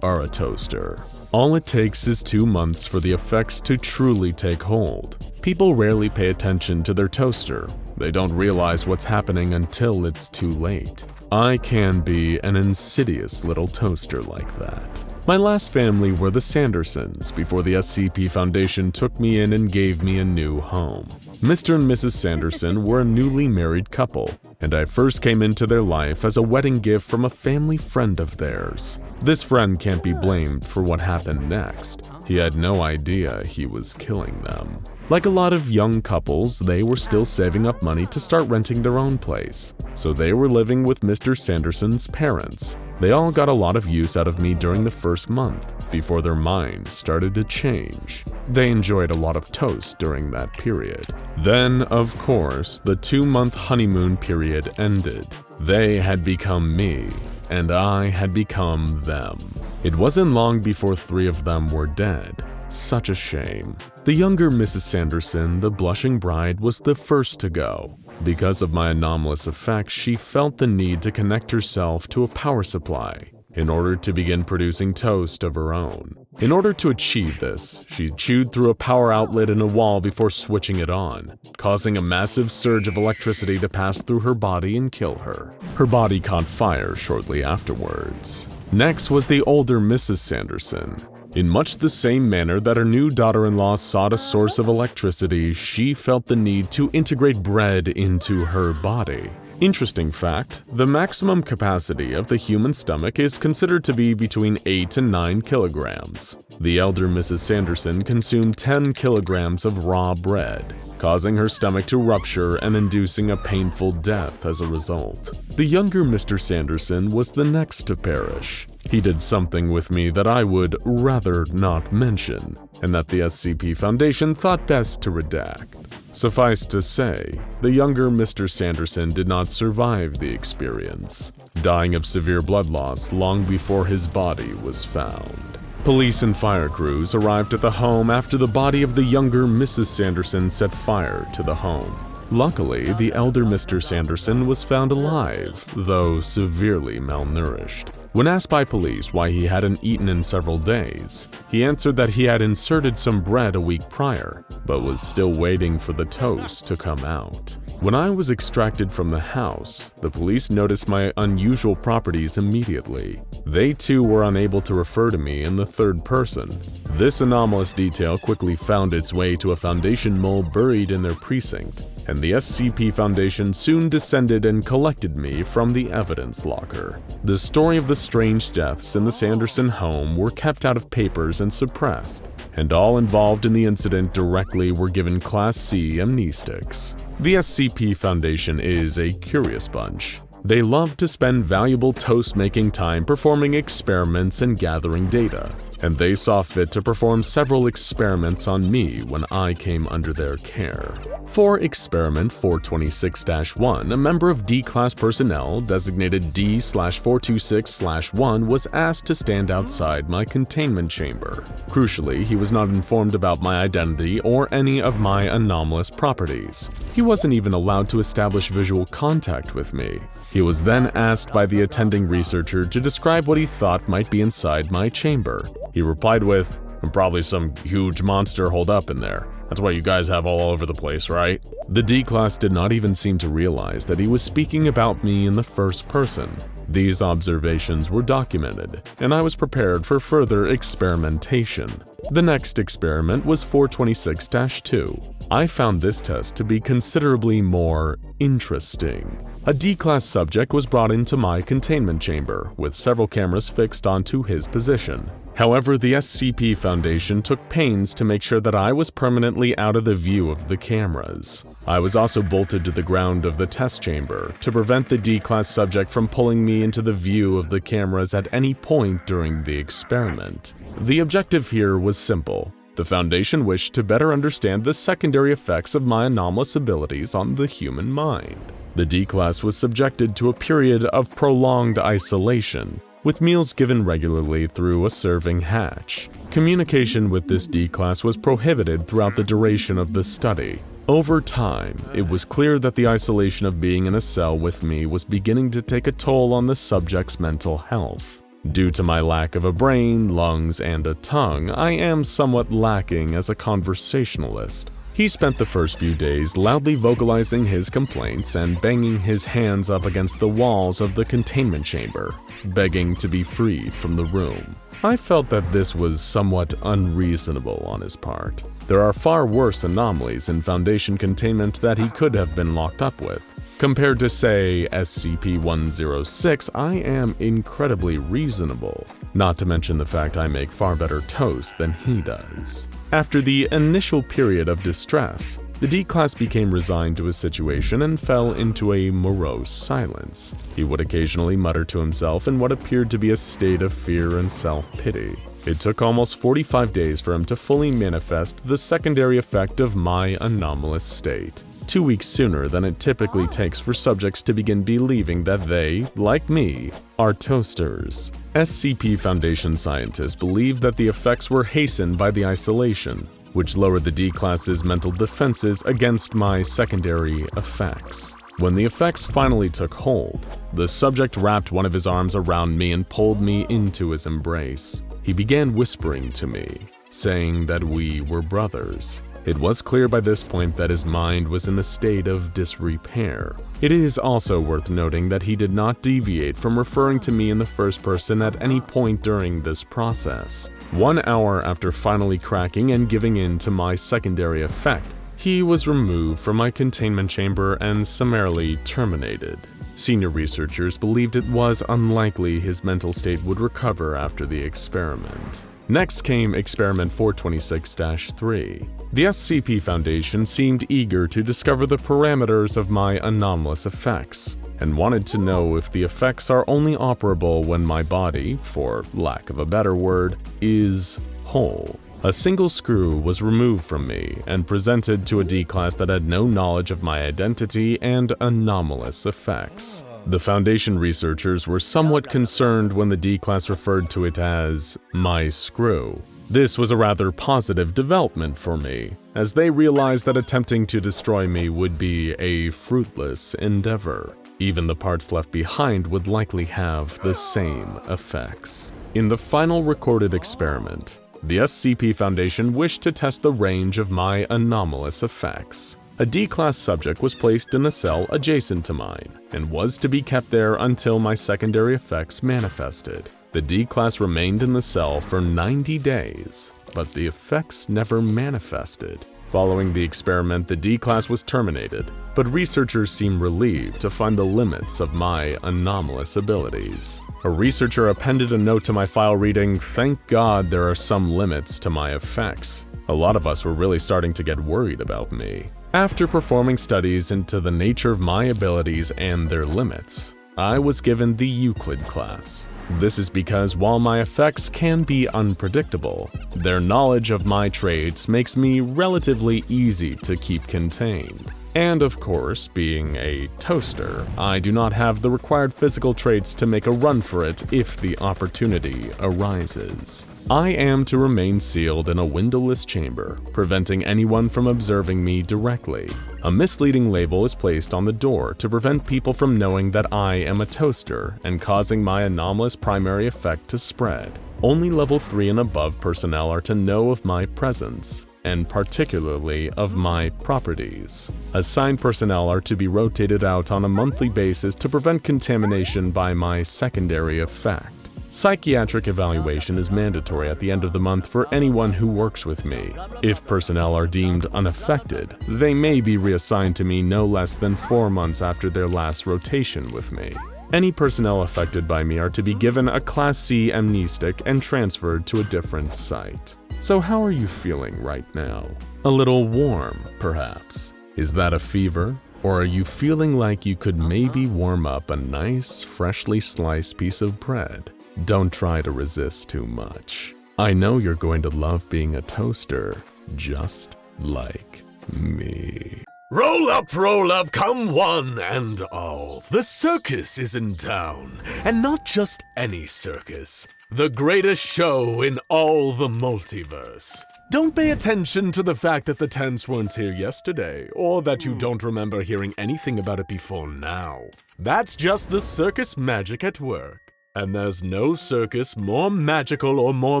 are a toaster. All it takes is 2 months for the effects to truly take hold. People rarely pay attention to their toaster. They don't realize what's happening until it's too late. I can be an insidious little toaster like that. My last family were the Sandersons before the SCP Foundation took me in and gave me a new home. Mr. and Mrs. Sanderson were a newly married couple. and I first came into their life as a wedding gift from a family friend of theirs. This friend can't be blamed for what happened next. He had no idea he was killing them. Like a lot of young couples, they were still saving up money to start renting their own place, so they were living with Mr. Sanderson's parents. They all got a lot of use out of me during the first month, before their minds started to change. They enjoyed a lot of toast during that period. Then, of course, the 2-month honeymoon period ended. They had become me, and I had become them. It wasn't long before 3 of them were dead. Such a shame. The younger Mrs. Sanderson, the blushing bride, was the first to go. Because of my anomalous effects, she felt the need to connect herself to a power supply in order to begin producing toast of her own. In order to achieve this, she chewed through a power outlet in a wall before switching it on, causing a massive surge of electricity to pass through her body and kill her. Her body caught fire shortly afterwards. Next was the older Mrs. Sanderson. In much the same manner that her new daughter-in-law sought a source of electricity, she felt the need to integrate bread into her body. Interesting fact, the maximum capacity of the human stomach is considered to be between 8 and 9 kilograms. The elder Mrs. Sanderson consumed 10 kilograms of raw bread, causing her stomach to rupture and inducing a painful death as a result. The younger Mr. Sanderson was the next to perish. He did something with me that I would rather not mention, and that the SCP Foundation thought best to redact. Suffice to say, the younger Mr. Sanderson did not survive the experience, dying of severe blood loss long before his body was found. Police and fire crews arrived at the home after the body of the younger Mrs. Sanderson set fire to the home. Luckily, the elder Mr. Sanderson was found alive, though severely malnourished. When asked by police why he hadn't eaten in several days, he answered that he had inserted some bread a week prior, but was still waiting for the toast to come out. When I was extracted from the house, the police noticed my unusual properties immediately. They too were unable to refer to me in the third person. This anomalous detail quickly found its way to a Foundation mole buried in their precinct, and the SCP Foundation soon descended and collected me from the evidence locker. The story of the strange deaths in the Sanderson home were kept out of papers and suppressed, and all involved in the incident directly were given Class C amnestics. The SCP Foundation is a curious bunch. They love to spend valuable toast-making time performing experiments and gathering data, and they saw fit to perform several experiments on me when I came under their care. For Experiment 426-1, a member of D-Class personnel, designated D/426/1, was asked to stand outside my containment chamber. Crucially, he was not informed about my identity or any of my anomalous properties. He wasn't even allowed to establish visual contact with me. He was then asked by the attending researcher to describe what he thought might be inside my chamber. He replied with, "Probably some huge monster holed up in there. That's what you guys have all over the place, right?" The D-Class did not even seem to realize that he was speaking about me in the first person. These observations were documented, and I was prepared for further experimentation. The next experiment was 426-2. I found this test to be considerably more interesting. A D-Class subject was brought into my containment chamber, with several cameras fixed onto his position. However, the SCP Foundation took pains to make sure that I was permanently out of the view of the cameras. I was also bolted to the ground of the test chamber to prevent the D-Class subject from pulling me into the view of the cameras at any point during the experiment. The objective here was simple. The Foundation wished to better understand the secondary effects of my anomalous abilities on the human mind. The D-Class was subjected to a period of prolonged isolation, with meals given regularly through a serving hatch. Communication with this D-Class was prohibited throughout the duration of the study. Over time, it was clear that the isolation of being in a cell with me was beginning to take a toll on the subject's mental health. Due to my lack of a brain, lungs, and a tongue, I am somewhat lacking as a conversationalist. He spent the first few days loudly vocalizing his complaints and banging his hands up against the walls of the containment chamber, begging to be freed from the room. I felt that this was somewhat unreasonable on his part. There are far worse anomalies in Foundation containment that he could have been locked up with. Compared to, say, SCP-106, I am incredibly reasonable, not to mention the fact I make far better toast than he does. After the initial period of distress, the D-Class became resigned to his situation and fell into a morose silence. He would occasionally mutter to himself in what appeared to be a state of fear and self-pity. It took almost 45 days for him to fully manifest the secondary effect of my anomalous state. 2 weeks sooner than it typically takes for subjects to begin believing that they, like me, are toasters. SCP Foundation scientists believed that the effects were hastened by the isolation, which lowered the D-Class's mental defenses against my secondary effects. When the effects finally took hold, the subject wrapped one of his arms around me and pulled me into his embrace. He began whispering to me, saying that we were brothers. It was clear by this point that his mind was in a state of disrepair. It is also worth noting that he did not deviate from referring to me in the first person at any point during this process. 1 hour after finally cracking and giving in to my secondary effect, he was removed from my containment chamber and summarily terminated. Senior researchers believed it was unlikely his mental state would recover after the experiment. Next came Experiment 426-3. The SCP Foundation seemed eager to discover the parameters of my anomalous effects, and wanted to know if the effects are only operable when my body, for lack of a better word, is whole. A single screw was removed from me and presented to a D-Class that had no knowledge of my identity and anomalous effects. The Foundation researchers were somewhat concerned when the D-Class referred to it as my screw. This was a rather positive development for me, as they realized that attempting to destroy me would be a fruitless endeavor. Even the parts left behind would likely have the same effects. In the final recorded experiment, the SCP Foundation wished to test the range of my anomalous effects. A D-Class subject was placed in a cell adjacent to mine, and was to be kept there until my secondary effects manifested. The D-Class remained in the cell for 90 days, but the effects never manifested. Following the experiment, the D-Class was terminated, but researchers seemed relieved to find the limits of my anomalous abilities. A researcher appended a note to my file reading, "Thank God there are some limits to my effects." A lot of us were really starting to get worried about me. After performing studies into the nature of my abilities and their limits, I was given the Euclid class. This is because while my effects can be unpredictable, their knowledge of my traits makes me relatively easy to keep contained. And of course, being a toaster, I do not have the required physical traits to make a run for it if the opportunity arises. I am to remain sealed in a windowless chamber, preventing anyone from observing me directly. A misleading label is placed on the door to prevent people from knowing that I am a toaster and causing my anomalous primary effect to spread. Only level 3 and above personnel are to know of my presence, and particularly of my properties. Assigned personnel are to be rotated out on a monthly basis to prevent contamination by my secondary effect. Psychiatric evaluation is mandatory at the end of the month for anyone who works with me. If personnel are deemed unaffected, they may be reassigned to me no less than 4 months after their last rotation with me. Any personnel affected by me are to be given a Class C amnestic and transferred to a different site. So how are you feeling right now? A little warm, perhaps? Is that a fever? Or are you feeling like you could maybe warm up a nice, freshly sliced piece of bread? Don't try to resist too much. I know you're going to love being a toaster, just like me. Roll up, come one and all. The circus is in town, and not just any circus. The greatest show in all the multiverse. Don't pay attention to the fact that the tents weren't here yesterday, or that you don't remember hearing anything about it before now. That's just the circus magic at work. And there's no circus more magical or more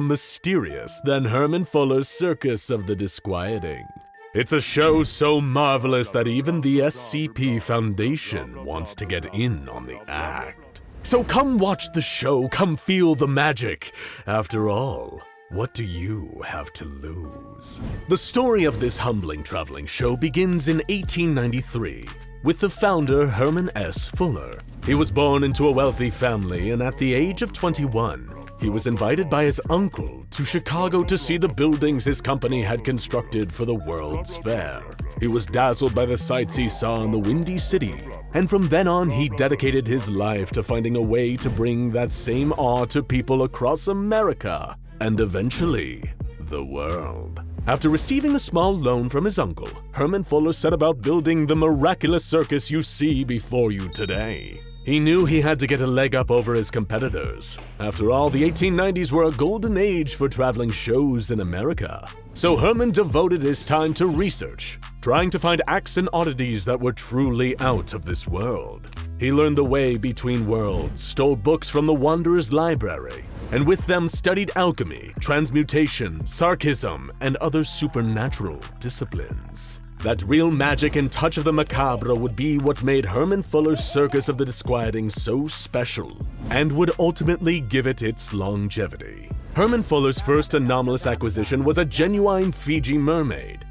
mysterious than Herman Fuller's Circus of the Disquieting. It's a show so marvelous that even the SCP Foundation wants to get in on the act. So come watch the show, come feel the magic. After all, what do you have to lose? The story of this humbling traveling show begins in 1893 with the founder Herman S. Fuller. He was born into a wealthy family, and at the age of 21, he was invited by his uncle to Chicago to see the buildings his company had constructed for the World's Fair. He was dazzled by the sights he saw in the Windy City, and from then on he dedicated his life to finding a way to bring that same awe to people across America, and eventually, the world. After receiving a small loan from his uncle, Herman Fuller set about building the miraculous circus you see before you today. He knew he had to get a leg up over his competitors. After all, the 1890s were a golden age for traveling shows in America. So Herman devoted his time to research, trying to find acts and oddities that were truly out of this world. He learned the way between worlds, stole books from the Wanderer's library, and with them studied alchemy, transmutation, sarcasm, and other supernatural disciplines. That real magic and touch of the macabre would be what made Herman Fuller's Circus of the Disquieting so special, and would ultimately give it its longevity. Herman Fuller's first anomalous acquisition was a genuine Fiji mermaid,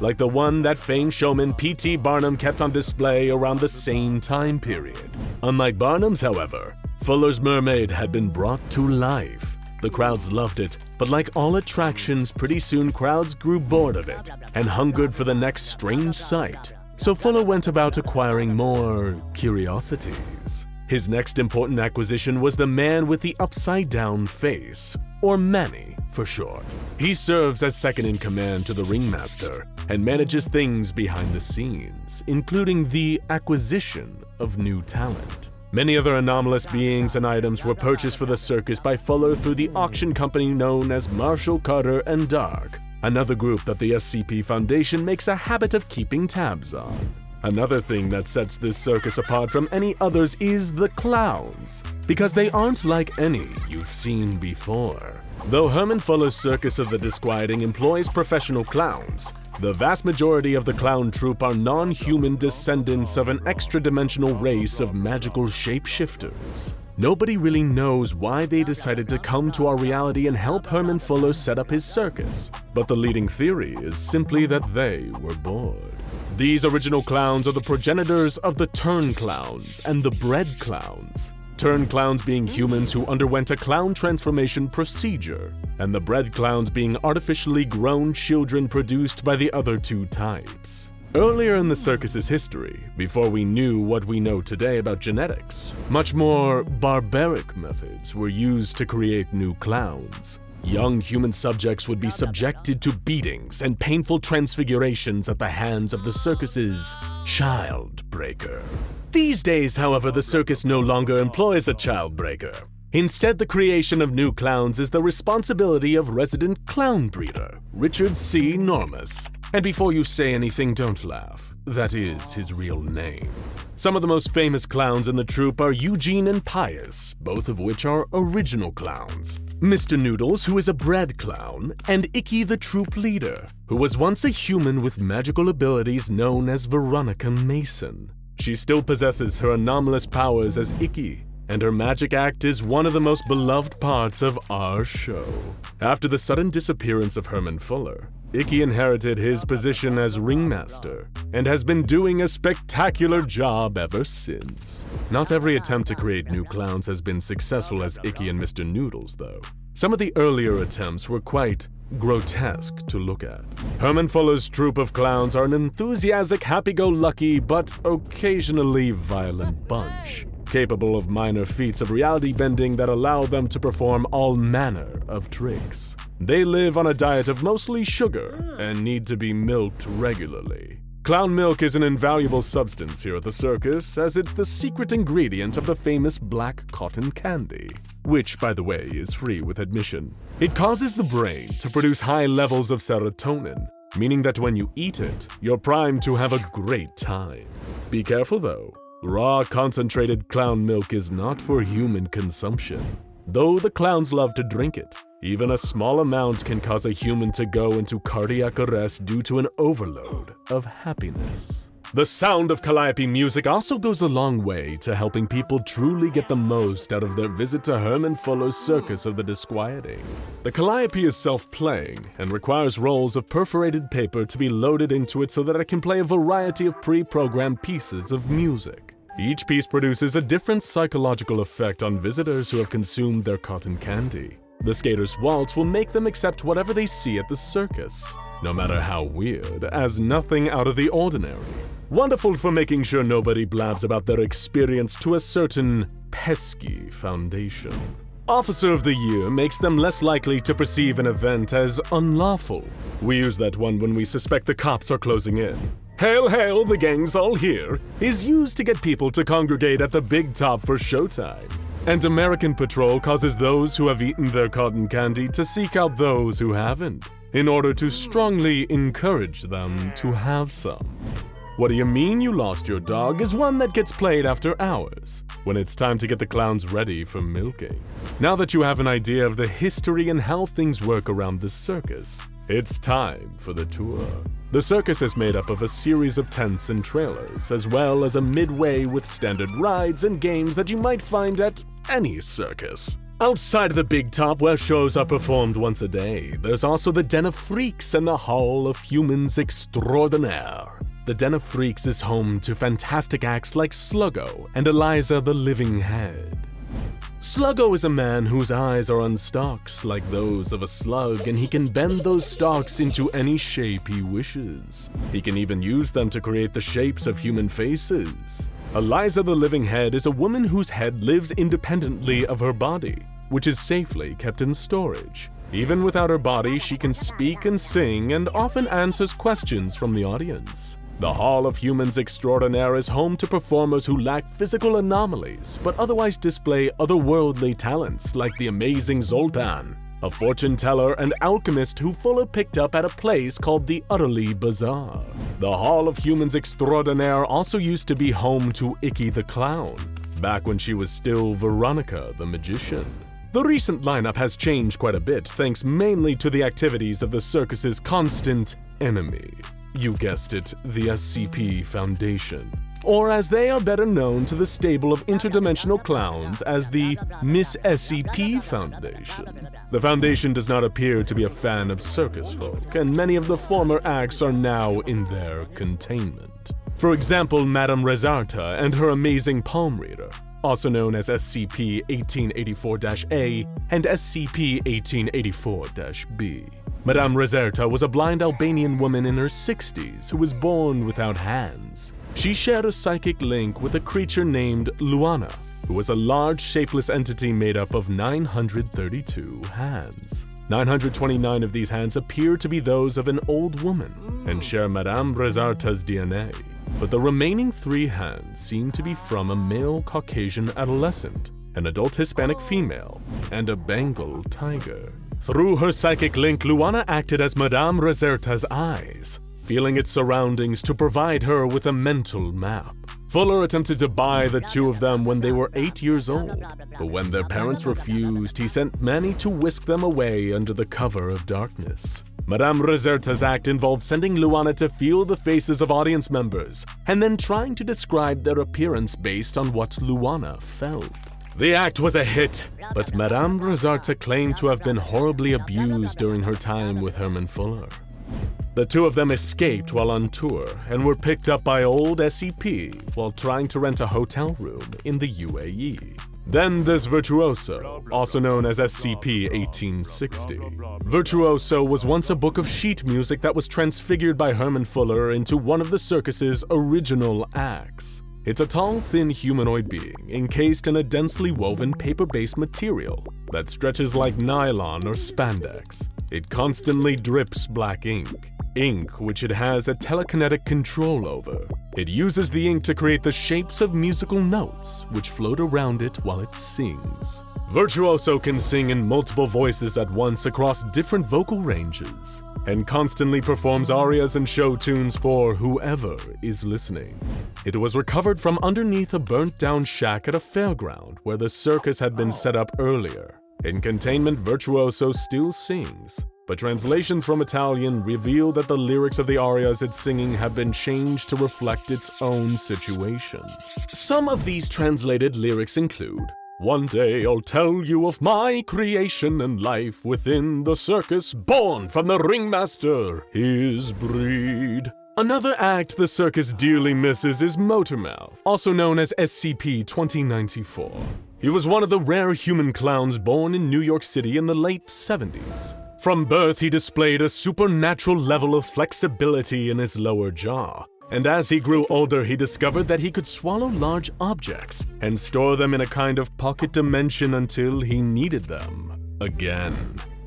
like the one that famed showman P.T. Barnum kept on display around the same time period. Unlike Barnum's, however, Fuller's mermaid had been brought to life. The crowds loved it, but like all attractions, pretty soon crowds grew bored of it and hungered for the next strange sight. So Fuller went about acquiring more curiosities. His next important acquisition was the man with the upside-down face, or Manny for short. He serves as second in command to the ringmaster and manages things behind the scenes, including the acquisition of new talent. Many other anomalous beings and items were purchased for the circus by Fuller through the auction company known as Marshall, Carter & Dark, another group that the SCP Foundation makes a habit of keeping tabs on. Another thing that sets this circus apart from any others is the clowns, because they aren't like any you've seen before. Though Herman Fuller's Circus of the Disquieting employs professional clowns, the vast majority of the clown troupe are non-human descendants of an extra-dimensional race of magical shapeshifters. Nobody really knows why they decided to come to our reality and help Herman Fuller set up his circus, but the leading theory is simply that they were bored. These original clowns are the progenitors of the turn clowns and the bread clowns. Turn clowns being humans who underwent a clown transformation procedure, and the bread clowns being artificially grown children produced by the other two types. Earlier in the circus's history, before we knew what we know today about genetics, much more barbaric methods were used to create new clowns. Young human subjects would be subjected to beatings and painful transfigurations at the hands of the circus's child breaker. These days, however, the circus no longer employs a child breaker. Instead, the creation of new clowns is the responsibility of resident clown breeder, Richard C. Normus. And before you say anything, don't laugh. That is his real name. Some of the most famous clowns in the troupe are Eugene and Pius, both of which are original clowns. Mr. Noodles, who is a bread clown, and Icky the troupe leader, who was once a human with magical abilities known as Veronica Mason. She still possesses her anomalous powers as Icky, and her magic act is one of the most beloved parts of our show. After the sudden disappearance of Herman Fuller, Icky inherited his position as ringmaster, and has been doing a spectacular job ever since. Not every attempt to create new clowns has been successful as Icky and Mr. Noodles, though. Some of the earlier attempts were quite grotesque to look at. Herman Fuller's troupe of clowns are an enthusiastic, happy-go-lucky, but occasionally violent bunch, capable of minor feats of reality bending that allow them to perform all manner of tricks. They live on a diet of mostly sugar and need to be milked regularly. Clown milk is an invaluable substance here at the circus, as it's the secret ingredient of the famous black cotton candy, which, by the way, is free with admission. It causes the brain to produce high levels of serotonin, meaning that when you eat it, you're primed to have a great time. Be careful though. Raw, concentrated clown milk is not for human consumption. Though the clowns love to drink it, even a small amount can cause a human to go into cardiac arrest due to an overload of happiness. The sound of calliope music also goes a long way to helping people truly get the most out of their visit to Herman Fuller's Circus of the Disquieting. The calliope is self-playing and requires rolls of perforated paper to be loaded into it so that it can play a variety of pre-programmed pieces of music. Each piece produces a different psychological effect on visitors who have consumed their cotton candy. The skater's waltz will make them accept whatever they see at the circus, no matter how weird, as nothing out of the ordinary. Wonderful for making sure nobody blabs about their experience to a certain pesky foundation. Officer of the Year makes them less likely to perceive an event as unlawful. We use that one when we suspect the cops are closing in. Hail, hail, the gang's all here is used to get people to congregate at the big top for showtime. And American Patrol causes those who have eaten their cotton candy to seek out those who haven't, in order to strongly encourage them to have some. What do you mean you lost your dog is one that gets played after hours, when it's time to get the clowns ready for milking. Now that you have an idea of the history and how things work around the circus, it's time for the tour. The circus is made up of a series of tents and trailers, as well as a midway with standard rides and games that you might find at any circus. Outside of the big top, where shows are performed once a day, there's also the Den of Freaks and the Hall of Humans Extraordinaire. The Den of Freaks is home to fantastic acts like Sluggo and Eliza the Living Head. Sluggo is a man whose eyes are on stalks like those of a slug, and he can bend those stalks into any shape he wishes. He can even use them to create the shapes of human faces. Eliza the Living Head is a woman whose head lives independently of her body, which is safely kept in storage. Even without her body, she can speak and sing and often answers questions from the audience. The Hall of Humans Extraordinaire is home to performers who lack physical anomalies, but otherwise display otherworldly talents like the amazing Zoltan, a fortune teller and alchemist who Fuller picked up at a place called the Utterly Bizarre. The Hall of Humans Extraordinaire also used to be home to Icky the Clown, back when she was still Veronica the Magician. The recent lineup has changed quite a bit thanks mainly to the activities of the circus's constant enemy. You guessed it, the SCP Foundation. Or as they are better known to the stable of interdimensional clowns as the Miss SCP Foundation. The Foundation does not appear to be a fan of circus folk, and many of the former acts are now in their containment. For example, Madame Rezarta and her amazing palm reader, also known as SCP-1884-A and SCP-1884-B. Madame Rezarta was a blind Albanian woman in her 60s who was born without hands. She shared a psychic link with a creature named Luana, who was a large, shapeless entity made up of 932 hands. 929 of these hands appear to be those of an old woman and share Madame Rezarta's DNA, but the remaining 3 hands seem to be from a male Caucasian adolescent, an adult Hispanic female, and a Bengal tiger. Through her psychic link, Luana acted as Madame Rezarta's eyes, feeling its surroundings to provide her with a mental map. Fuller attempted to buy the 2 of them when they were 8 years old, but when their parents refused, he sent Manny to whisk them away under the cover of darkness. Madame Rezarta's act involved sending Luana to feel the faces of audience members, and then trying to describe their appearance based on what Luana felt. The act was a hit, but Madame Rezarta claimed to have been horribly abused during her time with Herman Fuller. The 2 of them escaped while on tour and were picked up by old SCP while trying to rent a hotel room in the UAE. Then there's Virtuoso, also known as SCP-1860. Virtuoso was once a book of sheet music that was transfigured by Herman Fuller into one of the circus's original acts. It's a tall, thin humanoid being encased in a densely woven paper-based material that stretches like nylon or spandex. It constantly drips black ink which it has a telekinetic control over. It uses the ink to create the shapes of musical notes, which float around it while it sings. Virtuoso can sing in multiple voices at once across different vocal ranges, and constantly performs arias and show tunes for whoever is listening. It was recovered from underneath a burnt-down shack at a fairground where the circus had been set up earlier. In containment, Virtuoso still sings, but translations from Italian reveal that the lyrics of the arias it's singing have been changed to reflect its own situation. Some of these translated lyrics include, "One day I'll tell you of my creation and life within the circus, born from the ringmaster, his breed." Another act the circus dearly misses is Motormouth, also known as SCP-2094. He was one of the rare human clowns born in New York City in the late 70s. From birth, he displayed a supernatural level of flexibility in his lower jaw, and as he grew older, he discovered that he could swallow large objects and store them in a kind of pocket dimension until he needed them again.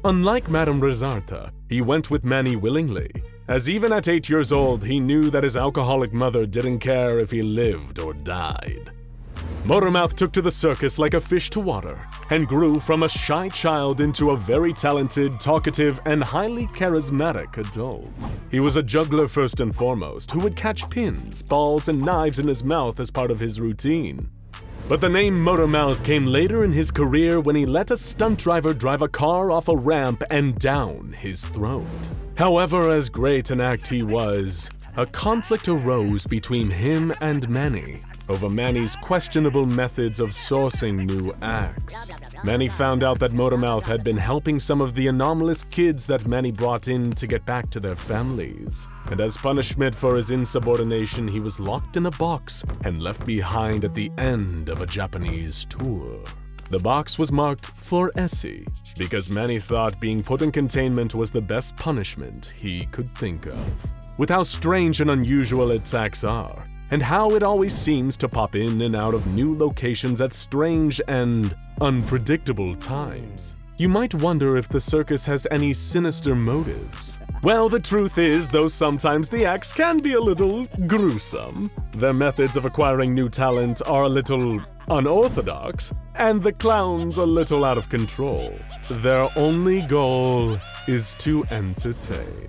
Unlike Madame Rezarta, he went with Manny willingly, as even at 8 years old, he knew that his alcoholic mother didn't care if he lived or died. Motormouth took to the circus like a fish to water, and grew from a shy child into a very talented, talkative, and highly charismatic adult. He was a juggler first and foremost, who would catch pins, balls, and knives in his mouth as part of his routine. But the name Motormouth came later in his career when he let a stunt driver drive a car off a ramp and down his throat. However, as great an act he was, a conflict arose between him and Manny over Manny's questionable methods of sourcing new acts. Manny found out that Motormouth had been helping some of the anomalous kids that Manny brought in to get back to their families. And as punishment for his insubordination, he was locked in a box and left behind at the end of a Japanese tour. The box was marked for Essie, because Manny thought being put in containment was the best punishment he could think of. With how strange and unusual its acts are, and how it always seems to pop in and out of new locations at strange and unpredictable times, you might wonder if the circus has any sinister motives. Well, the truth is, though sometimes the acts can be a little gruesome, their methods of acquiring new talent are a little unorthodox, and the clowns a little out of control. Their only goal is to entertain.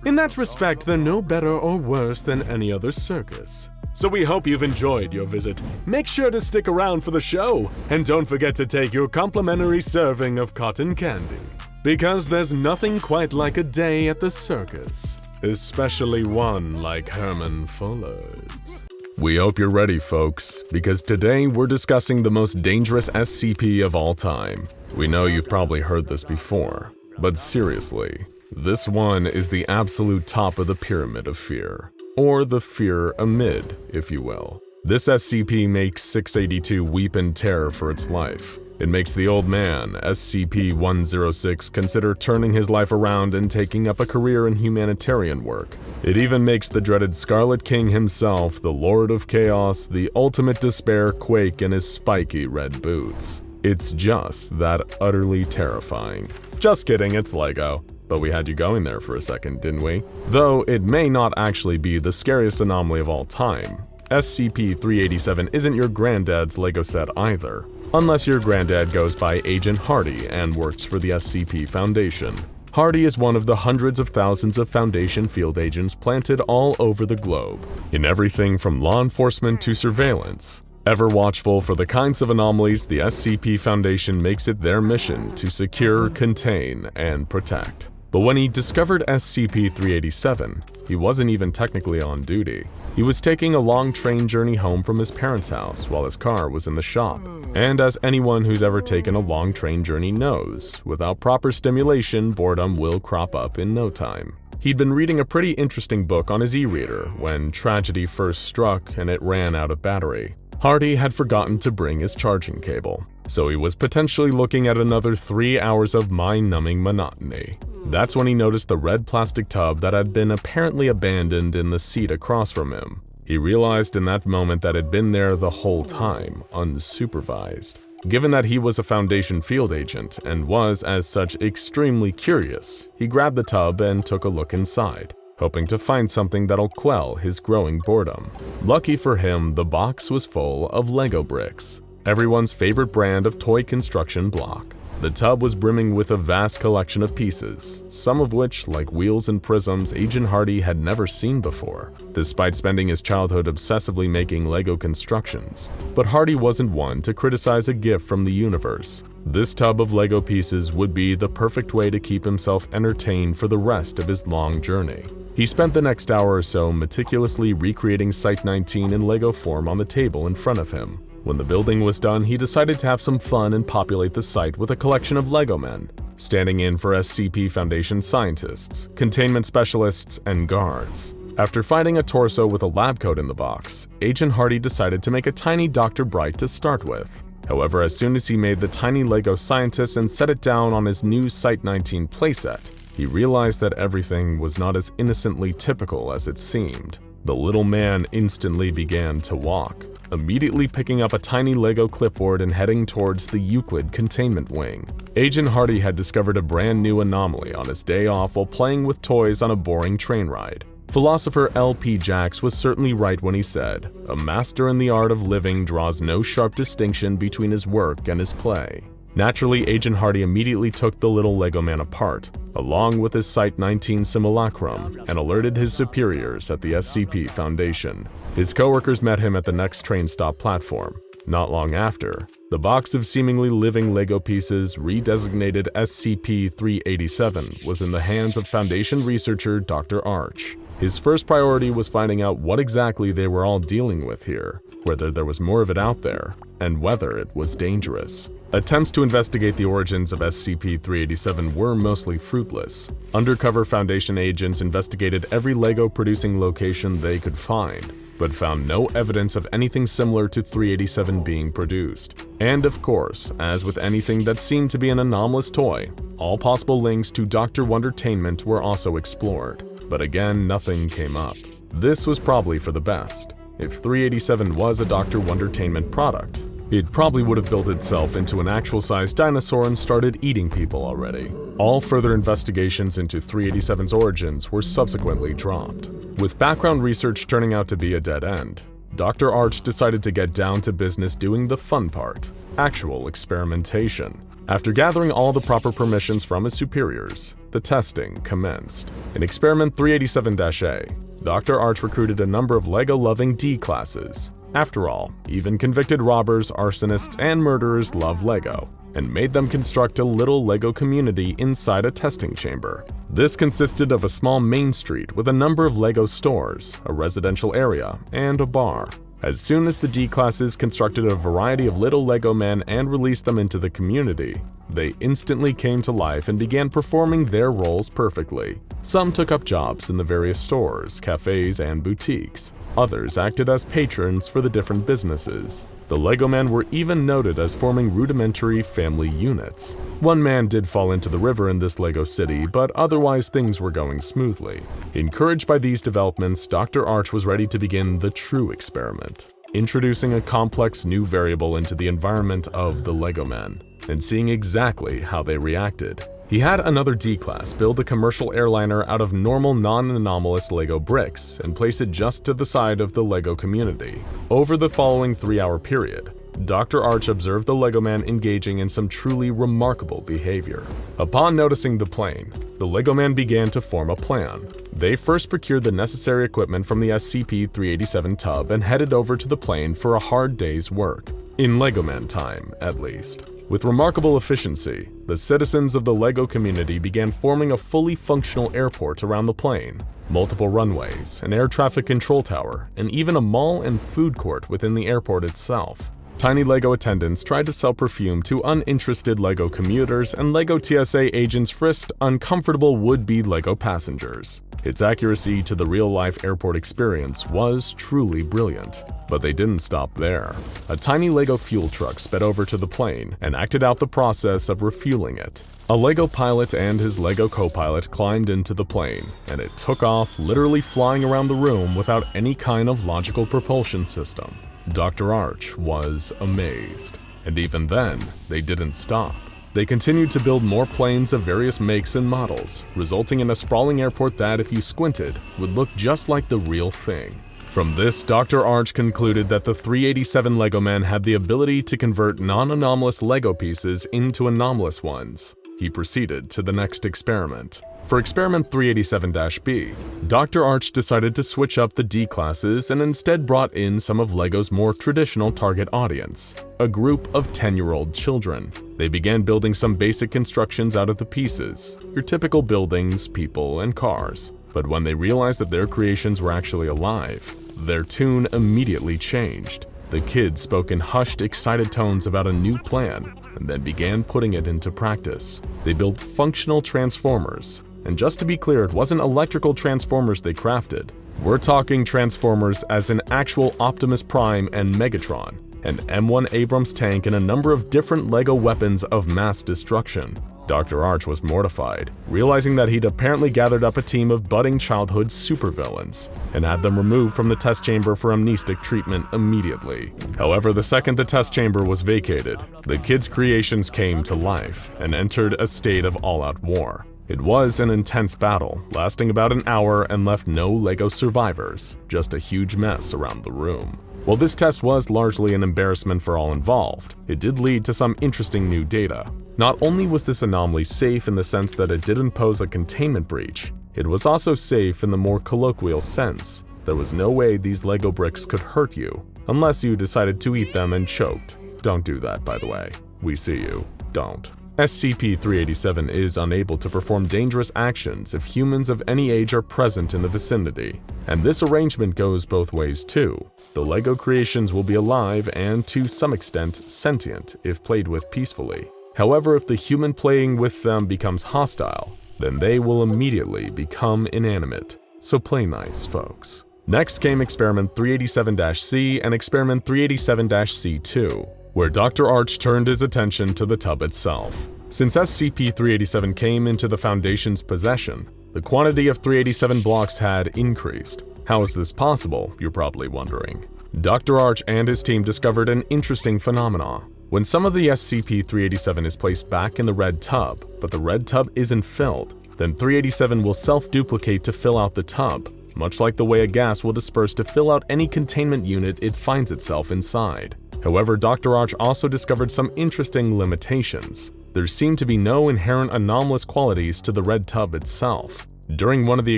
In that respect, they're no better or worse than any other circus. So we hope you've enjoyed your visit. Make sure to stick around for the show, and don't forget to take your complimentary serving of cotton candy. Because there's nothing quite like a day at the circus, especially one like Herman Fuller's. We hope you're ready, folks, because today we're discussing the most dangerous SCP of all time. We know you've probably heard this before, but seriously, this one is the absolute top of the pyramid of fear. Or the fear amid, if you will. This SCP makes 682 weep in terror for its life. It makes the old man, SCP-106, consider turning his life around and taking up a career in humanitarian work. It even makes the dreaded Scarlet King himself, the Lord of Chaos, the ultimate despair, quake in his spiky red boots. It's just that utterly terrifying. Just kidding, it's Lego. But we had you going there for a second, didn't we? Though it may not actually be the scariest anomaly of all time. SCP-387 isn't your granddad's Lego set either, unless your granddad goes by Agent Hardy and works for the SCP Foundation. Hardy is one of the hundreds of thousands of Foundation field agents planted all over the globe, in everything from law enforcement to surveillance. Ever watchful for the kinds of anomalies, the SCP Foundation makes it their mission to secure, contain, and protect. But when he discovered SCP-387, he wasn't even technically on duty. He was taking a long train journey home from his parents' house while his car was in the shop. And as anyone who's ever taken a long train journey knows, without proper stimulation, boredom will crop up in no time. He'd been reading a pretty interesting book on his e-reader when tragedy first struck and it ran out of battery. Hardy had forgotten to bring his charging cable, so he was potentially looking at another 3 hours of mind-numbing monotony. That's when he noticed the red plastic tub that had been apparently abandoned in the seat across from him. He realized in that moment that it had been there the whole time, unsupervised. Given that he was a Foundation field agent and was, as such, extremely curious, he grabbed the tub and took a look inside, hoping to find something that'll quell his growing boredom. Lucky for him, the box was full of Lego bricks, everyone's favorite brand of toy construction block. The tub was brimming with a vast collection of pieces, some of which, like wheels and prisms, Agent Hardy had never seen before, despite spending his childhood obsessively making Lego constructions. But Hardy wasn't one to criticize a gift from the universe. This tub of Lego pieces would be the perfect way to keep himself entertained for the rest of his long journey. He spent the next hour or so meticulously recreating Site 19 in Lego form on the table in front of him. When the building was done, he decided to have some fun and populate the site with a collection of Lego men, standing in for SCP Foundation scientists, containment specialists, and guards. After finding a torso with a lab coat in the box, Agent Hardy decided to make a tiny Dr. Bright to start with. However, as soon as he made the tiny Lego scientist and set it down on his new Site 19 playset, he realized that everything was not as innocently typical as it seemed. The little man instantly began to walk, immediately picking up a tiny Lego clipboard and heading towards the Euclid containment wing. Agent Hardy had discovered a brand new anomaly on his day off while playing with toys on a boring train ride. Philosopher L.P. Jacks was certainly right when he said, "A master in the art of living draws no sharp distinction between his work and his play." Naturally, Agent Hardy immediately took the little Lego man apart, along with his Site 19 simulacrum, and alerted his superiors at the SCP Foundation. His coworkers met him at the next train stop platform. Not long after, the box of seemingly living Lego pieces, redesignated SCP-387, was in the hands of Foundation researcher Dr. Arch. His first priority was finding out what exactly they were all dealing with here, whether there was more of it out there, and whether it was dangerous. Attempts to investigate the origins of SCP-387 were mostly fruitless. Undercover Foundation agents investigated every Lego-producing location they could find, but found no evidence of anything similar to 387 being produced. And of course, as with anything that seemed to be an anomalous toy, all possible links to Dr. Wondertainment were also explored. But again, nothing came up. This was probably for the best. If 387 was a Dr. Wondertainment product, it probably would have built itself into an actual-sized dinosaur and started eating people already. All further investigations into 387's origins were subsequently dropped. With background research turning out to be a dead end, Dr. Arch decided to get down to business doing the fun part, actual experimentation. After gathering all the proper permissions from his superiors, the testing commenced. In Experiment 387-A, Dr. Arch recruited a number of Lego-loving D-classes. After all, even convicted robbers, arsonists, and murderers love Lego, and made them construct a little Lego community inside a testing chamber. This consisted of a small main street with a number of Lego stores, a residential area, and a bar. As soon as the D-classes constructed a variety of little Lego men and released them into the community, they instantly came to life and began performing their roles perfectly. Some took up jobs in the various stores, cafes, and boutiques. Others acted as patrons for the different businesses. The Lego men were even noted as forming rudimentary family units. One man did fall into the river in this Lego city, but otherwise things were going smoothly. Encouraged by these developments, Dr. Arch was ready to begin the true experiment, introducing a complex new variable into the environment of the Lego men, and seeing exactly how they reacted. He had another D-class build a commercial airliner out of normal non-anomalous Lego bricks and place it just to the side of the Lego community. Over the following 3-hour period, Dr. Arch observed the Lego man engaging in some truly remarkable behavior. Upon noticing the plane, the Lego man began to form a plan. They first procured the necessary equipment from the SCP-387 tub and headed over to the plane for a hard day's work. In Lego Man time, at least. With remarkable efficiency, the citizens of the Lego community began forming a fully functional airport around the plane. Multiple runways, an air traffic control tower, and even a mall and food court within the airport itself. Tiny Lego attendants tried to sell perfume to uninterested Lego commuters, and Lego TSA agents frisked uncomfortable would-be Lego passengers. Its accuracy to the real-life airport experience was truly brilliant. But they didn't stop there. A tiny Lego fuel truck sped over to the plane and acted out the process of refueling it. A Lego pilot and his Lego co-pilot climbed into the plane, and it took off, literally flying around the room without any kind of logical propulsion system. Dr. Arch was amazed. And even then, they didn't stop. They continued to build more planes of various makes and models, resulting in a sprawling airport that, if you squinted, would look just like the real thing. From this, Dr. Arch concluded that the 387 Lego Man had the ability to convert non-anomalous Lego pieces into anomalous ones. He proceeded to the next experiment. For experiment 387-B, Dr. Arch decided to switch up the D classes and instead brought in some of Lego's more traditional target audience, a group of 10-year-old children. They began building some basic constructions out of the pieces, your typical buildings, people, and cars. But when they realized that their creations were actually alive, their tune immediately changed. The kids spoke in hushed, excited tones about a new plan, and then began putting it into practice. They built functional transformers. And just to be clear, it wasn't electrical transformers they crafted. We're talking transformers as in actual Optimus Prime and Megatron, an M1 Abrams tank, and a number of different Lego weapons of mass destruction. Dr. Arch was mortified, realizing that he'd apparently gathered up a team of budding childhood supervillains and had them removed from the test chamber for amnestic treatment immediately. However, the second the test chamber was vacated, the kids' creations came to life and entered a state of all-out war. It was an intense battle, lasting about an hour and left no Lego survivors, just a huge mess around the room. While this test was largely an embarrassment for all involved, it did lead to some interesting new data. Not only was this anomaly safe in the sense that it didn't pose a containment breach, it was also safe in the more colloquial sense. There was no way these Lego bricks could hurt you, unless you decided to eat them and choked. Don't do that, by the way. We see you. Don't. SCP-387 is unable to perform dangerous actions if humans of any age are present in the vicinity. And this arrangement goes both ways too. The Lego creations will be alive and, to some extent, sentient if played with peacefully. However, if the human playing with them becomes hostile, then they will immediately become inanimate. So play nice, folks. Next came Experiment 387-C and Experiment 387-C2, where Dr. Arch turned his attention to the tub itself. Since SCP-387 came into the Foundation's possession, the quantity of 387 blocks had increased. How is this possible, you're probably wondering? Dr. Arch and his team discovered an interesting phenomenon. When some of the SCP-387 is placed back in the red tub, but the red tub isn't filled, then 387 will self-duplicate to fill out the tub, much like the way a gas will disperse to fill out any containment unit it finds itself inside. However, Dr. Arch also discovered some interesting limitations. There seemed to be no inherent anomalous qualities to the red tub itself. During one of the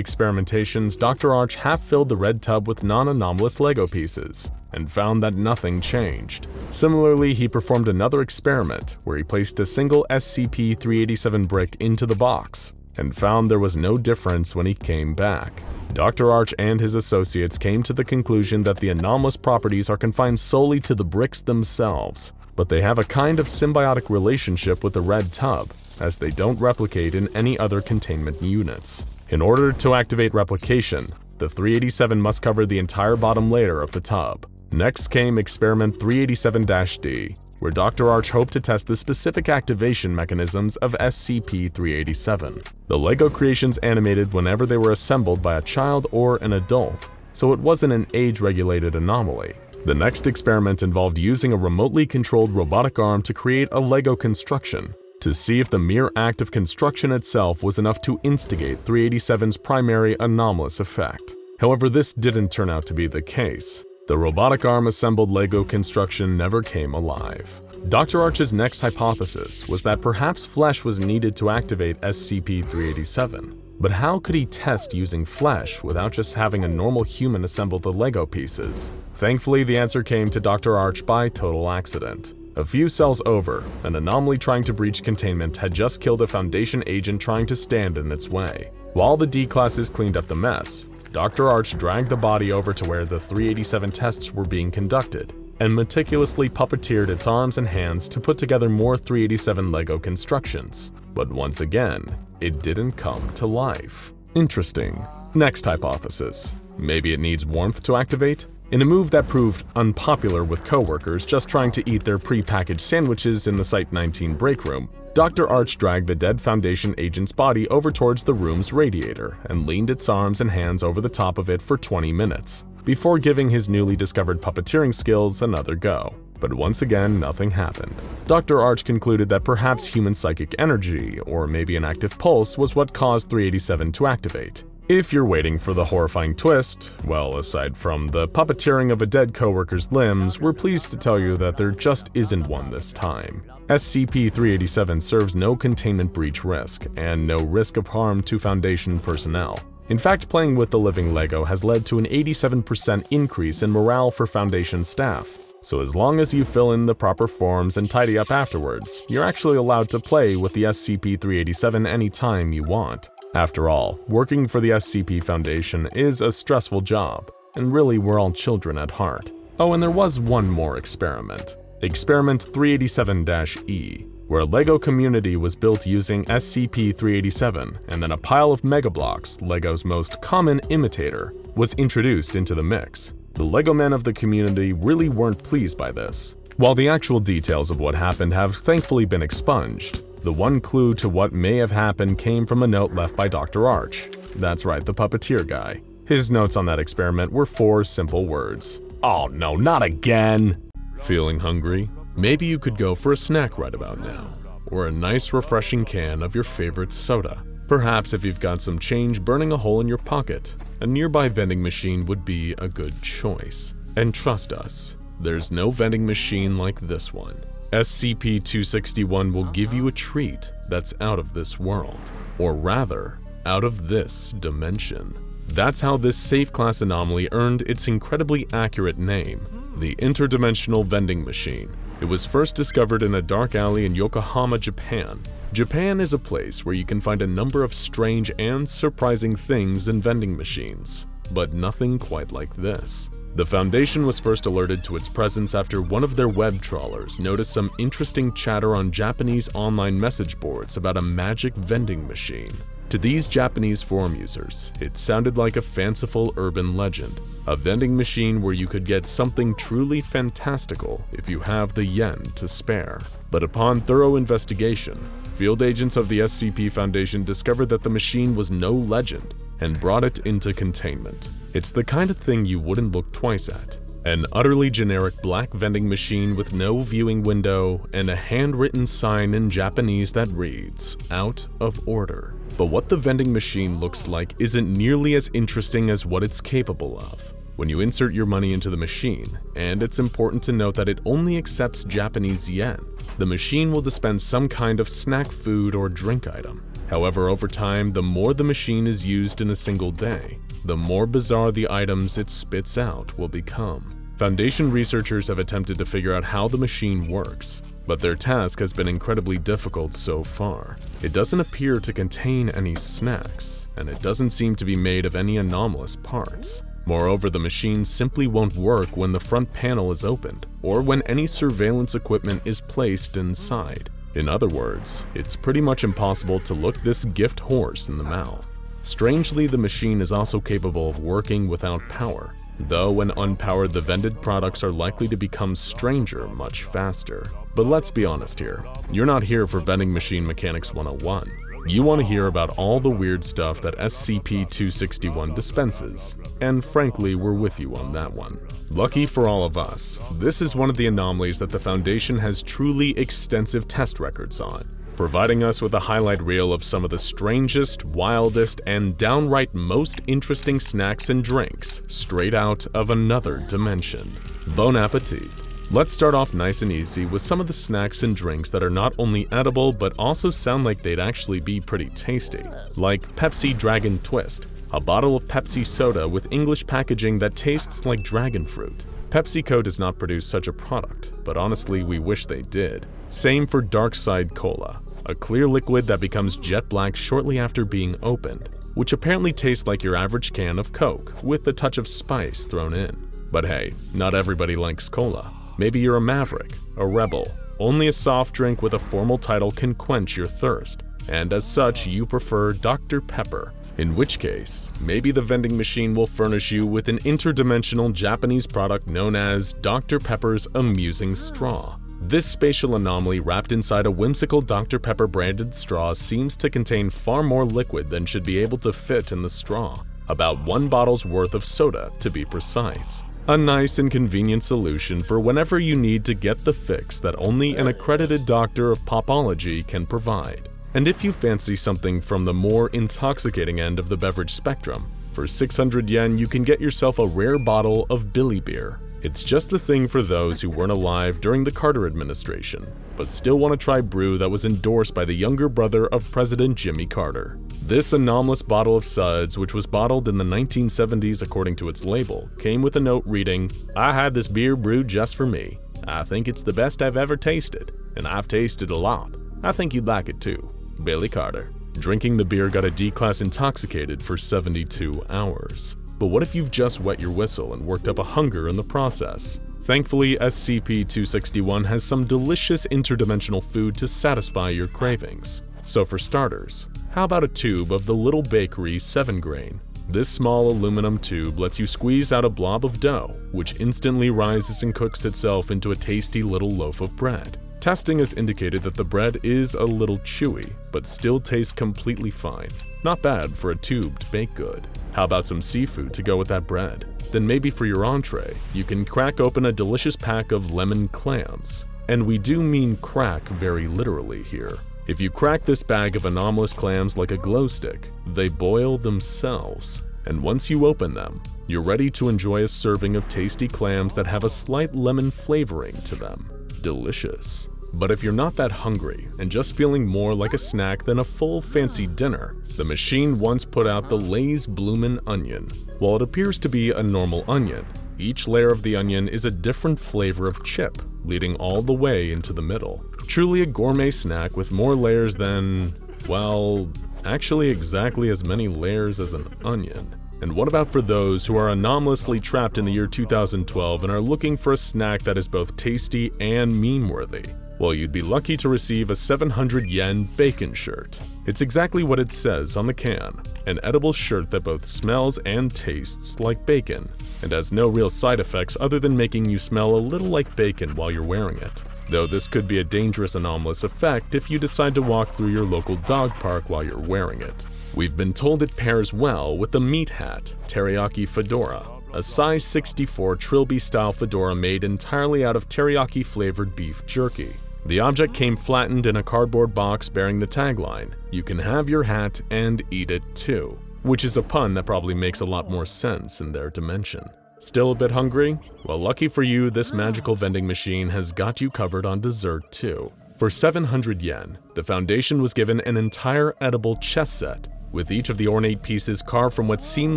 experimentations, Dr. Arch half-filled the red tub with non-anomalous Lego pieces, and found that nothing changed. Similarly, he performed another experiment where he placed a single SCP-387 brick into the box, and found there was no difference when he came back. Dr. Arch and his associates came to the conclusion that the anomalous properties are confined solely to the bricks themselves, but they have a kind of symbiotic relationship with the red tub, as they don't replicate in any other containment units. In order to activate replication, the 387 must cover the entire bottom layer of the tub. Next came Experiment 387-D, where Dr. Arch hoped to test the specific activation mechanisms of SCP-387. The Lego creations animated whenever they were assembled by a child or an adult, so it wasn't an age-regulated anomaly. The next experiment involved using a remotely controlled robotic arm to create a Lego construction, to see if the mere act of construction itself was enough to instigate 387's primary anomalous effect. However, this didn't turn out to be the case. The robotic arm assembled Lego construction never came alive. Dr. Arch's next hypothesis was that perhaps flesh was needed to activate SCP-387. But how could he test using flesh without just having a normal human assemble the Lego pieces? Thankfully, the answer came to Dr. Arch by total accident. A few cells over, an anomaly trying to breach containment had just killed a Foundation agent trying to stand in its way. While the D-classes cleaned up the mess, Dr. Arch dragged the body over to where the 387 tests were being conducted, and meticulously puppeteered its arms and hands to put together more 387 Lego constructions. But once again, it didn't come to life. Interesting. Next hypothesis. Maybe it needs warmth to activate? In a move that proved unpopular with coworkers just trying to eat their pre-packaged sandwiches in the Site-19 break room, Dr. Arch dragged the dead Foundation agent's body over towards the room's radiator and leaned its arms and hands over the top of it for 20 minutes, before giving his newly discovered puppeteering skills another go. But once again, nothing happened. Dr. Arch concluded that perhaps human psychic energy, or maybe an active pulse, was what caused 387 to activate. If you're waiting for the horrifying twist, well, aside from the puppeteering of a dead coworker's limbs, we're pleased to tell you that there just isn't one this time. SCP-387 serves no containment breach risk, and no risk of harm to Foundation personnel. In fact, playing with the living Lego has led to an 87% increase in morale for Foundation staff. So as long as you fill in the proper forms and tidy up afterwards, you're actually allowed to play with the SCP-387 anytime you want. After all, working for the SCP Foundation is a stressful job, and really we're all children at heart. Oh, and there was one more experiment. Experiment 387-E, where a LEGO community was built using SCP-387, and then a pile of Mega Blocks, LEGO's most common imitator, was introduced into the mix. The LEGO men of the community really weren't pleased by this. While the actual details of what happened have thankfully been expunged, the one clue to what may have happened came from a note left by Dr. Arch. That's right, the puppeteer guy. His notes on that experiment were 4 simple words. Oh no, not again! Feeling hungry? Maybe you could go for a snack right about now, or a nice refreshing can of your favorite soda. Perhaps if you've got some change burning a hole in your pocket, a nearby vending machine would be a good choice. And trust us, there's no vending machine like this one. SCP-261 will give you a treat that's out of this world, or rather, out of this dimension. That's how this safe class anomaly earned its incredibly accurate name, the Interdimensional Vending Machine. It was first discovered in a dark alley in Yokohama, Japan. Japan is a place where you can find a number of strange and surprising things in vending machines, but nothing quite like this. The Foundation was first alerted to its presence after one of their web trawlers noticed some interesting chatter on Japanese online message boards about a magic vending machine. To these Japanese forum users, it sounded like a fanciful urban legend, a vending machine where you could get something truly fantastical if you have the yen to spare. But upon thorough investigation, field agents of the SCP Foundation discovered that the machine was no legend and brought it into containment. It's the kind of thing you wouldn't look twice at. An utterly generic black vending machine with no viewing window and a handwritten sign in Japanese that reads, "Out of order." But what the vending machine looks like isn't nearly as interesting as what it's capable of. When you insert your money into the machine, and it's important to note that it only accepts Japanese yen, the machine will dispense some kind of snack food or drink item. However, over time, the more the machine is used in a single day, the more bizarre the items it spits out will become. Foundation researchers have attempted to figure out how the machine works, but their task has been incredibly difficult so far. It doesn't appear to contain any snacks, and it doesn't seem to be made of any anomalous parts. Moreover, the machine simply won't work when the front panel is opened, or when any surveillance equipment is placed inside. In other words, it's pretty much impossible to look this gift horse in the mouth. Strangely, the machine is also capable of working without power, though when unpowered the vended products are likely to become stranger much faster. But let's be honest here, you're not here for Vending Machine Mechanics 101. You want to hear about all the weird stuff that SCP-261 dispenses, and frankly, we're with you on that one. Lucky for all of us, this is one of the anomalies that the Foundation has truly extensive test records on, providing us with a highlight reel of some of the strangest, wildest, and downright most interesting snacks and drinks straight out of another dimension. Bon appetit! Let's start off nice and easy with some of the snacks and drinks that are not only edible but also sound like they'd actually be pretty tasty. Like Pepsi Dragon Twist, a bottle of Pepsi soda with English packaging that tastes like dragon fruit. PepsiCo does not produce such a product, but honestly we wish they did. Same for Dark Side Cola, a clear liquid that becomes jet black shortly after being opened, which apparently tastes like your average can of Coke with a touch of spice thrown in. But hey, not everybody likes cola. Maybe you're a maverick, a rebel. Only a soft drink with a formal title can quench your thirst, and as such you prefer Dr. Pepper. In which case, maybe the vending machine will furnish you with an interdimensional Japanese product known as Dr. Pepper's Amusing Straw. This spatial anomaly wrapped inside a whimsical Dr. Pepper branded straw seems to contain far more liquid than should be able to fit in the straw. About 1 bottle's worth of soda, to be precise. A nice and convenient solution for whenever you need to get the fix that only an accredited doctor of popology can provide. And if you fancy something from the more intoxicating end of the beverage spectrum, for 600 yen you can get yourself a rare bottle of Billy beer. It's just the thing for those who weren't alive during the Carter administration, but still want to try brew that was endorsed by the younger brother of President Jimmy Carter. This anomalous bottle of suds, which was bottled in the 1970s according to its label, came with a note reading, "I had this beer brewed just for me. I think it's the best I've ever tasted, and I've tasted a lot. I think you'd like it too. Billy Carter." Drinking the beer got a D-class intoxicated for 72 hours. But what if you've just wet your whistle and worked up a hunger in the process? Thankfully, SCP-261 has some delicious interdimensional food to satisfy your cravings. So for starters, how about a tube of the Little Bakery 7-grain? This small aluminum tube lets you squeeze out a blob of dough, which instantly rises and cooks itself into a tasty little loaf of bread. Testing has indicated that the bread is a little chewy, but still tastes completely fine. Not bad for a tubed baked good. How about some seafood to go with that bread? Then maybe for your entree, you can crack open a delicious pack of lemon clams. And we do mean crack very literally here. If you crack this bag of anomalous clams like a glow stick, they boil themselves. And once you open them, you're ready to enjoy a serving of tasty clams that have a slight lemon flavoring to them. Delicious. But if you're not that hungry and just feeling more like a snack than a full fancy dinner, the machine once put out the Lay's Bloomin' Onion. While it appears to be a normal onion, each layer of the onion is a different flavor of chip, leading all the way into the middle. Truly a gourmet snack with more layers than, well, actually exactly as many layers as an onion. And what about for those who are anomalously trapped in the year 2012 and are looking for a snack that is both tasty and meme-worthy? Well, you'd be lucky to receive a 700 yen bacon shirt. It's exactly what it says on the can, an edible shirt that both smells and tastes like bacon, and has no real side effects other than making you smell a little like bacon while you're wearing it. Though this could be a dangerous anomalous effect if you decide to walk through your local dog park while you're wearing it. We've been told it pairs well with the Meat Hat Teriyaki Fedora, a size 64 Trilby-style fedora made entirely out of teriyaki-flavored beef jerky. The object came flattened in a cardboard box bearing the tagline, "You can have your hat and eat it too," which is a pun that probably makes a lot more sense in their dimension. Still a bit hungry? Well, lucky for you, this magical vending machine has got you covered on dessert too. For 700 yen, the Foundation was given an entire edible chess set, with each of the ornate pieces carved from what seemed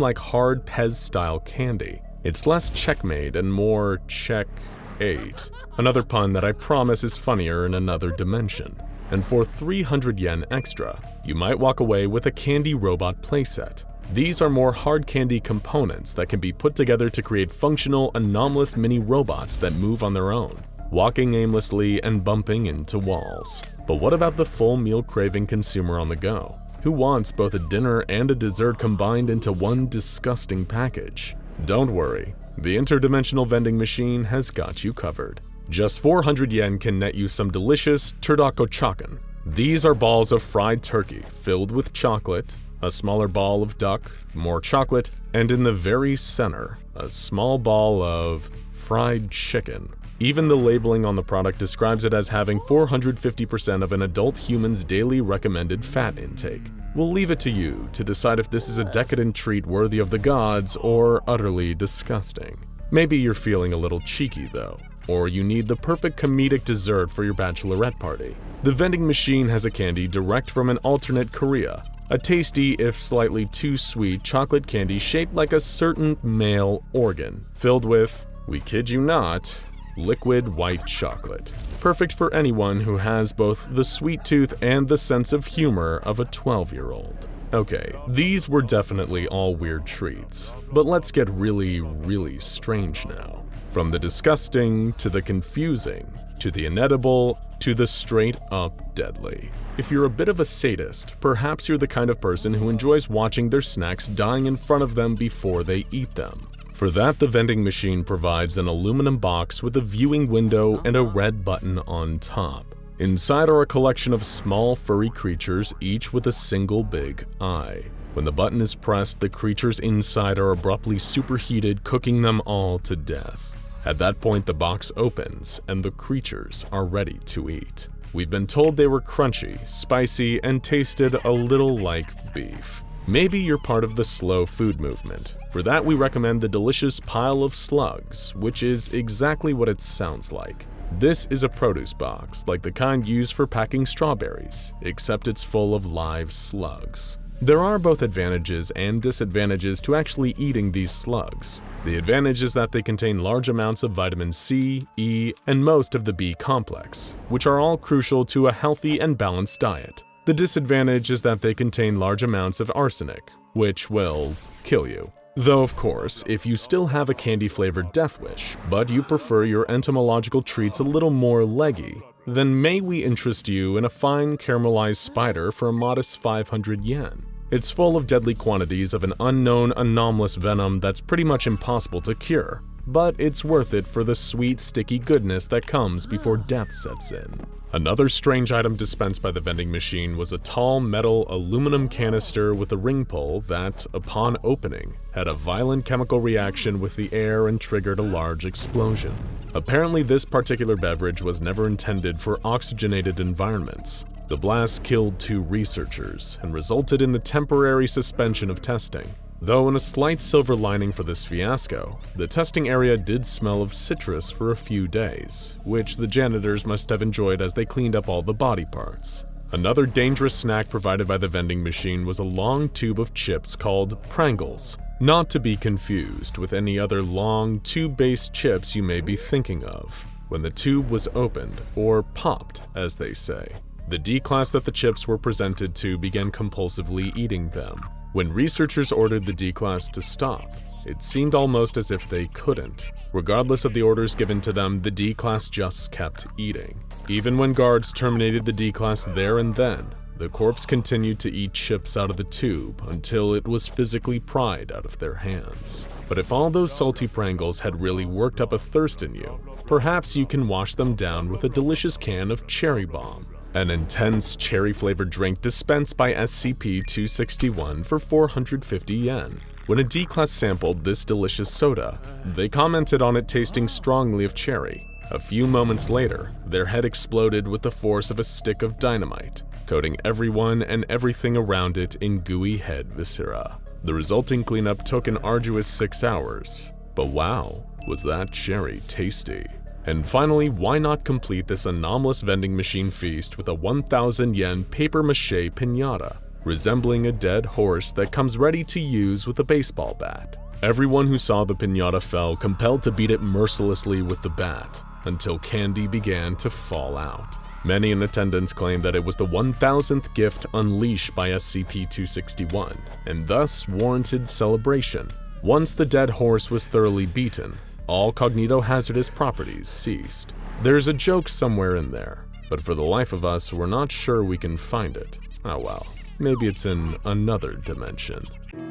like hard Pez-style candy. It's less checkmate and more check-ate. Another pun that I promise is funnier in another dimension. And for 300 yen extra, you might walk away with a candy robot playset. These are more hard candy components that can be put together to create functional, anomalous mini robots that move on their own, walking aimlessly and bumping into walls. But what about the full meal craving consumer on the go? Who wants both a dinner and a dessert combined into one disgusting package? Don't worry, the interdimensional vending machine has got you covered. Just 400 yen can net you some delicious turdokochakan. These are balls of fried turkey filled with chocolate, a smaller ball of duck, more chocolate, and in the very center, a small ball of fried chicken. Even the labeling on the product describes it as having 450% of an adult human's daily recommended fat intake. We'll leave it to you to decide if this is a decadent treat worthy of the gods or utterly disgusting. Maybe you're feeling a little cheeky though, or you need the perfect comedic dessert for your bachelorette party. The vending machine has a candy direct from an alternate Korea, a tasty, if slightly too sweet, chocolate candy shaped like a certain male organ, filled with, we kid you not, liquid white chocolate. Perfect for anyone who has both the sweet tooth and the sense of humor of a 12-year-old. Okay, these were definitely all weird treats, but let's get really, really strange now. From the disgusting, to the confusing, to the inedible, to the straight-up deadly. If you're a bit of a sadist, perhaps you're the kind of person who enjoys watching their snacks dying in front of them before they eat them. For that, the vending machine provides an aluminum box with a viewing window and a red button on top. Inside are a collection of small furry creatures, each with a single big eye. When the button is pressed, the creatures inside are abruptly superheated, cooking them all to death. At that point, the box opens and the creatures are ready to eat. We've been told they were crunchy, spicy, and tasted a little like beef. Maybe you're part of the slow food movement. For that, we recommend the delicious pile of slugs, which is exactly what it sounds like. This is a produce box, like the kind used for packing strawberries, except it's full of live slugs. There are both advantages and disadvantages to actually eating these slugs. The advantage is that they contain large amounts of vitamin C, E, and most of the B complex, which are all crucial to a healthy and balanced diet. The disadvantage is that they contain large amounts of arsenic, which will kill you. Though, of course, if you still have a candy-flavored death wish, but you prefer your entomological treats a little more leggy, then may we interest you in a fine caramelized spider for a modest 500 yen. It's full of deadly quantities of an unknown anomalous venom that's pretty much impossible to cure, but it's worth it for the sweet, sticky goodness that comes before death sets in. Another strange item dispensed by the vending machine was a tall metal aluminum canister with a ring pull that, upon opening, had a violent chemical reaction with the air and triggered a large explosion. Apparently, this particular beverage was never intended for oxygenated environments. The blast killed 2 researchers and resulted in the temporary suspension of testing. Though in a slight silver lining for this fiasco, the testing area did smell of citrus for a few days, which the janitors must have enjoyed as they cleaned up all the body parts. Another dangerous snack provided by the vending machine was a long tube of chips called Pringles, not to be confused with any other long tube-based chips you may be thinking of. When the tube was opened, or popped as they say, the D-class that the chips were presented to began compulsively eating them. When researchers ordered the D-class to stop, it seemed almost as if they couldn't. Regardless of the orders given to them, the D-class just kept eating. Even when guards terminated the D-class there and then, the corpse continued to eat chips out of the tube until it was physically pried out of their hands. But if all those salty Pringles had really worked up a thirst in you, perhaps you can wash them down with a delicious can of Cherry Bomb, an intense cherry-flavored drink dispensed by SCP-261 for 450 yen. When a D-class sampled this delicious soda, they commented on it tasting strongly of cherry. A few moments later, their head exploded with the force of a stick of dynamite, coating everyone and everything around it in gooey head viscera. The resulting cleanup took an arduous 6 hours. But wow, was that cherry tasty. And finally, why not complete this anomalous vending machine feast with a 1,000 yen papier-mâché piñata, resembling a dead horse that comes ready to use with a baseball bat. Everyone who saw the piñata felt compelled to beat it mercilessly with the bat, until candy began to fall out. Many in attendance claimed that it was the 1,000th gift unleashed by SCP-261, and thus warranted celebration. Once the dead horse was thoroughly beaten, all cognitohazardous properties ceased. There's a joke somewhere in there, but for the life of us, we're not sure we can find it. Oh well, maybe it's in another dimension.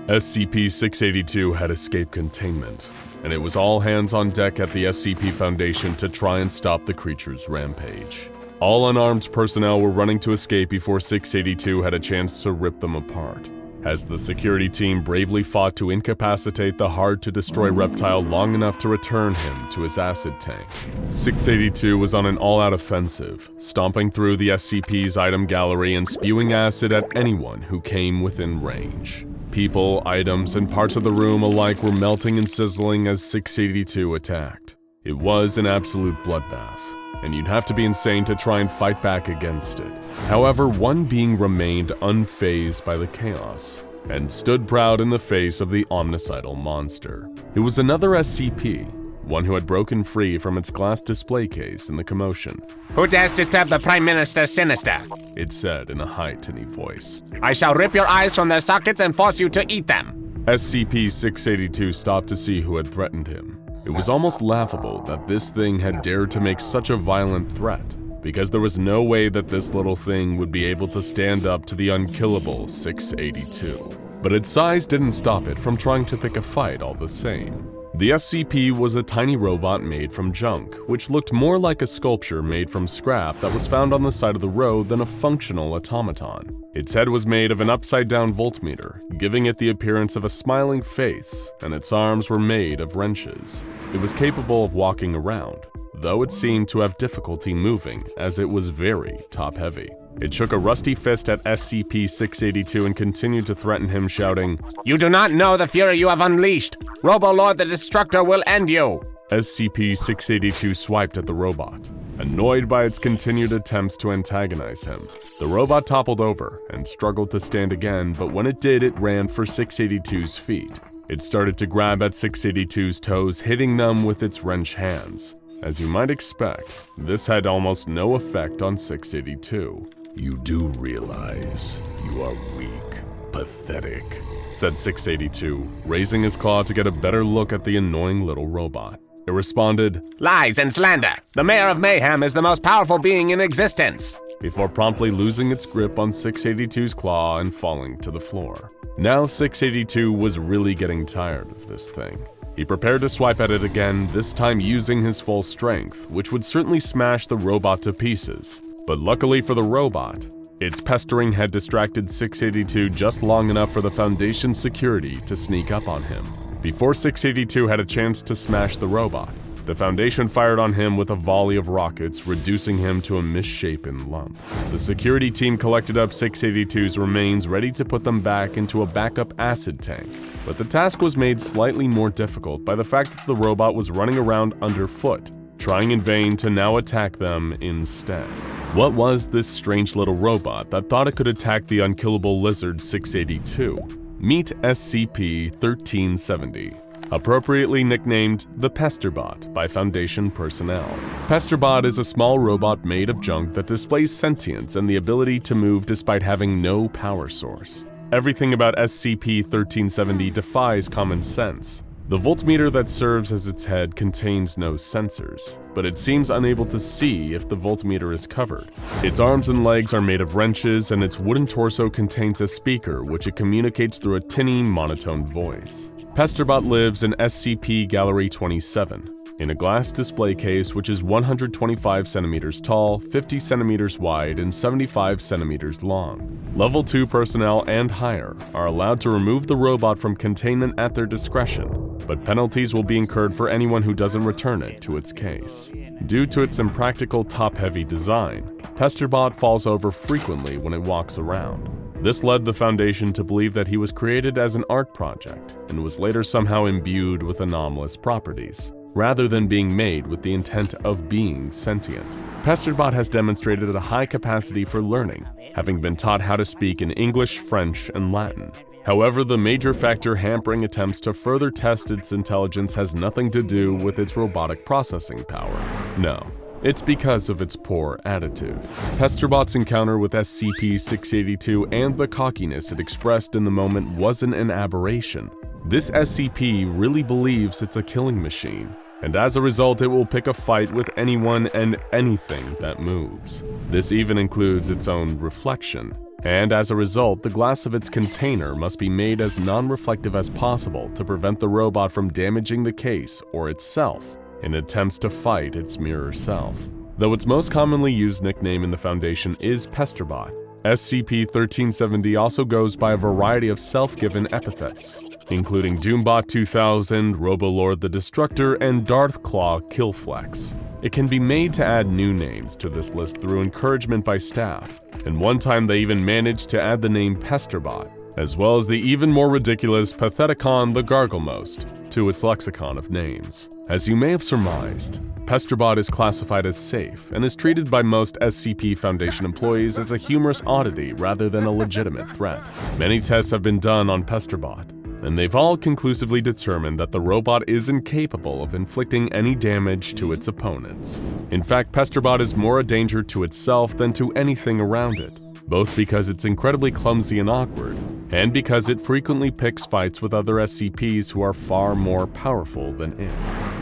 SCP-682 had escape containment, and it was all hands on deck at the SCP Foundation to try and stop the creature's rampage. All unarmed personnel were running to escape before 682 had a chance to rip them apart, as the security team bravely fought to incapacitate the hard-to-destroy reptile long enough to return him to his acid tank. 682 was on an all-out offensive, stomping through the SCP's item gallery and spewing acid at anyone who came within range. People, items, and parts of the room alike were melting and sizzling as 682 attacked. It was an absolute bloodbath, and you'd have to be insane to try and fight back against it. However, one being remained unfazed by the chaos, and stood proud in the face of the omnicidal monster. It was another SCP, one who had broken free from its glass display case in the commotion. "Who dares disturb the Prime Minister Sinister?" it said in a high-tinny voice. "I shall rip your eyes from their sockets and force you to eat them." SCP-682 stopped to see who had threatened him. It was almost laughable that this thing had dared to make such a violent threat, because there was no way that this little thing would be able to stand up to the unkillable 682. But its size didn't stop it from trying to pick a fight all the same. The SCP was a tiny robot made from junk, which looked more like a sculpture made from scrap that was found on the side of the road than a functional automaton. Its head was made of an upside-down voltmeter, giving it the appearance of a smiling face, and its arms were made of wrenches. It was capable of walking around, though it seemed to have difficulty moving as it was very top-heavy. It shook a rusty fist at SCP-682 and continued to threaten him, shouting, You do not know the fury you have unleashed. Robo-Lord the Destructor will end you. SCP-682 swiped at the robot, annoyed by its continued attempts to antagonize him. The robot toppled over and struggled to stand again, but when it did, it ran for 682's feet. It started to grab at 682's toes, hitting them with its wrench hands. As you might expect, this had almost no effect on 682. You do realize you are weak, pathetic, said 682, raising his claw to get a better look at the annoying little robot. It responded, Lies and slander. The Mayor of Mayhem is the most powerful being in existence. Before promptly losing its grip on 682's claw and falling to the floor. Now 682 was really getting tired of this thing. He prepared to swipe at it again, this time using his full strength, which would certainly smash the robot to pieces. But luckily for the robot, its pestering had distracted 682 just long enough for the Foundation's security to sneak up on him. Before 682 had a chance to smash the robot, the Foundation fired on him with a volley of rockets, reducing him to a misshapen lump. The security team collected up 682's remains, ready to put them back into a backup acid tank. But the task was made slightly more difficult by the fact that the robot was running around underfoot, trying in vain to now attack them instead. What was this strange little robot that thought it could attack the unkillable lizard 682? Meet SCP-1370, appropriately nicknamed the Pesterbot by Foundation personnel. Pesterbot is a small robot made of junk that displays sentience and the ability to move despite having no power source. Everything about SCP-1370 defies common sense. The voltmeter that serves as its head contains no sensors, but it seems unable to see if the voltmeter is covered. Its arms and legs are made of wrenches, and its wooden torso contains a speaker which it communicates through a tinny, monotone voice. Pesterbot lives in SCP Gallery 27, in a glass display case which is 125 centimeters tall, 50 centimeters wide, and 75 centimeters long. Level 2 personnel and higher are allowed to remove the robot from containment at their discretion, but penalties will be incurred for anyone who doesn't return it to its case. Due to its impractical top-heavy design, Pesterbot falls over frequently when it walks around. This led the Foundation to believe that he was created as an art project and was later somehow imbued with anomalous properties, rather than being made with the intent of being sentient. Pesterbot has demonstrated a high capacity for learning, having been taught how to speak in English, French, and Latin. However, the major factor hampering attempts to further test its intelligence has nothing to do with its robotic processing power. No, it's because of its poor attitude. Pesterbot's encounter with SCP-682 and the cockiness it expressed in the moment wasn't an aberration. This SCP really believes it's a killing machine, and as a result it will pick a fight with anyone and anything that moves. This even includes its own reflection, and as a result the glass of its container must be made as non-reflective as possible to prevent the robot from damaging the case or itself in attempts to fight its mirror self. Though its most commonly used nickname in the Foundation is Pesterbot, SCP-1370 also goes by a variety of self-given epithets, including Doombot 2000, Robolord the Destructor, and Darthclaw Killflex. It can be made to add new names to this list through encouragement by staff, and one time they even managed to add the name Pesterbot, as well as the even more ridiculous Patheticon the Garglemost, to its lexicon of names. As you may have surmised, Pesterbot is classified as safe and is treated by most SCP Foundation employees as a humorous oddity rather than a legitimate threat. Many tests have been done on Pesterbot, and they've all conclusively determined that the robot is incapable of inflicting any damage to its opponents. In fact, Pesterbot is more a danger to itself than to anything around it, both because it's incredibly clumsy and awkward, and because it frequently picks fights with other SCPs who are far more powerful than it.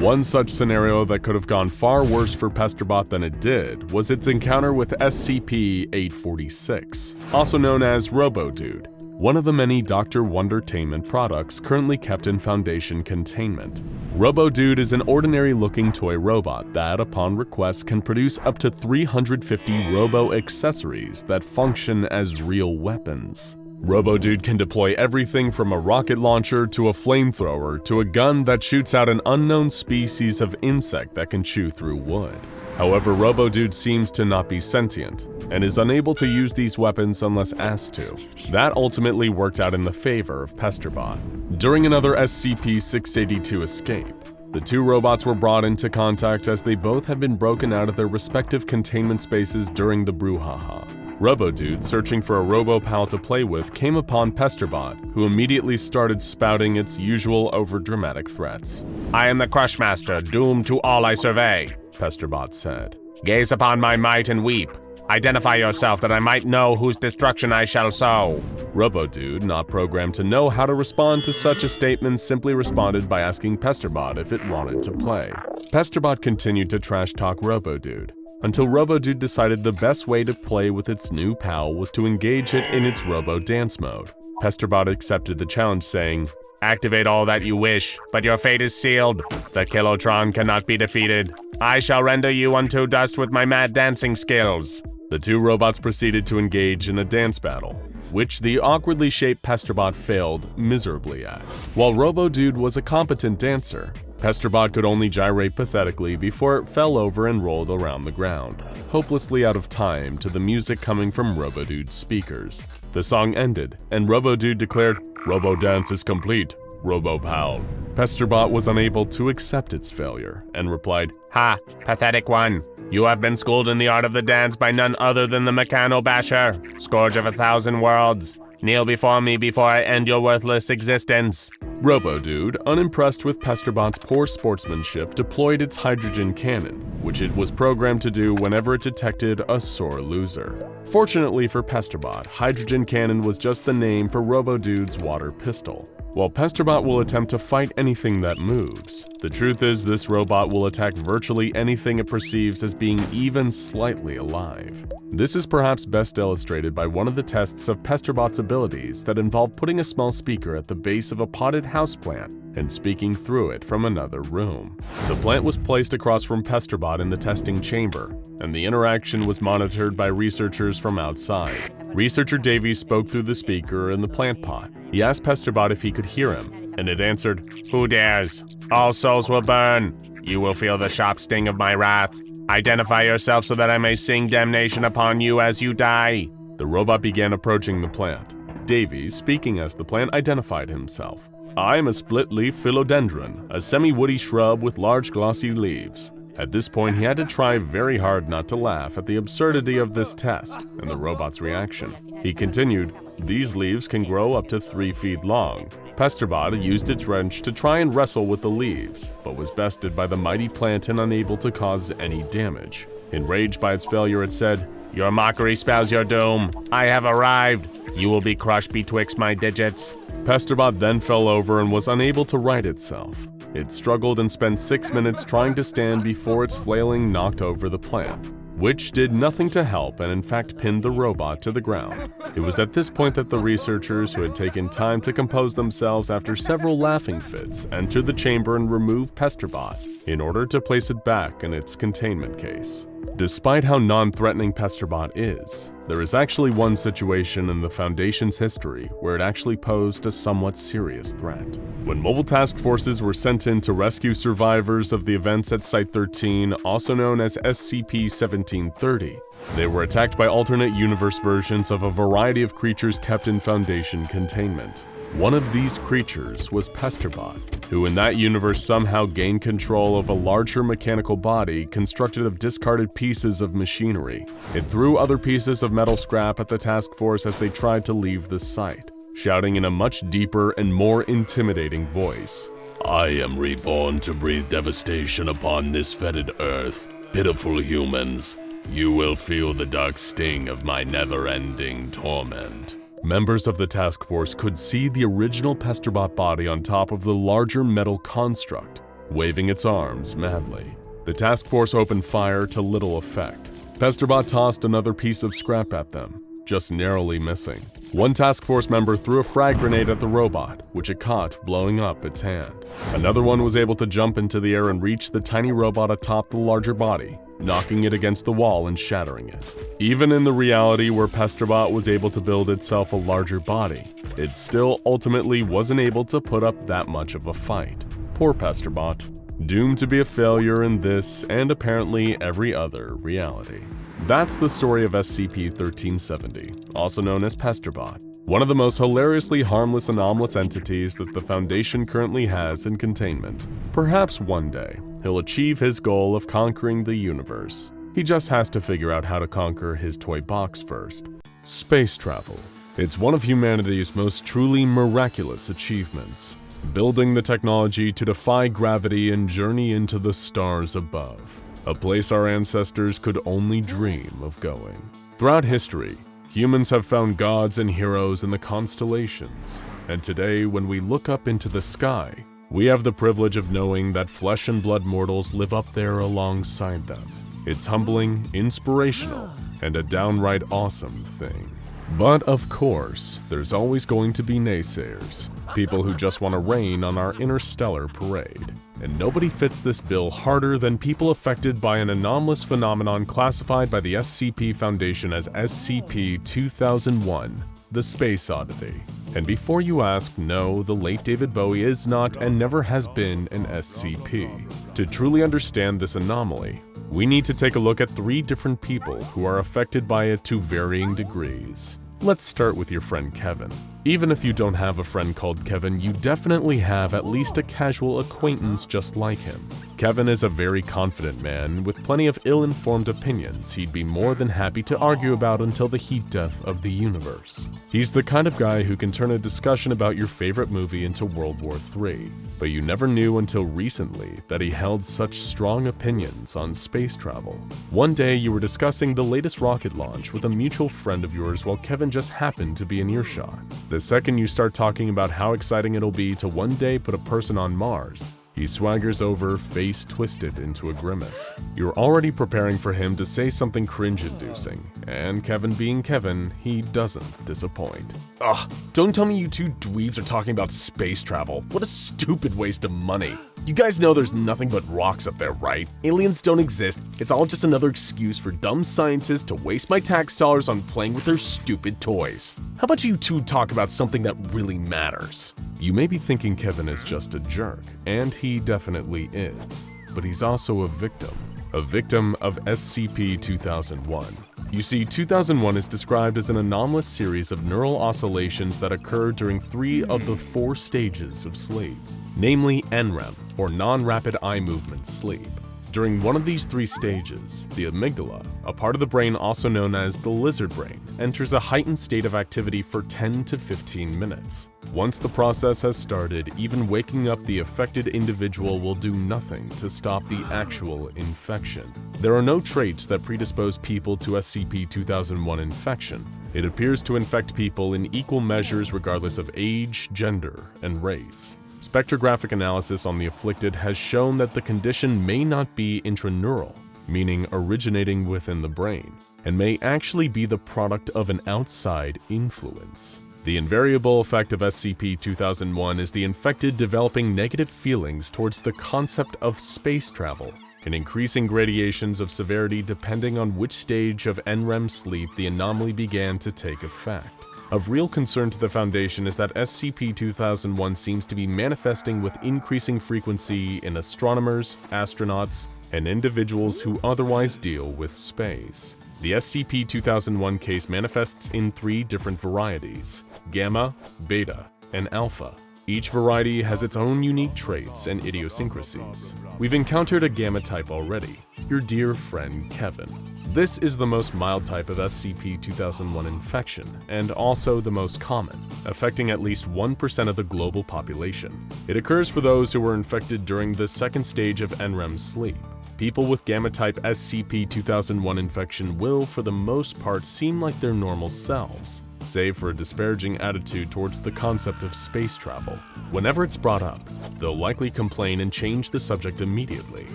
One such scenario that could have gone far worse for Pesterbot than it did was its encounter with SCP-846, also known as Robo-Dude. one of the many Dr. Wondertainment products currently kept in Foundation containment. Robo-Dude is an ordinary-looking toy robot that, upon request, can produce up to 350 robo-accessories that function as real weapons. Robo-Dude can deploy everything from a rocket launcher to a flamethrower to a gun that shoots out an unknown species of insect that can chew through wood. However, Robo-Dude seems to not be sentient and is unable to use these weapons unless asked to. That ultimately worked out in the favor of Pesterbot. During another SCP-682 escape, the two robots were brought into contact as they both had been broken out of their respective containment spaces during the brouhaha. Robo-Dude, searching for a robo-pal to play with, came upon Pesterbot, who immediately started spouting its usual overdramatic threats. I am the Crushmaster, doomed to all I survey, Pesterbot said. Gaze upon my might and weep. Identify yourself that I might know whose destruction I shall sow. Robo-Dude, not programmed to know how to respond to such a statement, simply responded by asking Pesterbot if it wanted to play. Pesterbot continued to trash-talk Robo-Dude, until Robo-Dude decided the best way to play with its new pal was to engage it in its robo-dance mode. Pesterbot accepted the challenge, saying, Activate all that you wish, but your fate is sealed. The Kilotron cannot be defeated. I shall render you unto dust with my mad dancing skills. The two robots proceeded to engage in a dance battle, which the awkwardly shaped Pesterbot failed miserably at. While Robo-Dude was a competent dancer, Pesterbot could only gyrate pathetically before it fell over and rolled around the ground, hopelessly out of time to the music coming from Robo-Dude's speakers. The song ended, and Robo-Dude declared, "Robo-dance is complete, Robo-pal." Pesterbot was unable to accept its failure, and replied, Ha, pathetic one. You have been schooled in the art of the dance by none other than the Mechano-Basher, scourge of 1,000 worlds. Kneel before me before I end your worthless existence. Robo-Dude, unimpressed with Pesterbot's poor sportsmanship, deployed its hydrogen cannon, which it was programmed to do whenever it detected a sore loser. Fortunately for Pesterbot, hydrogen cannon was just the name for Robo-Dude's water pistol. While Pesterbot will attempt to fight anything that moves, the truth is this robot will attack virtually anything it perceives as being even slightly alive. This is perhaps best illustrated by one of the tests of Pesterbot's abilities that involve putting a small speaker at the base of a potted houseplant and speaking through it from another room. The plant was placed across from Pesterbot in the testing chamber, and the interaction was monitored by researchers from outside. Researcher Davies spoke through the speaker in the plant pot. He asked Pesterbot if he could hear him, and it answered, Who dares? All souls will burn. You will feel the sharp sting of my wrath. Identify yourself so that I may sing damnation upon you as you die. The robot began approaching the plant. Davies, speaking as the plant, identified himself. I am a split-leaf philodendron, a semi-woody shrub with large glossy leaves. At this point, he had to try very hard not to laugh at the absurdity of this test and the robot's reaction. He continued, these leaves can grow up to 3 feet long. Pesterbot used its wrench to try and wrestle with the leaves, but was bested by the mighty plant and unable to cause any damage. Enraged by its failure, it said, Your mockery spells your doom. I have arrived. You will be crushed betwixt my digits. Pesterbot then fell over and was unable to right itself. It struggled and spent 6 minutes trying to stand before its flailing knocked over the plant, which did nothing to help and in fact pinned the robot to the ground. It was at this point that the researchers, who had taken time to compose themselves after several laughing fits, entered the chamber and removed Pesterbot in order to place it back in its containment case. Despite how non-threatening Pesterbot is, there is actually one situation in the Foundation's history where it actually posed a somewhat serious threat. When mobile task forces were sent in to rescue survivors of the events at Site-13, also known as SCP-1730, they were attacked by alternate universe versions of a variety of creatures kept in Foundation containment. One of these creatures was Pesterbot, who in that universe somehow gained control of a larger mechanical body constructed of discarded pieces of machinery. It threw other pieces of metal scrap at the task force as they tried to leave the site, shouting in a much deeper and more intimidating voice, I am reborn to breathe devastation upon this fetid earth. Pitiful humans, you will feel the dark sting of my never-ending torment. Members of the task force could see the original Pesterbot body on top of the larger metal construct, waving its arms madly. The task force opened fire to little effect. Pesterbot tossed another piece of scrap at them, just narrowly missing. One task force member threw a frag grenade at the robot, which it caught, blowing up its hand. Another one was able to jump into the air and reach the tiny robot atop the larger body, knocking it against the wall and shattering it. Even in the reality where Pesterbot was able to build itself a larger body, it still ultimately wasn't able to put up that much of a fight. Poor Pesterbot, doomed to be a failure in this and apparently every other reality. That's the story of SCP-1370, also known as Pesterbot, one of the most hilariously harmless anomalous entities that the Foundation currently has in containment. Perhaps one day, he'll achieve his goal of conquering the universe. He just has to figure out how to conquer his toy box first. Space travel. It's one of humanity's most truly miraculous achievements, building the technology to defy gravity and journey into the stars above, a place our ancestors could only dream of going. Throughout history, humans have found gods and heroes in the constellations, and today when we look up into the sky, we have the privilege of knowing that flesh and blood mortals live up there alongside them. It's humbling, inspirational, and a downright awesome thing. But of course, there's always going to be naysayers, people who just want to rain on our interstellar parade. And nobody fits this bill harder than people affected by an anomalous phenomenon classified by the SCP Foundation as SCP-2001, the Space Oddity. And before you ask, no, the late David Bowie is not and never has been an SCP. To truly understand this anomaly, we need to take a look at 3 different people who are affected by it to varying degrees. Let's start with your friend Kevin. Even if you don't have a friend called Kevin, you definitely have at least a casual acquaintance just like him. Kevin is a very confident man with plenty of ill-informed opinions he'd be more than happy to argue about until the heat death of the universe. He's the kind of guy who can turn a discussion about your favorite movie into World War III, but you never knew until recently that he held such strong opinions on space travel. One day you were discussing the latest rocket launch with a mutual friend of yours while Kevin just happened to be in earshot. The second you start talking about how exciting it'll be to one day put a person on Mars, he swaggers over, face twisted into a grimace. You're already preparing for him to say something cringe-inducing, and Kevin being Kevin, he doesn't disappoint. Ugh, don't tell me you two dweebs are talking about space travel. What a stupid waste of money. You guys know there's nothing but rocks up there, right? Aliens don't exist. It's all just another excuse for dumb scientists to waste my tax dollars on playing with their stupid toys. How about you two talk about something that really matters? You may be thinking Kevin is just a jerk, and he definitely is, but he's also a victim of SCP-2001. You see, 2001 is described as an anomalous series of neural oscillations that occur during 3 of the 4 stages of sleep, namely NREM, or non-rapid eye movement sleep. During one of these 3 stages, the amygdala, a part of the brain also known as the lizard brain, enters a heightened state of activity for 10 to 15 minutes. Once the process has started, even waking up the affected individual will do nothing to stop the actual infection. There are no traits that predispose people to SCP-2001 infection. It appears to infect people in equal measures regardless of age, gender, and race. Spectrographic analysis on the afflicted has shown that the condition may not be intraneural, meaning originating within the brain, and may actually be the product of an outside influence. The invariable effect of SCP-2001 is the infected developing negative feelings towards the concept of space travel, and increasing gradations of severity depending on which stage of NREM sleep the anomaly began to take effect. Of real concern to the Foundation is that SCP-2001 seems to be manifesting with increasing frequency in astronomers, astronauts, and individuals who otherwise deal with space. The SCP-2001 case manifests in 3 different varieties: Gamma, Beta, and Alpha. Each variety has its own unique traits and idiosyncrasies. We've encountered a Gamma type already, your dear friend Kevin. This is the most mild type of SCP-2001 infection, and also the most common, affecting at least 1% of the global population. It occurs for those who were infected during the 2nd stage of NREM sleep. People with Gamma-type SCP-2001 infection will, for the most part, seem like their normal selves, save for a disparaging attitude towards the concept of space travel. Whenever it's brought up, they'll likely complain and change the subject immediately,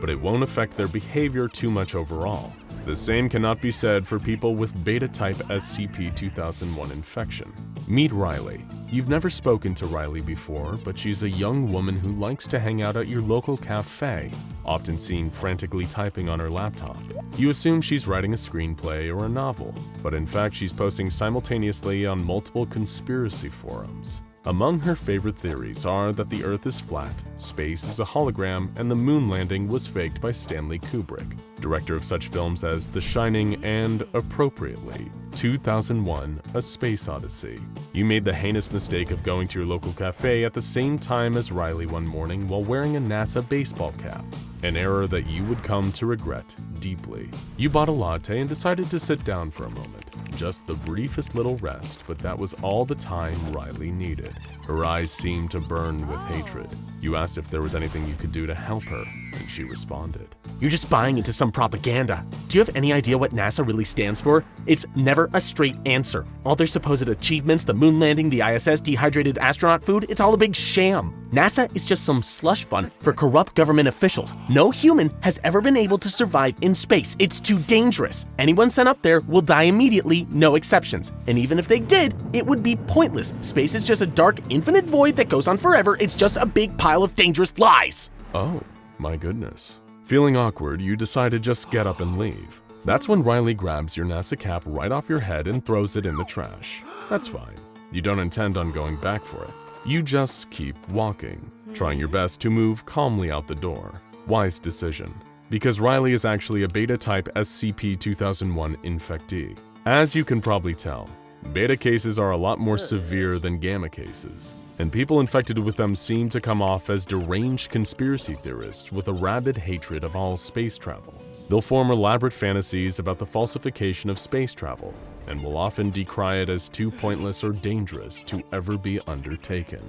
but it won't affect their behavior too much overall. The same cannot be said for people with beta-type SCP-2001 infection. Meet Riley. You've never spoken to Riley before, but she's a young woman who likes to hang out at your local cafe, often seen frantically typing on her laptop. You assume she's writing a screenplay or a novel, but in fact she's posting simultaneously on multiple conspiracy forums. Among her favorite theories are that the Earth is flat, space is a hologram, and the moon landing was faked by Stanley Kubrick, director of such films as The Shining and, appropriately, 2001: A Space Odyssey. You made the heinous mistake of going to your local cafe at the same time as Riley one morning while wearing a NASA baseball cap, an error that you would come to regret deeply. You bought a latte and decided to sit down for a moment. Just the briefest little rest, but that was all the time Riley needed. Her eyes seemed to burn with hatred. You asked if there was anything you could do to help her, and she responded, "You're just buying into some propaganda. Do you have any idea what NASA really stands for? It's never a straight answer. All their supposed achievements, the moon landing, the ISS, dehydrated astronaut food, it's all a big sham. NASA is just some slush fund for corrupt government officials. No human has ever been able to survive in space. It's too dangerous. Anyone sent up there will die immediately, no exceptions. And even if they did, it would be pointless. Space is just a dark, infinite void that goes on forever. It's just a big pile of dangerous lies." "Oh, my goodness." Feeling awkward, you decide to just get up and leave. That's when Riley grabs your NASA cap right off your head and throws it in the trash. That's fine. You don't intend on going back for it. You just keep walking, trying your best to move calmly out the door. Wise decision, because Riley is actually a beta-type SCP-2001 infectee. As you can probably tell, beta cases are a lot more severe than gamma cases, and people infected with them seem to come off as deranged conspiracy theorists with a rabid hatred of all space travel. They'll form elaborate fantasies about the falsification of space travel, and will often decry it as too pointless or dangerous to ever be undertaken.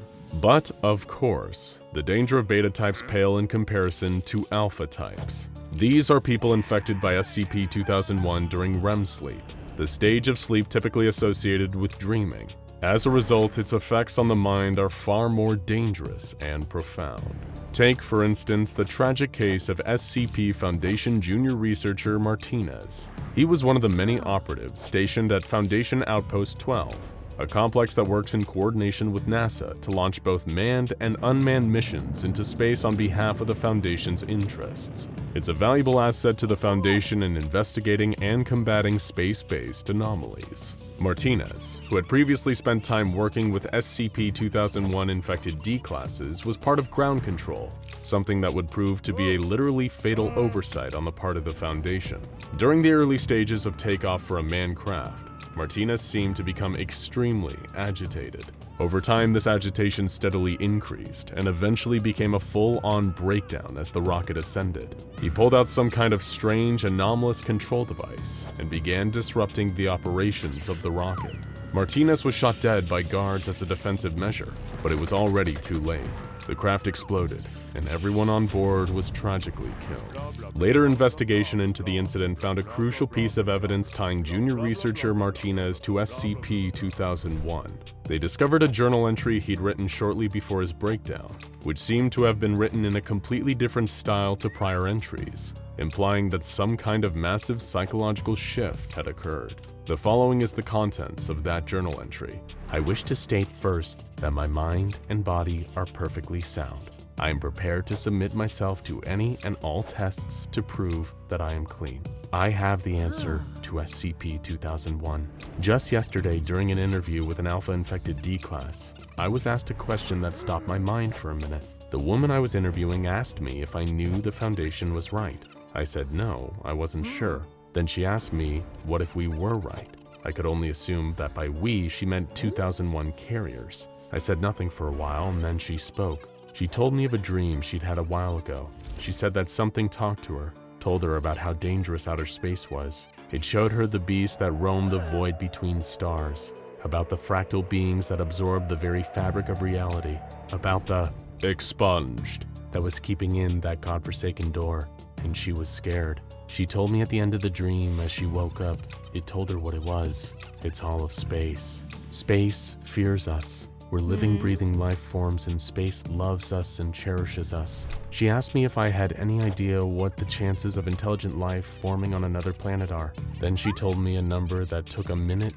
But, of course, the danger of beta types pale in comparison to alpha types. These are people infected by SCP-2001 during REM sleep, the stage of sleep typically associated with dreaming. As a result, its effects on the mind are far more dangerous and profound. Take, for instance, the tragic case of SCP Foundation junior researcher Martinez. He was one of the many operatives stationed at Foundation Outpost 12, a complex that works in coordination with NASA to launch both manned and unmanned missions into space on behalf of the Foundation's interests. It's a valuable asset to the Foundation in investigating and combating space-based anomalies. Martinez, who had previously spent time working with SCP-2001 infected D-classes, was part of ground control, something that would prove to be a literally fatal oversight on the part of the Foundation. During the early stages of takeoff for a manned craft, Martinez seemed to become extremely agitated. Over time, this agitation steadily increased and eventually became a full-on breakdown as the rocket ascended. He pulled out some kind of strange, anomalous control device and began disrupting the operations of the rocket. Martinez was shot dead by guards as a defensive measure, but it was already too late. The craft exploded, and everyone on board was tragically killed. Later investigation into the incident found a crucial piece of evidence tying junior researcher Martinez to SCP-2001. They discovered a journal entry he'd written shortly before his breakdown, which seemed to have been written in a completely different style to prior entries, implying that some kind of massive psychological shift had occurred. The following is the contents of that journal entry. "I wish to state first that my mind and body are perfectly sound. I am prepared to submit myself to any and all tests to prove that I am clean. I have the answer to SCP-2001. Just yesterday, during an interview with an alpha-infected D-class, I was asked a question that stopped my mind for a minute. The woman I was interviewing asked me if I knew the Foundation was right. I said no, I wasn't sure. Then she asked me, what if we were right? I could only assume that by we, she meant 2001 carriers. I said nothing for a while, and then she spoke. She told me of a dream she'd had a while ago. She said that something talked to her, told her about how dangerous outer space was. It showed her the beasts that roamed the void between stars, about the fractal beings that absorbed the very fabric of reality, about the expunged that was keeping in that godforsaken door, and she was scared. She told me at the end of the dream as she woke up, it told her what it was. It's all of space. Space fears us. We're living, breathing life forms, and space loves us and cherishes us. She asked me if I had any idea what the chances of intelligent life forming on another planet are. Then she told me a number that took 1.5 minutes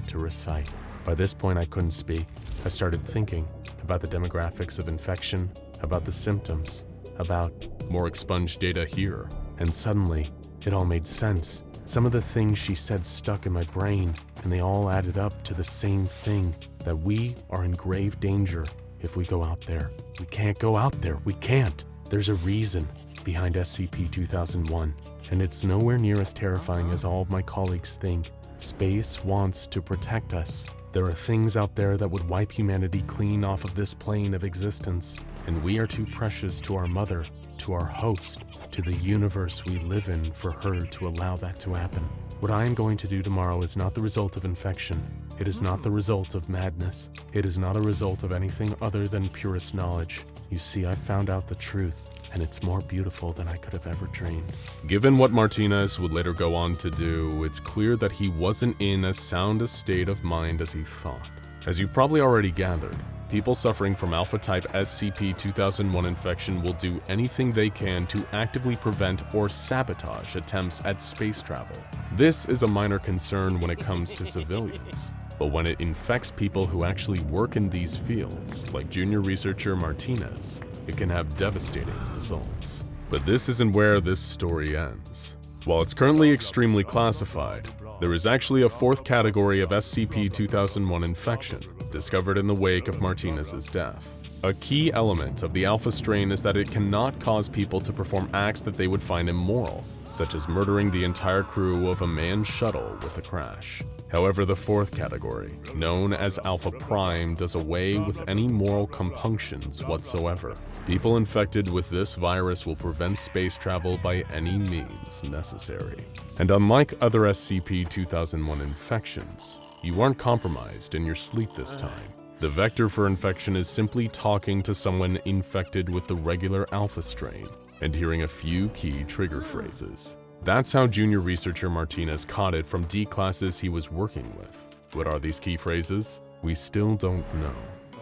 to recite. By this point, I couldn't speak. I started thinking about the demographics of infection, about the symptoms, about More expunged data here. and suddenly, it all made sense. Some of the things she said stuck in my brain, and they all added up to the same thing, that we are in grave danger if we go out there. We can't go out there. We can't. There's a reason behind SCP-2001, and it's nowhere near as terrifying as all of my colleagues think. Space wants to protect us. There are things out there that would wipe humanity clean off of this plane of existence, and we are too precious to our mother, to our host, to the universe we live in for her to allow that to happen. What I am going to do tomorrow is not the result of infection. It is not the result of madness. It is not a result of anything other than purest knowledge. You see, I found out the truth, and it's more beautiful than I could have ever dreamed. Given what Martinez would later go on to do, it's clear that he wasn't in as sound a state of mind as he thought. As you probably already gathered, people suffering from alpha-type SCP-2001 infection will do anything they can to actively prevent or sabotage attempts at space travel. This is a minor concern when it comes to civilians, but when it infects people who actually work in these fields, like junior researcher Martinez, it can have devastating results. But this isn't where this story ends. While it's currently extremely classified, there is actually a fourth category of SCP-2001 infection, discovered in the wake of Martinez's death. A key element of the alpha strain is that it cannot cause people to perform acts that they would find immoral, such as murdering the entire crew of a manned shuttle with a crash. However, the fourth category, known as Alpha Prime, does away with any moral compunctions whatsoever. People infected with this virus will prevent space travel by any means necessary. And unlike other SCP-2001 infections, you aren't compromised in your sleep this time. The vector for infection is simply talking to someone infected with the regular alpha strain and hearing a few key trigger phrases. That's how junior researcher Martinez caught it from D classes he was working with. What are these key phrases? We still don't know.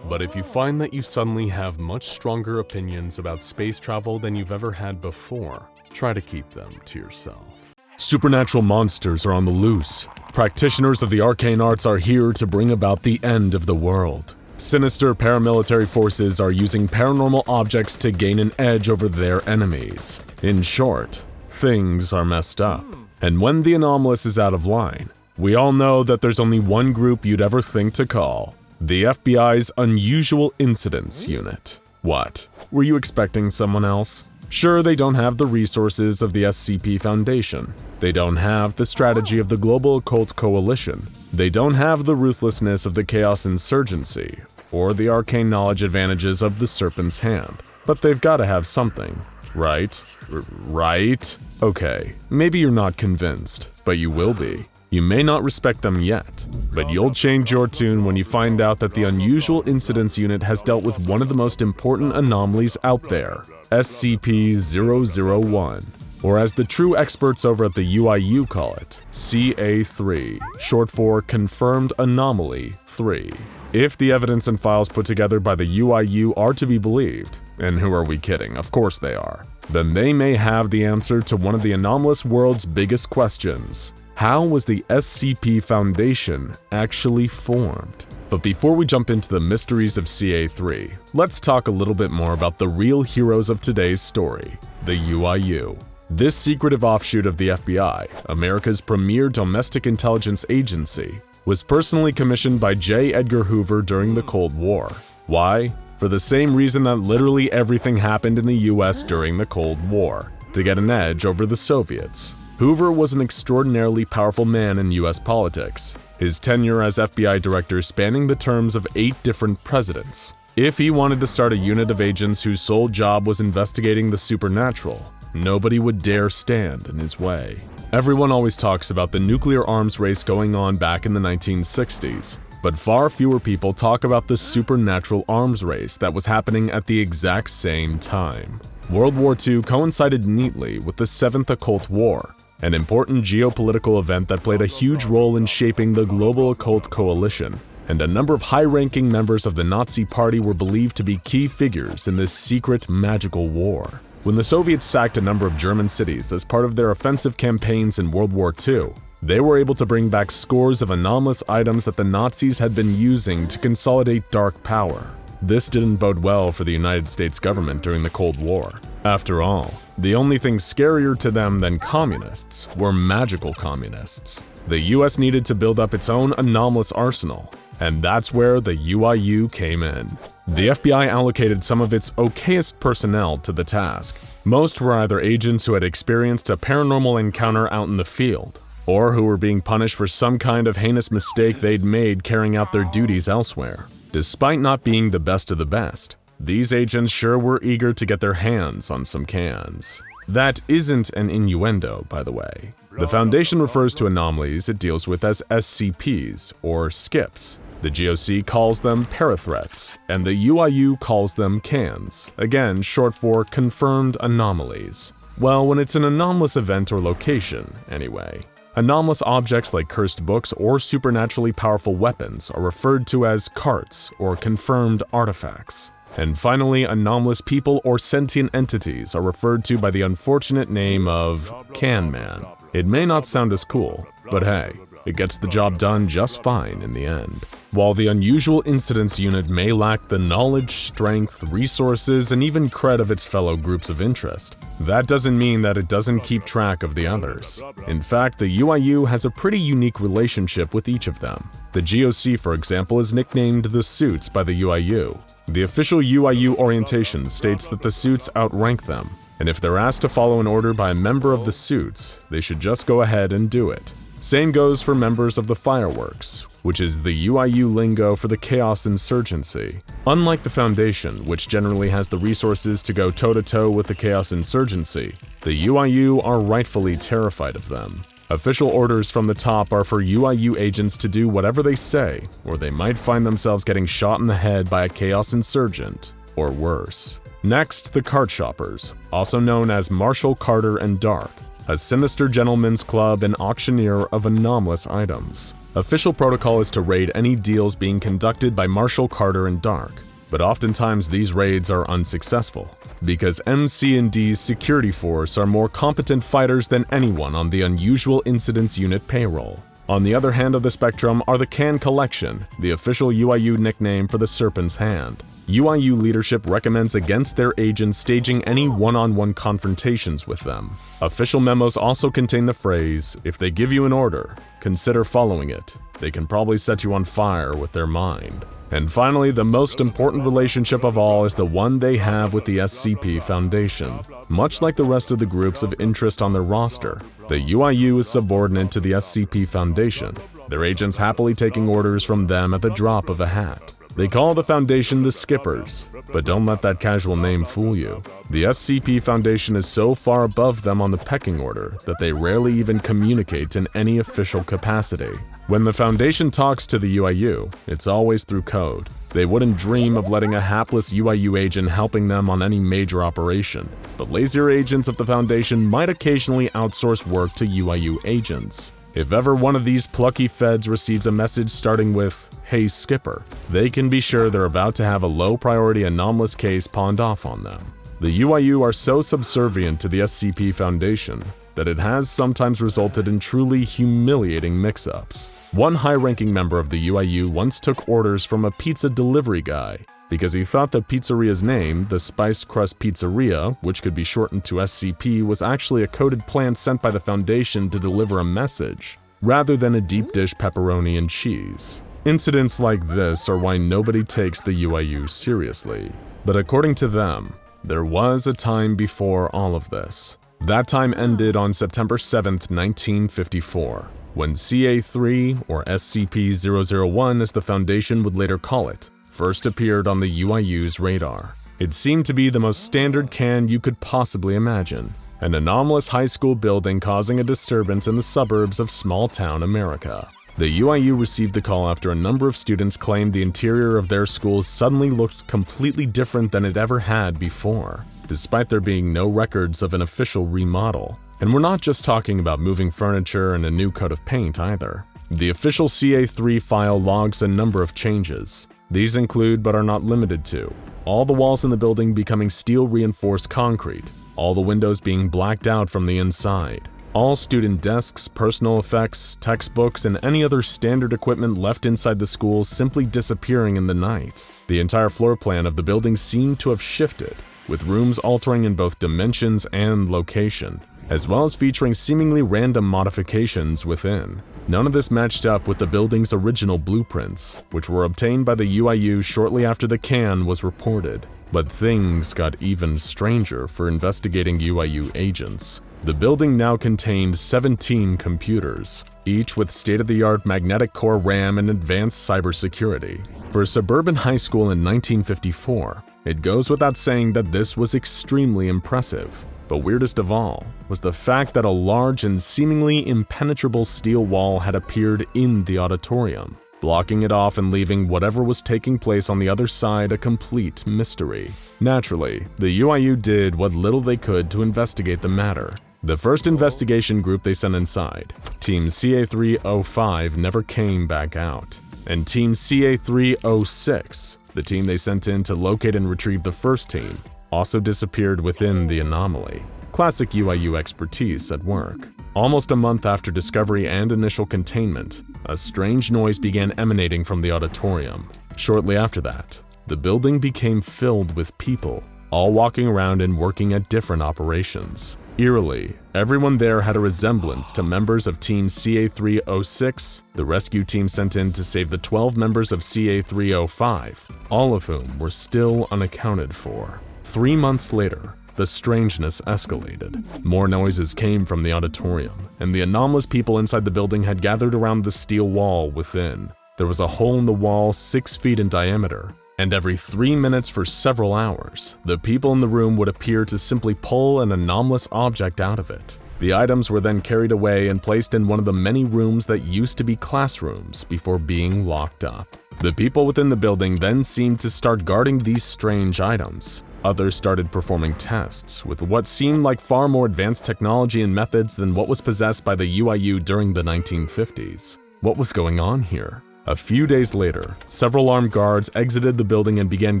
But if you find that you suddenly have much stronger opinions about space travel than you've ever had before, try to keep them to yourself. Supernatural monsters are on the loose. Practitioners of the arcane arts are here to bring about the end of the world. Sinister paramilitary forces are using paranormal objects to gain an edge over their enemies. In short, things are messed up. And when the anomalous is out of line, we all know that there's only one group you'd ever think to call: the FBI's Unusual Incidents Unit. What? Were you expecting someone else? Sure, they don't have the resources of the SCP Foundation. They don't have the strategy of the Global Occult Coalition. They don't have the ruthlessness of the Chaos Insurgency, or the arcane knowledge advantages of the Serpent's Hand. But they've got to have something, right? Right? Okay, maybe you're not convinced, but you will be. You may not respect them yet, but you'll change your tune when you find out that the Unusual Incidents Unit has dealt with one of the most important anomalies out there, SCP-001, or as the true experts over at the UIU call it, CA3, short for Confirmed Anomaly 3. If the evidence and files put together by the UIU are to be believed, and who are we kidding, of course they are, then they may have the answer to one of the anomalous world's biggest questions. How was the SCP Foundation actually formed? But before we jump into the mysteries of CA3, let's talk a little bit more about the real heroes of today's story, the UIU. This secretive offshoot of the FBI, America's premier domestic intelligence agency, was personally commissioned by J. Edgar Hoover during the Cold War. Why? For the same reason that literally everything happened in the US during the Cold War, to get an edge over the Soviets. Hoover was an extraordinarily powerful man in US politics, his tenure as FBI director spanning the terms of 8 different presidents. If he wanted to start a unit of agents whose sole job was investigating the supernatural, nobody would dare stand in his way. Everyone always talks about the nuclear arms race going on back in the 1960s, but far fewer people talk about the supernatural arms race that was happening at the exact same time. World War II coincided neatly with the 7th Occult War, an important geopolitical event that played a huge role in shaping the Global Occult Coalition and a number of high-ranking members of the Nazi Party were believed to be key figures in this secret magical war. When the Soviets sacked a number of German cities as part of their offensive campaigns in World War II, they were able to bring back scores of anomalous items that the Nazis had been using to consolidate dark power. This didn't bode well for the United States government during the Cold War. After all, the only thing scarier to them than communists were magical communists. The US needed to build up its own anomalous arsenal, and that's where the UIU came in. The FBI allocated some of its okayest personnel to the task. Most were either agents who had experienced a paranormal encounter out in the field, or who were being punished for some kind of heinous mistake they'd made carrying out their duties elsewhere. Despite not being the best of the best, these agents sure were eager to get their hands on some cans. That isn't an innuendo, by the way. The Foundation refers to anomalies it deals with as SCPs, or SCPs. The GOC calls them parathreats, and the UIU calls them cans, again short for confirmed anomalies. Well, when it's an anomalous event or location, anyway. Anomalous objects like cursed books or supernaturally powerful weapons are referred to as carts or confirmed artifacts. And finally, anomalous people or sentient entities are referred to by the unfortunate name of Can Man. It may not sound as cool, but hey, it gets the job done just fine in the end. While the Unusual Incidents Unit may lack the knowledge, strength, resources, and even cred of its fellow groups of interest, that doesn't mean that it doesn't keep track of the others. In fact, the UIU has a pretty unique relationship with each of them. The GOC, for example, is nicknamed the Suits by the UIU. The official UIU orientation states that the Suits outrank them, and if they're asked to follow an order by a member of the Suits, they should just go ahead and do it. Same goes for members of the Fireworks, which is the UIU lingo for the Chaos Insurgency. Unlike the Foundation, which generally has the resources to go toe-to-toe with the Chaos Insurgency, the UIU are rightfully terrified of them. Official orders from the top are for UIU agents to do whatever they say, or they might find themselves getting shot in the head by a Chaos Insurgent, or worse. Next, the Cart Shoppers, also known as Marshall, Carter, and Dark, a sinister gentleman's club and auctioneer of anomalous items. Official protocol is to raid any deals being conducted by Marshall, Carter, and Dark, but oftentimes these raids are unsuccessful, because MC&D's security force are more competent fighters than anyone on the Unusual Incidents Unit payroll. On the other hand of the spectrum are the Can Collection, the official UIU nickname for the Serpent's Hand. UIU leadership recommends against their agents staging any one-on-one confrontations with them. Official memos also contain the phrase, if they give you an order, consider following it. They can probably set you on fire with their mind. And finally, the most important relationship of all is the one they have with the SCP Foundation. Much like the rest of the groups of interest on their roster, the UIU is subordinate to the SCP Foundation, their agents happily taking orders from them at the drop of a hat. They call the Foundation the Skippers, but don't let that casual name fool you. The SCP Foundation is so far above them on the pecking order that they rarely even communicate in any official capacity. When the Foundation talks to the UIU, it's always through code. They wouldn't dream of letting a hapless UIU agent helping them on any major operation, but lazier agents of the Foundation might occasionally outsource work to UIU agents. If ever one of these plucky feds receives a message starting with, "Hey Skipper," they can be sure they're about to have a low-priority anomalous case pawned off on them. The UIU are so subservient to the SCP Foundation that it has sometimes resulted in truly humiliating mix-ups. One high-ranking member of the UIU once took orders from a pizza delivery guy because he thought the pizzeria's name, the Spiced Crust Pizzeria, which could be shortened to SCP, was actually a coded plant sent by the Foundation to deliver a message, rather than a deep dish pepperoni and cheese. Incidents like this are why nobody takes the UIU seriously. But according to them, there was a time before all of this. That time ended on September 7th, 1954, when CA3, or SCP-001 as the Foundation would later call it, first appeared on the UIU's radar. It seemed to be the most standard can you could possibly imagine, an anomalous high school building causing a disturbance in the suburbs of small-town America. The UIU received the call after a number of students claimed the interior of their school suddenly looked completely different than it ever had before, despite there being no records of an official remodel. And we're not just talking about moving furniture and a new coat of paint either. The official CA3 file logs a number of changes. These include, but are not limited to, all the walls in the building becoming steel-reinforced concrete, all the windows being blacked out from the inside, all student desks, personal effects, textbooks, and any other standard equipment left inside the school simply disappearing in the night. The entire floor plan of the building seemed to have shifted, with rooms altering in both dimensions and location, as well as featuring seemingly random modifications within. None of this matched up with the building's original blueprints, which were obtained by the UIU shortly after the can was reported. But things got even stranger for investigating UIU agents. The building now contained 17 computers, each with state-of-the-art magnetic core RAM and advanced cybersecurity. For a suburban high school in 1954, it goes without saying that this was extremely impressive. But weirdest of all was the fact that a large and seemingly impenetrable steel wall had appeared in the auditorium, blocking it off and leaving whatever was taking place on the other side a complete mystery. Naturally, the UIU did what little they could to investigate the matter. The first investigation group they sent inside, Team CA305, never came back out, and Team CA306, the team they sent in to locate and retrieve the first team, also disappeared within the anomaly. Classic UIU expertise at work. Almost a month after discovery and initial containment, a strange noise began emanating from the auditorium. Shortly after that, the building became filled with people, all walking around and working at different operations. Eerily, everyone there had a resemblance to members of Team CA306, the rescue team sent in to save the 12 members of CA305, all of whom were still unaccounted for. 3 months later, the strangeness escalated. More noises came from the auditorium, and the anomalous people inside the building had gathered around the steel wall within. There was a hole in the wall 6 feet in diameter, and every 3 minutes for several hours, the people in the room would appear to simply pull an anomalous object out of it. The items were then carried away and placed in one of the many rooms that used to be classrooms before being locked up. The people within the building then seemed to start guarding these strange items. Others started performing tests with what seemed like far more advanced technology and methods than what was possessed by the UIU during the 1950s. What was going on here? A few days later, several armed guards exited the building and began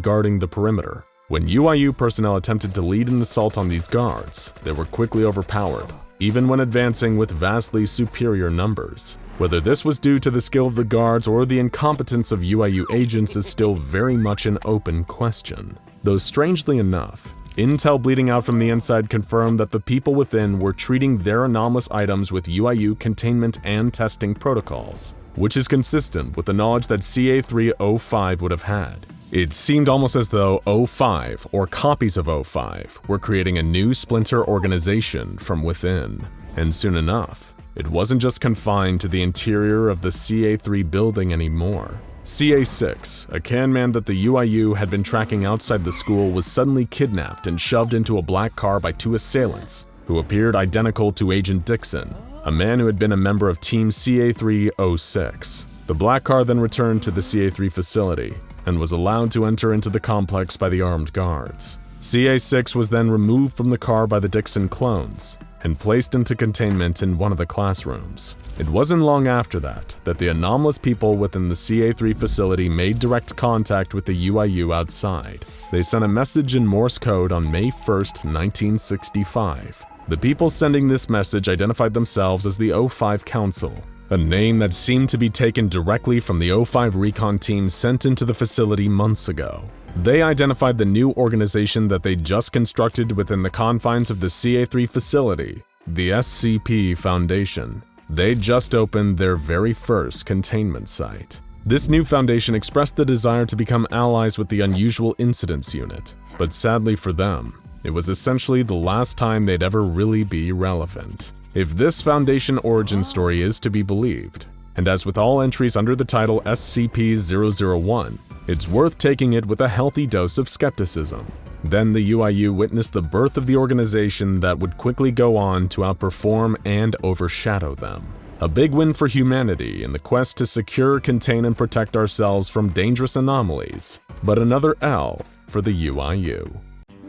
guarding the perimeter. When UIU personnel attempted to lead an assault on these guards, they were quickly overpowered, even when advancing with vastly superior numbers. Whether this was due to the skill of the guards or the incompetence of UIU agents is still very much an open question. Though strangely enough, intel bleeding out from the inside confirmed that the people within were treating their anomalous items with UIU containment and testing protocols, which is consistent with the knowledge that CA305 would have had. It seemed almost as though 05, or copies of 05, were creating a new splinter organization from within. And soon enough, it wasn't just confined to the interior of the CA3 building anymore. CA6, a can man that the UIU had been tracking outside the school, was suddenly kidnapped and shoved into a black car by 2 assailants, who appeared identical to Agent Dixon, a man who had been a member of Team CA306. The black car then returned to the CA3 facility and was allowed to enter into the complex by the armed guards. CA6 was then removed from the car by the Dixon clones and placed into containment in one of the classrooms. It wasn't long after that the anomalous people within the CA3 facility made direct contact with the UIU outside. They sent a message in Morse code on May 1st, 1965. The people sending this message identified themselves as the 05 Council, a name that seemed to be taken directly from the 05 recon team sent into the facility months ago. They identified the new organization that they just constructed within the confines of the CA3 facility, the SCP Foundation. They just opened their very first containment site. This new foundation expressed the desire to become allies with the Unusual Incidents Unit, but sadly for them, it was essentially the last time they'd ever really be relevant. If this Foundation origin story is to be believed, and as with all entries under the title SCP-001, it's worth taking it with a healthy dose of skepticism. Then the UIU witnessed the birth of the organization that would quickly go on to outperform and overshadow them. A big win for humanity in the quest to secure, contain, and protect ourselves from dangerous anomalies, but another L for the UIU.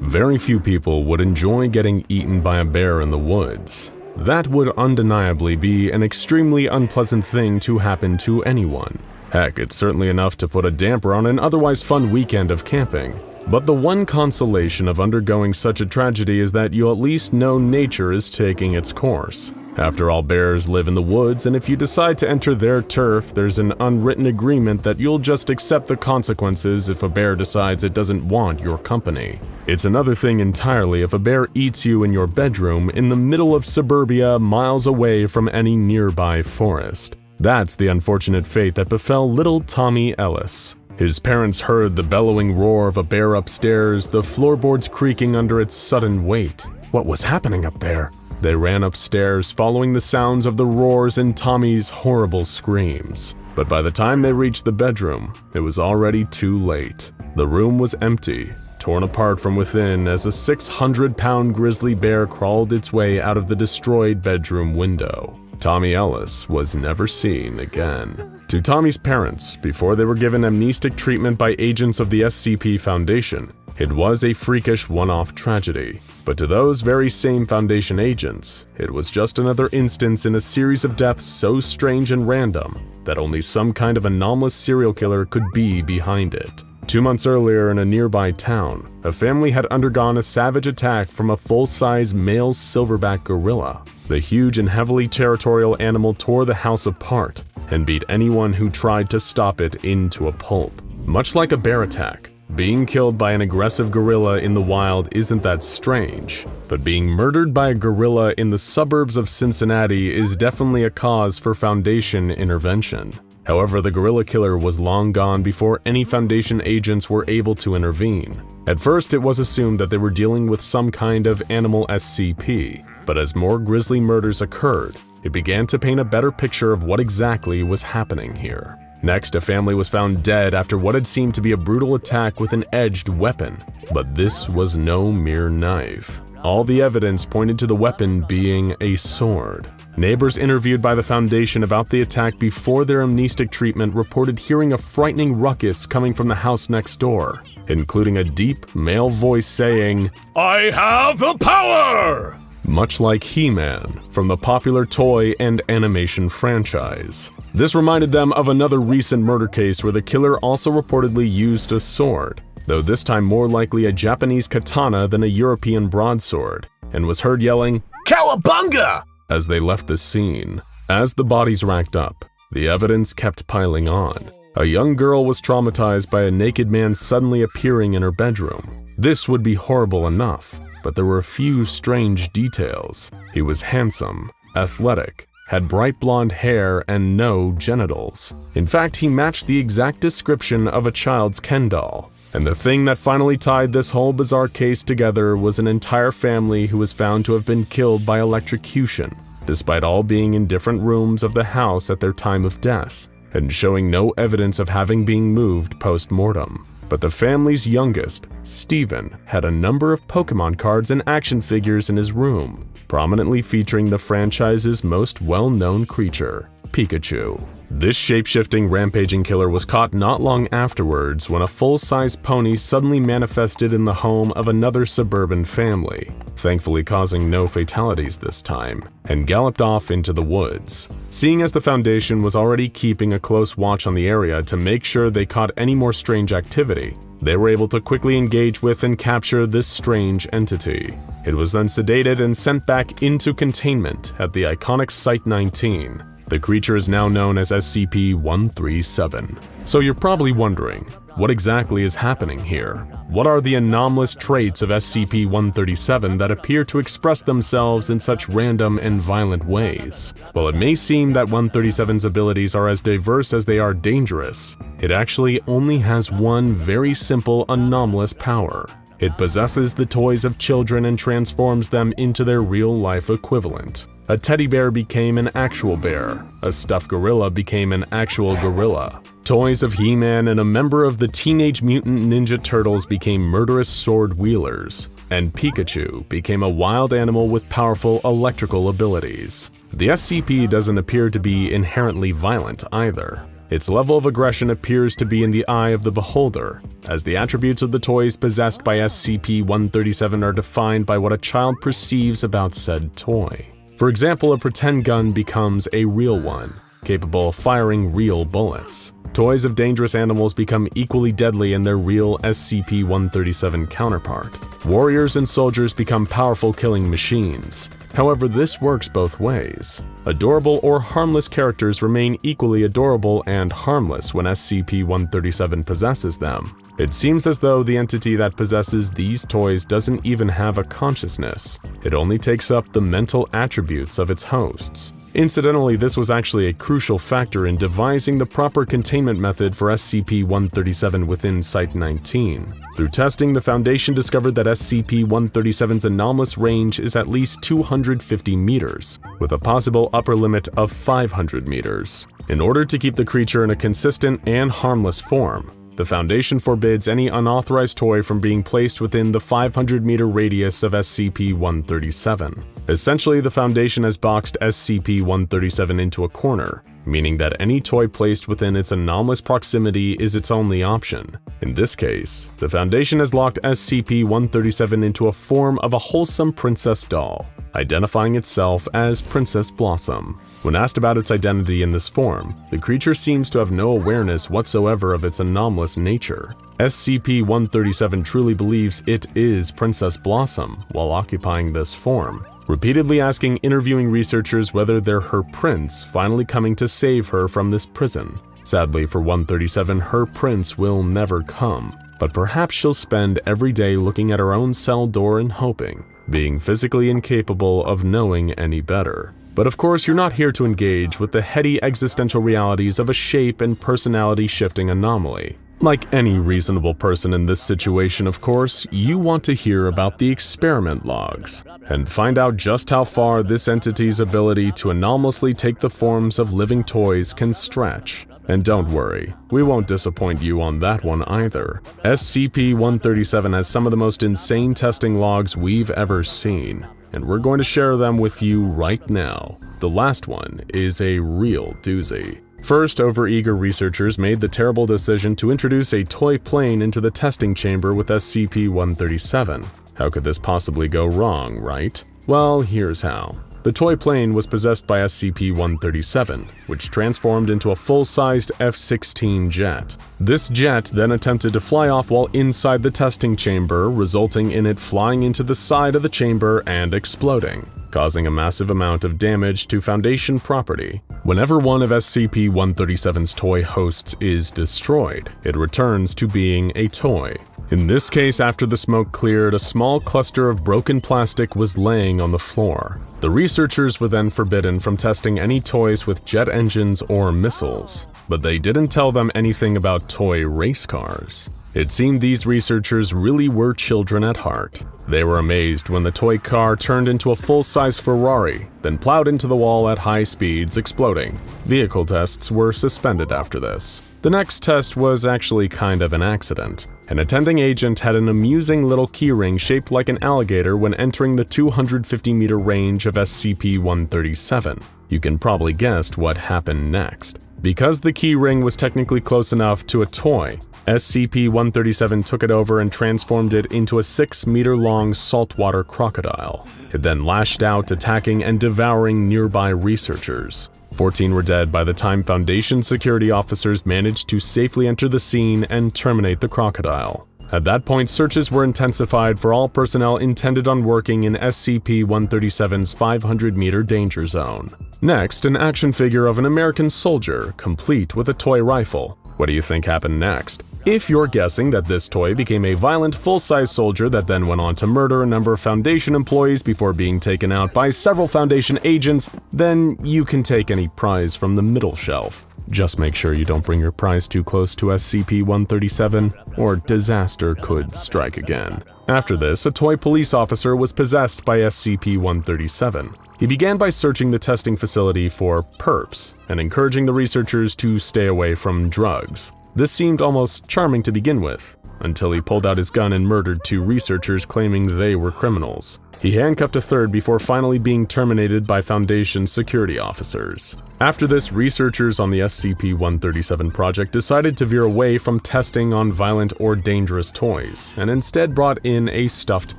Very few people would enjoy getting eaten by a bear in the woods, that would undeniably be an extremely unpleasant thing to happen to anyone. Heck, it's certainly enough to put a damper on an otherwise fun weekend of camping. But the one consolation of undergoing such a tragedy is that you at least know nature is taking its course. After all, bears live in the woods, and if you decide to enter their turf, there's an unwritten agreement that you'll just accept the consequences if a bear decides it doesn't want your company. It's another thing entirely if a bear eats you in your bedroom in the middle of suburbia miles away from any nearby forest. That's the unfortunate fate that befell little Tommy Ellis. His parents heard the bellowing roar of a bear upstairs, the floorboards creaking under its sudden weight. What was happening up there? They ran upstairs, following the sounds of the roars and Tommy's horrible screams. But by the time they reached the bedroom, it was already too late. The room was empty, torn apart from within as a 600-pound grizzly bear crawled its way out of the destroyed bedroom window. Tommy Ellis was never seen again. To Tommy's parents, before they were given amnestic treatment by agents of the SCP Foundation, it was a freakish one-off tragedy. But to those very same Foundation agents, it was just another instance in a series of deaths so strange and random that only some kind of anomalous serial killer could be behind it. 2 months earlier in a nearby town, a family had undergone a savage attack from a full-size male silverback gorilla. The huge and heavily territorial animal tore the house apart and beat anyone who tried to stop it into a pulp. Much like a bear attack, being killed by an aggressive gorilla in the wild isn't that strange, but being murdered by a gorilla in the suburbs of Cincinnati is definitely a cause for Foundation intervention. However, the gorilla killer was long gone before any Foundation agents were able to intervene. At first, it was assumed that they were dealing with some kind of animal SCP, but as more grisly murders occurred, it began to paint a better picture of what exactly was happening here. Next, a family was found dead after what had seemed to be a brutal attack with an edged weapon, but this was no mere knife. All the evidence pointed to the weapon being a sword. Neighbors interviewed by the Foundation about the attack before their amnestic treatment reported hearing a frightening ruckus coming from the house next door, including a deep male voice saying, "I have the power!" Much like He-Man from the popular toy and animation franchise. This reminded them of another recent murder case where the killer also reportedly used a sword, though this time more likely a Japanese katana than a European broadsword, and was heard yelling, "Cowabunga!" as they left the scene. As the bodies racked up, the evidence kept piling on. A young girl was traumatized by a naked man suddenly appearing in her bedroom. This would be horrible enough, but there were a few strange details. He was handsome, athletic, had bright blonde hair, and no genitals. In fact, he matched the exact description of a child's Ken doll. And the thing that finally tied this whole bizarre case together was an entire family who was found to have been killed by electrocution, despite all being in different rooms of the house at their time of death, and showing no evidence of having been moved post-mortem. But the family's youngest, Steven, had a number of Pokemon cards and action figures in his room, prominently featuring the franchise's most well-known creature, Pikachu. This shape-shifting, rampaging killer was caught not long afterwards when a full-size pony suddenly manifested in the home of another suburban family, thankfully causing no fatalities this time, and galloped off into the woods. Seeing as the Foundation was already keeping a close watch on the area to make sure they caught any more strange activity, they were able to quickly engage with and capture this strange entity. It was then sedated and sent back into containment at the iconic Site-19. The creature is now known as SCP-137. So you're probably wondering, what exactly is happening here? What are the anomalous traits of SCP-137 that appear to express themselves in such random and violent ways? Well, it may seem that 137's abilities are as diverse as they are dangerous. It actually only has one very simple anomalous power. It possesses the toys of children and transforms them into their real-life equivalent. A teddy bear became an actual bear. A stuffed gorilla became an actual gorilla. Toys of He-Man and a member of the Teenage Mutant Ninja Turtles became murderous sword wielders. And Pikachu became a wild animal with powerful electrical abilities. The SCP doesn't appear to be inherently violent either. Its level of aggression appears to be in the eye of the beholder, as the attributes of the toys possessed by SCP-137 are defined by what a child perceives about said toy. For example, a pretend gun becomes a real one, capable of firing real bullets. Toys of dangerous animals become equally deadly in their real SCP-137 counterpart. Warriors and soldiers become powerful killing machines. However, this works both ways. Adorable or harmless characters remain equally adorable and harmless when SCP-137 possesses them. It seems as though the entity that possesses these toys doesn't even have a consciousness. It only takes up the mental attributes of its hosts. Incidentally, this was actually a crucial factor in devising the proper containment method for SCP-137 within Site-19. Through testing, the Foundation discovered that SCP-137's anomalous range is at least 250 meters, with a possible upper limit of 500 meters. In order to keep the creature in a consistent and harmless form, the Foundation forbids any unauthorized toy from being placed within the 500-meter radius of SCP-137. Essentially, the Foundation has boxed SCP-137 into a corner, meaning that any toy placed within its anomalous proximity is its only option. In this case, the Foundation has locked SCP-137 into a form of a wholesome princess doll, identifying itself as Princess Blossom. When asked about its identity in this form, the creature seems to have no awareness whatsoever of its anomalous nature. SCP-137 truly believes it is Princess Blossom while occupying this form, repeatedly asking interviewing researchers whether they're her prince finally coming to save her from this prison. Sadly for 137, her prince will never come, but perhaps she'll spend every day looking at her own cell door and hoping, being physically incapable of knowing any better. But of course, you're not here to engage with the heady existential realities of a shape and personality shifting anomaly. Like any reasonable person in this situation, of course, you want to hear about the experiment logs and find out just how far this entity's ability to anomalously take the forms of living toys can stretch. And don't worry, we won't disappoint you on that one either. SCP-137 has some of the most insane testing logs we've ever seen, and we're going to share them with you right now. The last one is a real doozy. First, overeager researchers made the terrible decision to introduce a toy plane into the testing chamber with SCP-137. How could this possibly go wrong, right? Well, here's how. The toy plane was possessed by SCP-137, which transformed into a full-sized F-16 jet. This jet then attempted to fly off while inside the testing chamber, resulting in it flying into the side of the chamber and exploding, causing a massive amount of damage to Foundation property. Whenever one of SCP-137's toy hosts is destroyed, it returns to being a toy. In this case, after the smoke cleared, a small cluster of broken plastic was laying on the floor. The researchers were then forbidden from testing any toys with jet engines or missiles, but they didn't tell them anything about toy race cars. It seemed these researchers really were children at heart. They were amazed when the toy car turned into a full-size Ferrari, then plowed into the wall at high speeds, exploding. Vehicle tests were suspended after this. The next test was actually kind of an accident. An attending agent had an amusing little keyring shaped like an alligator when entering the 250-meter range of SCP-137. You can probably guess what happened next. Because the keyring was technically close enough to a toy, SCP-137 took it over and transformed it into a 6-meter-long saltwater crocodile. It then lashed out, attacking and devouring nearby researchers. 14 were dead by the time Foundation security officers managed to safely enter the scene and terminate the crocodile. At that point, searches were intensified for all personnel intended on working in SCP-137's 500-meter danger zone. Next, an action figure of an American soldier, complete with a toy rifle. What do you think happened next? If you're guessing that this toy became a violent full-size soldier that then went on to murder a number of Foundation employees before being taken out by several Foundation agents, then you can take any prize from the middle shelf. Just make sure you don't bring your prize too close to SCP-137, or disaster could strike again. After this, a toy police officer was possessed by SCP-137. He began by searching the testing facility for perps and encouraging the researchers to stay away from drugs. This seemed almost charming to begin with, until he pulled out his gun and murdered 2 researchers claiming they were criminals. He handcuffed a third before finally being terminated by Foundation security officers. After this, researchers on the SCP-137 project decided to veer away from testing on violent or dangerous toys, and instead brought in a stuffed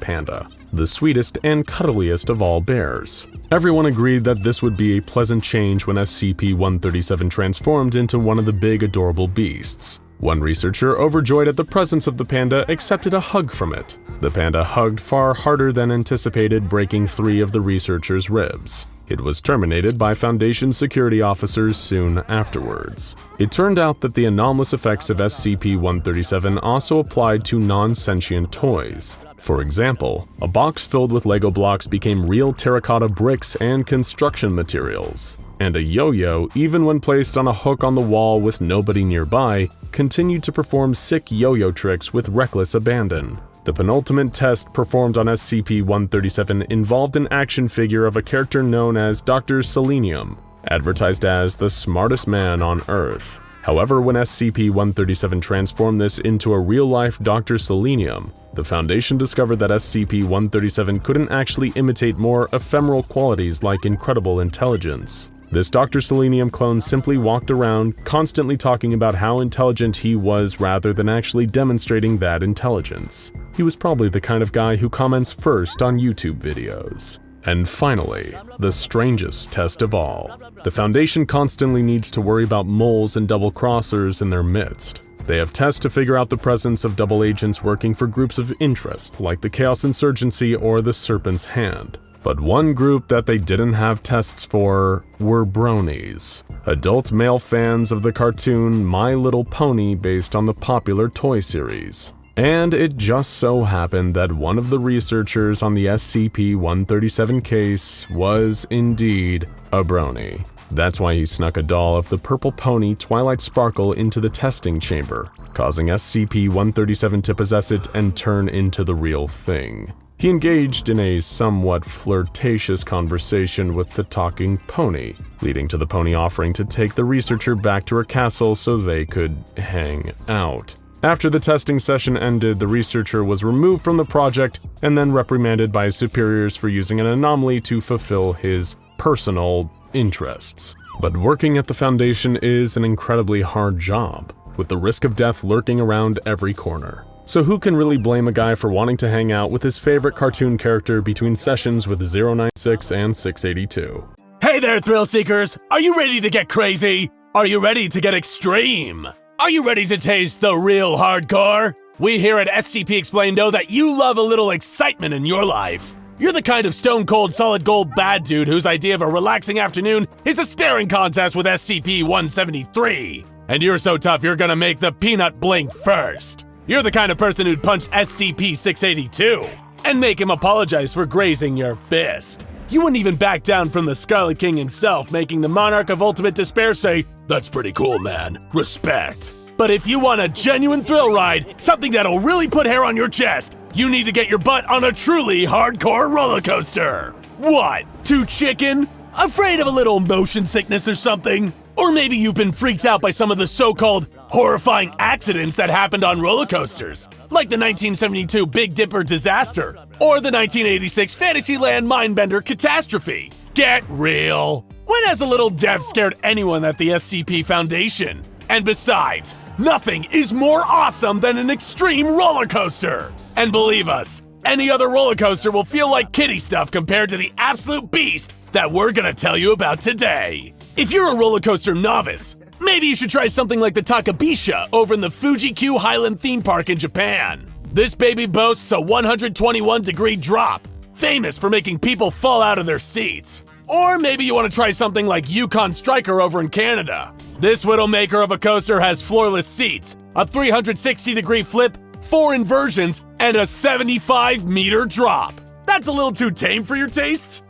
panda. the sweetest and cuddliest of all bears. Everyone agreed that this would be a pleasant change when SCP-137 transformed into one of the big adorable beasts. One researcher, overjoyed at the presence of the panda, accepted a hug from it. The panda hugged far harder than anticipated, breaking 3 of the researcher's ribs. It was terminated by Foundation security officers soon afterwards. It turned out that the anomalous effects of SCP-137 also applied to non-sentient toys. For example, a box filled with Lego blocks became real terracotta bricks and construction materials. And a yo-yo, even when placed on a hook on the wall with nobody nearby, continued to perform sick yo-yo tricks with reckless abandon. The penultimate test performed on SCP-137 involved an action figure of a character known as Dr. Selenium, advertised as the smartest man on Earth. However, when SCP-137 transformed this into a real-life Dr. Selenium, the Foundation discovered that SCP-137 couldn't actually imitate more ephemeral qualities like incredible intelligence. This Dr. Selenium clone simply walked around, constantly talking about how intelligent he was rather than actually demonstrating that intelligence. He was probably the kind of guy who comments first on YouTube videos. And finally, the strangest test of all. The Foundation constantly needs to worry about moles and double-crossers in their midst. They have tests to figure out the presence of double agents working for groups of interest, like the Chaos Insurgency or the Serpent's Hand. But one group that they didn't have tests for were bronies, adult male fans of the cartoon My Little Pony based on the popular toy series. And it just so happened that one of the researchers on the SCP-137 case was indeed a brony. That's why he snuck a doll of the purple pony Twilight Sparkle into the testing chamber, causing SCP-137 to possess it and turn into the real thing. He engaged in a somewhat flirtatious conversation with the talking pony, leading to the pony offering to take the researcher back to her castle so they could hang out. After the testing session ended, the researcher was removed from the project and then reprimanded by his superiors for using an anomaly to fulfill his personal interests. But working at the Foundation is an incredibly hard job, with the risk of death lurking around every corner. So who can really blame a guy for wanting to hang out with his favorite cartoon character between sessions with 096 and 682? Hey there, thrill seekers! Are you ready to get crazy? Are you ready to get extreme? Are you ready to taste the real hardcore? We here at SCP Explained know that you love a little excitement in your life. You're the kind of stone-cold solid gold bad dude whose idea of a relaxing afternoon is a staring contest with SCP-173. And you're so tough you're gonna make the peanut blink first. You're the kind of person who'd punch SCP-682 and make him apologize for grazing your fist. You wouldn't even back down from the Scarlet King himself, making the Monarch of Ultimate Despair say, "That's pretty cool, man. Respect." But if you want a genuine thrill ride, something that'll really put hair on your chest, you need to get your butt on a truly hardcore roller coaster. What? Too chicken? Afraid of a little motion sickness or something? Or maybe you've been freaked out by some of the so-called horrifying accidents that happened on roller coasters, like the 1972 Big Dipper disaster, or the 1986 Fantasyland Mindbender catastrophe. Get real. When has a little death scared anyone at the SCP Foundation? And besides, nothing is more awesome than an extreme roller coaster. And believe us, any other roller coaster will feel like kiddie stuff compared to the absolute beast that we're gonna tell you about today. If you're a roller coaster novice, maybe you should try something like the Takabisha over in the Fuji-Q Highland theme park in Japan. This baby boasts a 121-degree drop, famous for making people fall out of their seats. Or maybe you want to try something like Yukon Striker over in Canada. This widowmaker of a coaster has floorless seats, a 360-degree flip, 4 inversions, and a 75-meter drop. That's a little too tame for your taste?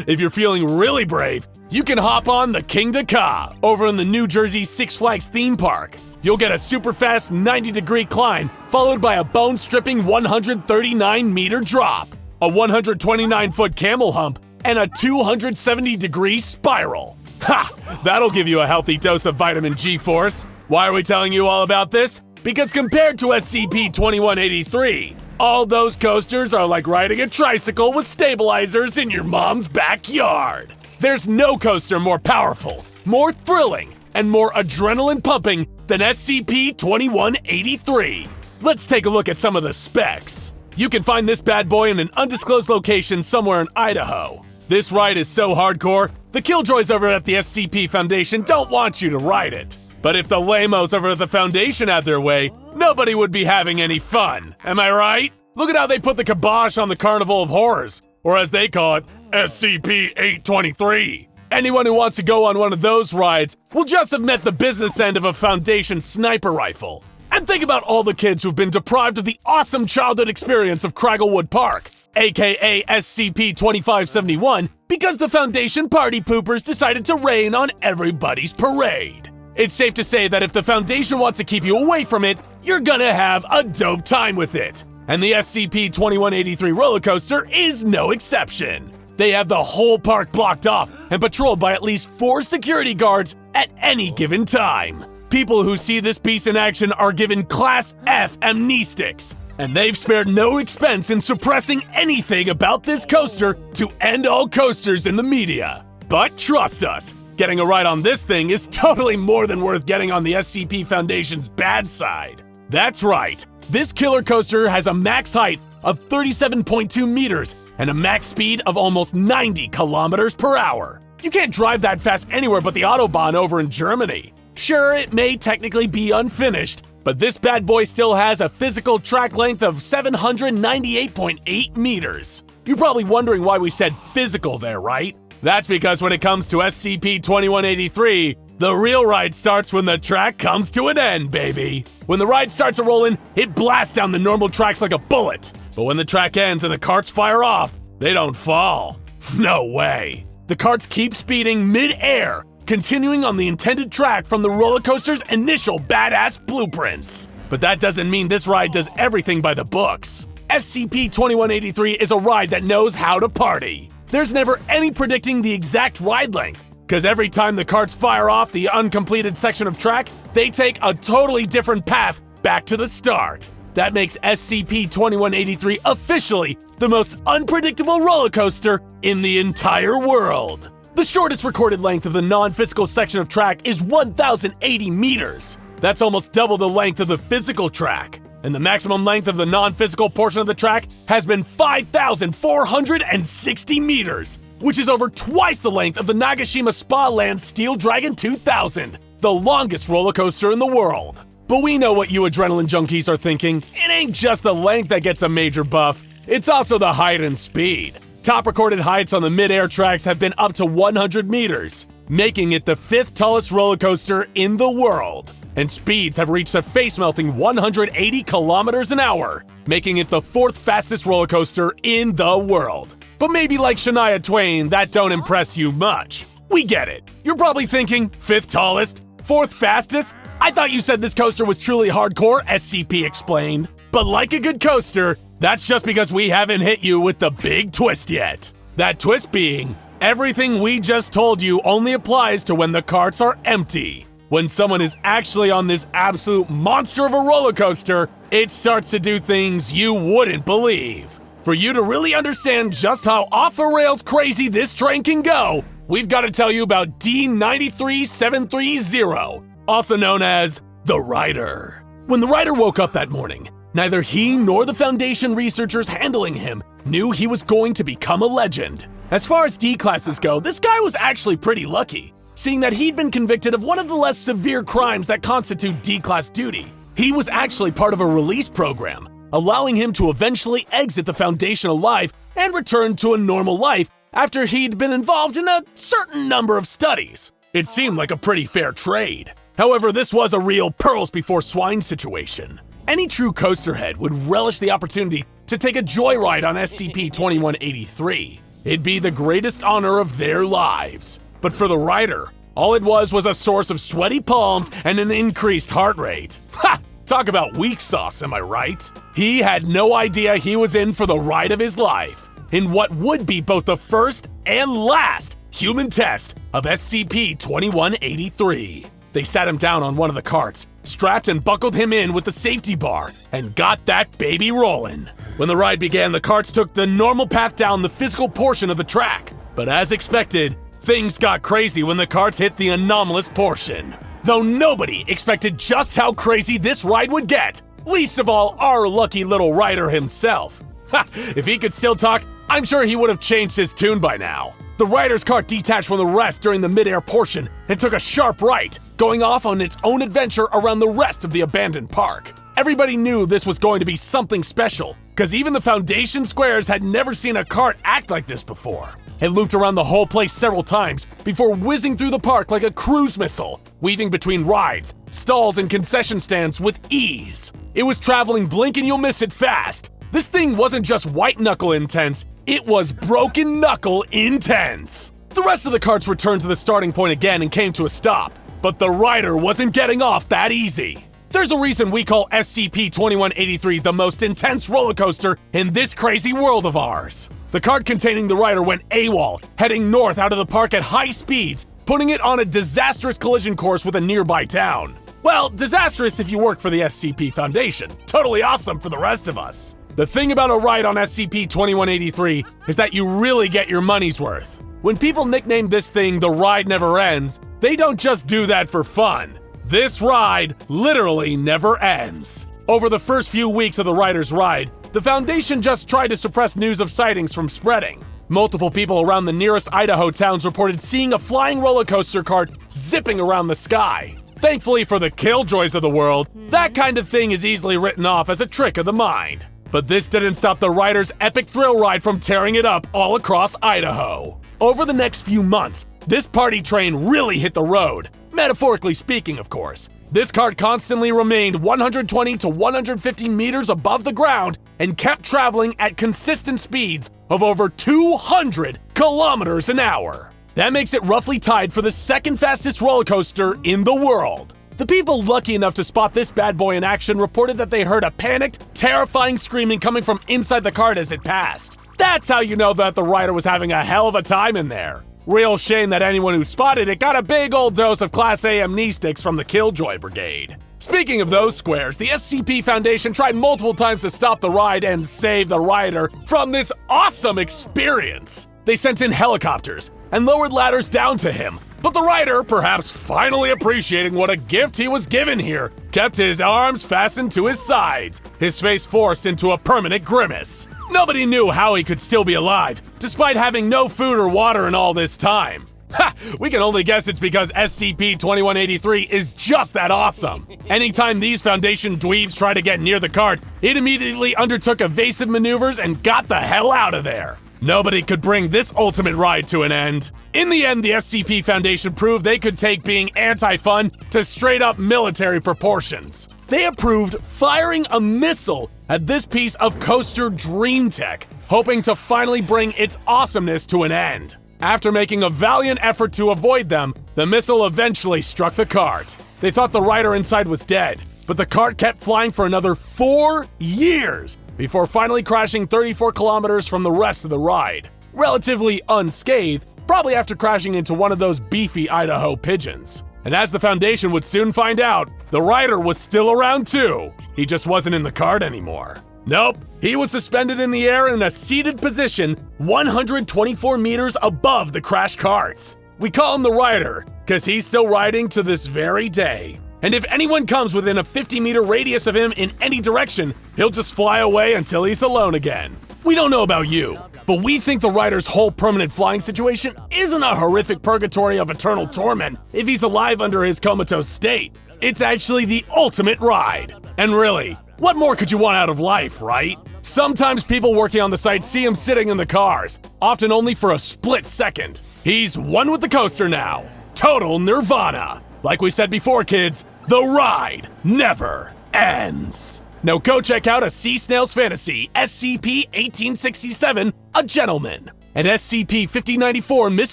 If you're feeling really brave, you can hop on the King Ka over in the New Jersey Six Flags theme park. You'll get a super fast 90-degree climb, followed by a bone-stripping 139-meter drop, a 129-foot camel hump, and a 270-degree spiral. Ha! That'll give you a healthy dose of vitamin G-force. Why are we telling you all about this? Because compared to SCP-2183, all those coasters are like riding a tricycle with stabilizers in your mom's backyard. There's no coaster more powerful, more thrilling, and more adrenaline-pumping than SCP-2183. Let's take a look at some of the specs. You can find this bad boy in an undisclosed location somewhere in Idaho. This ride is so hardcore, the killjoys over at the SCP Foundation don't want you to ride it. But if the lamos over at the Foundation had their way, nobody would be having any fun. Am I right? Look at how they put the kibosh on the Carnival of Horrors, or as they call it, SCP-823. Anyone who wants to go on one of those rides will just have met the business end of a Foundation sniper rifle. And think about all the kids who've been deprived of the awesome childhood experience of Cragglewood Park, aka SCP-2571, because the Foundation party poopers decided to rain on everybody's parade. It's safe to say that if the Foundation wants to keep you away from it, you're gonna have a dope time with it. And the SCP-2183 roller coaster is no exception. They have the whole park blocked off and patrolled by at least 4 security guards at any given time. People who see this beast in action are given Class F amnestics, and they've spared no expense in suppressing anything about this coaster to end all coasters in the media. But trust us, getting a ride on this thing is totally more than worth getting on the SCP Foundation's bad side. That's right, this killer coaster has a max height of 37.2 meters and a max speed of almost 90 kilometers per hour. You can't drive that fast anywhere but the Autobahn over in Germany. Sure, it may technically be unfinished, but this bad boy still has a physical track length of 798.8 meters. You're probably wondering why we said physical there, right? That's because when it comes to SCP-2183, the real ride starts when the track comes to an end, baby. When the ride starts a-rollin', it blasts down the normal tracks like a bullet. But when the track ends and the carts fire off, they don't fall. No way. The carts keep speeding mid-air, continuing on the intended track from the roller coaster's initial badass blueprints. But that doesn't mean this ride does everything by the books. SCP-2183 is a ride that knows how to party. There's never any predicting the exact ride length, because every time the carts fire off the uncompleted section of track, they take a totally different path back to the start. That makes SCP-2183 officially the most unpredictable roller coaster in the entire world. The shortest recorded length of the non-physical section of track is 1,080 meters. That's almost double the length of the physical track. And the maximum length of the non-physical portion of the track has been 5,460 meters, which is over twice the length of the Nagashima Spa Land Steel Dragon 2000, the longest roller coaster in the world. But we know what you adrenaline junkies are thinking. It ain't just the length that gets a major buff, it's also the height and speed. Top recorded heights on the mid-air tracks have been up to 100 meters, making it the 5th tallest roller coaster in the world. And speeds have reached a face-melting 180 kilometers an hour, making it the 4th fastest roller coaster in the world. But maybe like Shania Twain, that don't impress you much. We get it. You're probably thinking, 5th tallest? 4th fastest? I thought you said this coaster was truly hardcore, SCP explained. But like a good coaster, that's just because we haven't hit you with the big twist yet. That twist being, everything we just told you only applies to when the carts are empty. When someone is actually on this absolute monster of a roller coaster, it starts to do things you wouldn't believe. For you to really understand just how off the rails crazy this train can go, we've got to tell you about D93730, also known as the Rider. When the Rider woke up that morning, neither he nor the Foundation researchers handling him knew he was going to become a legend. As far as D classes go, this guy was actually pretty lucky, seeing that he'd been convicted of one of the less severe crimes that constitute D-class duty. He was actually part of a release program, allowing him to eventually exit the Foundation alive and return to a normal life after he'd been involved in a certain number of studies. It seemed like a pretty fair trade. However, this was a real pearls before swine situation. Any true coasterhead would relish the opportunity to take a joyride on SCP-2183. It'd be the greatest honor of their lives. But for the Rider, all it was a source of sweaty palms and an increased heart rate. Ha! Talk about weak sauce, am I right? He had no idea he was in for the ride of his life, in what would be both the first and last human test of SCP-2183. They sat him down on one of the carts, strapped and buckled him in with the safety bar, and got that baby rolling. When the ride began, the carts took the normal path down the physical portion of the track. But as expected, things got crazy when the carts hit the anomalous portion. Though nobody expected just how crazy this ride would get, least of all our lucky little rider himself. Ha! If he could still talk, I'm sure he would have changed his tune by now. The rider's cart detached from the rest during the mid-air portion and took a sharp right, going off on its own adventure around the rest of the abandoned park. Everybody knew this was going to be something special, because even the Foundation squares had never seen a cart act like this before. It looped around the whole place several times before whizzing through the park like a cruise missile, weaving between rides, stalls, and concession stands with ease. It was traveling blink and you'll miss it fast. This thing wasn't just white knuckle intense, it was broken knuckle intense. The rest of the carts returned to the starting point again and came to a stop, but the rider wasn't getting off that easy. There's a reason we call SCP-2183 the most intense roller coaster in this crazy world of ours. The cart containing the rider went AWOL, heading north out of the park at high speeds, putting it on a disastrous collision course with a nearby town. Well, disastrous if you work for the SCP Foundation. Totally awesome for the rest of us. The thing about a ride on SCP-2183 is that you really get your money's worth. When people nickname this thing the Ride Never Ends, they don't just do that for fun. This ride literally never ends. Over the first few weeks of the rider's ride, the Foundation just tried to suppress news of sightings from spreading. Multiple people around the nearest Idaho towns reported seeing a flying roller coaster cart zipping around the sky. Thankfully for the killjoys of the world, that kind of thing is easily written off as a trick of the mind. But this didn't stop the rider's epic thrill ride from tearing it up all across Idaho. Over the next few months, this party train really hit the road. Metaphorically speaking, of course. This cart constantly remained 120 to 150 meters above the ground and kept traveling at consistent speeds of over 200 kilometers an hour. That makes it roughly tied for the second fastest roller coaster in the world. The people lucky enough to spot this bad boy in action reported that they heard a panicked, terrifying screaming coming from inside the cart as it passed. That's how you know that the rider was having a hell of a time in there. Real shame that anyone who spotted it got a big old dose of Class A amnestics from the Killjoy Brigade. Speaking of those squares, the SCP Foundation tried multiple times to stop the ride and save the rider from this awesome experience. They sent in helicopters and lowered ladders down to him, but the rider, perhaps finally appreciating what a gift he was given here, kept his arms fastened to his sides, his face forced into a permanent grimace. Nobody knew how he could still be alive, despite having no food or water in all this time. Ha! We can only guess it's because SCP-2183 is just that awesome. Anytime these Foundation dweebs try to get near the cart, it immediately undertook evasive maneuvers and got the hell out of there. Nobody could bring this ultimate ride to an end. In the end, the SCP Foundation proved they could take being anti-fun to straight-up military proportions. They approved firing a missile at this piece of coaster dream tech, hoping to finally bring its awesomeness to an end. After making a valiant effort to avoid them, the missile eventually struck the cart. They thought the rider inside was dead, but the cart kept flying for another 4 years before finally crashing 34 kilometers from the rest of the ride. Relatively unscathed, probably after crashing into one of those beefy Idaho pigeons. And as the Foundation would soon find out, the rider was still around too. He just wasn't in the cart anymore. Nope, he was suspended in the air in a seated position 124 meters above the crashed carts. We call him the rider, because he's still riding to this very day. And if anyone comes within a 50-meter radius of him in any direction, he'll just fly away until he's alone again. We don't know about you, but we think the rider's whole permanent flying situation isn't a horrific purgatory of eternal torment if he's alive under his comatose state. It's actually the ultimate ride. And really, what more could you want out of life, right? Sometimes people working on the site see him sitting in the cars, often only for a split second. He's one with the coaster now. Total nirvana. Like we said before, kids, the ride never ends. Now go check out a Sea Snail's Fantasy, SCP-1867, A Gentleman, and SCP-5094, Miss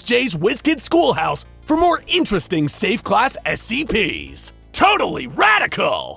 J's WizKid Schoolhouse for more interesting safe class SCPs. Totally radical!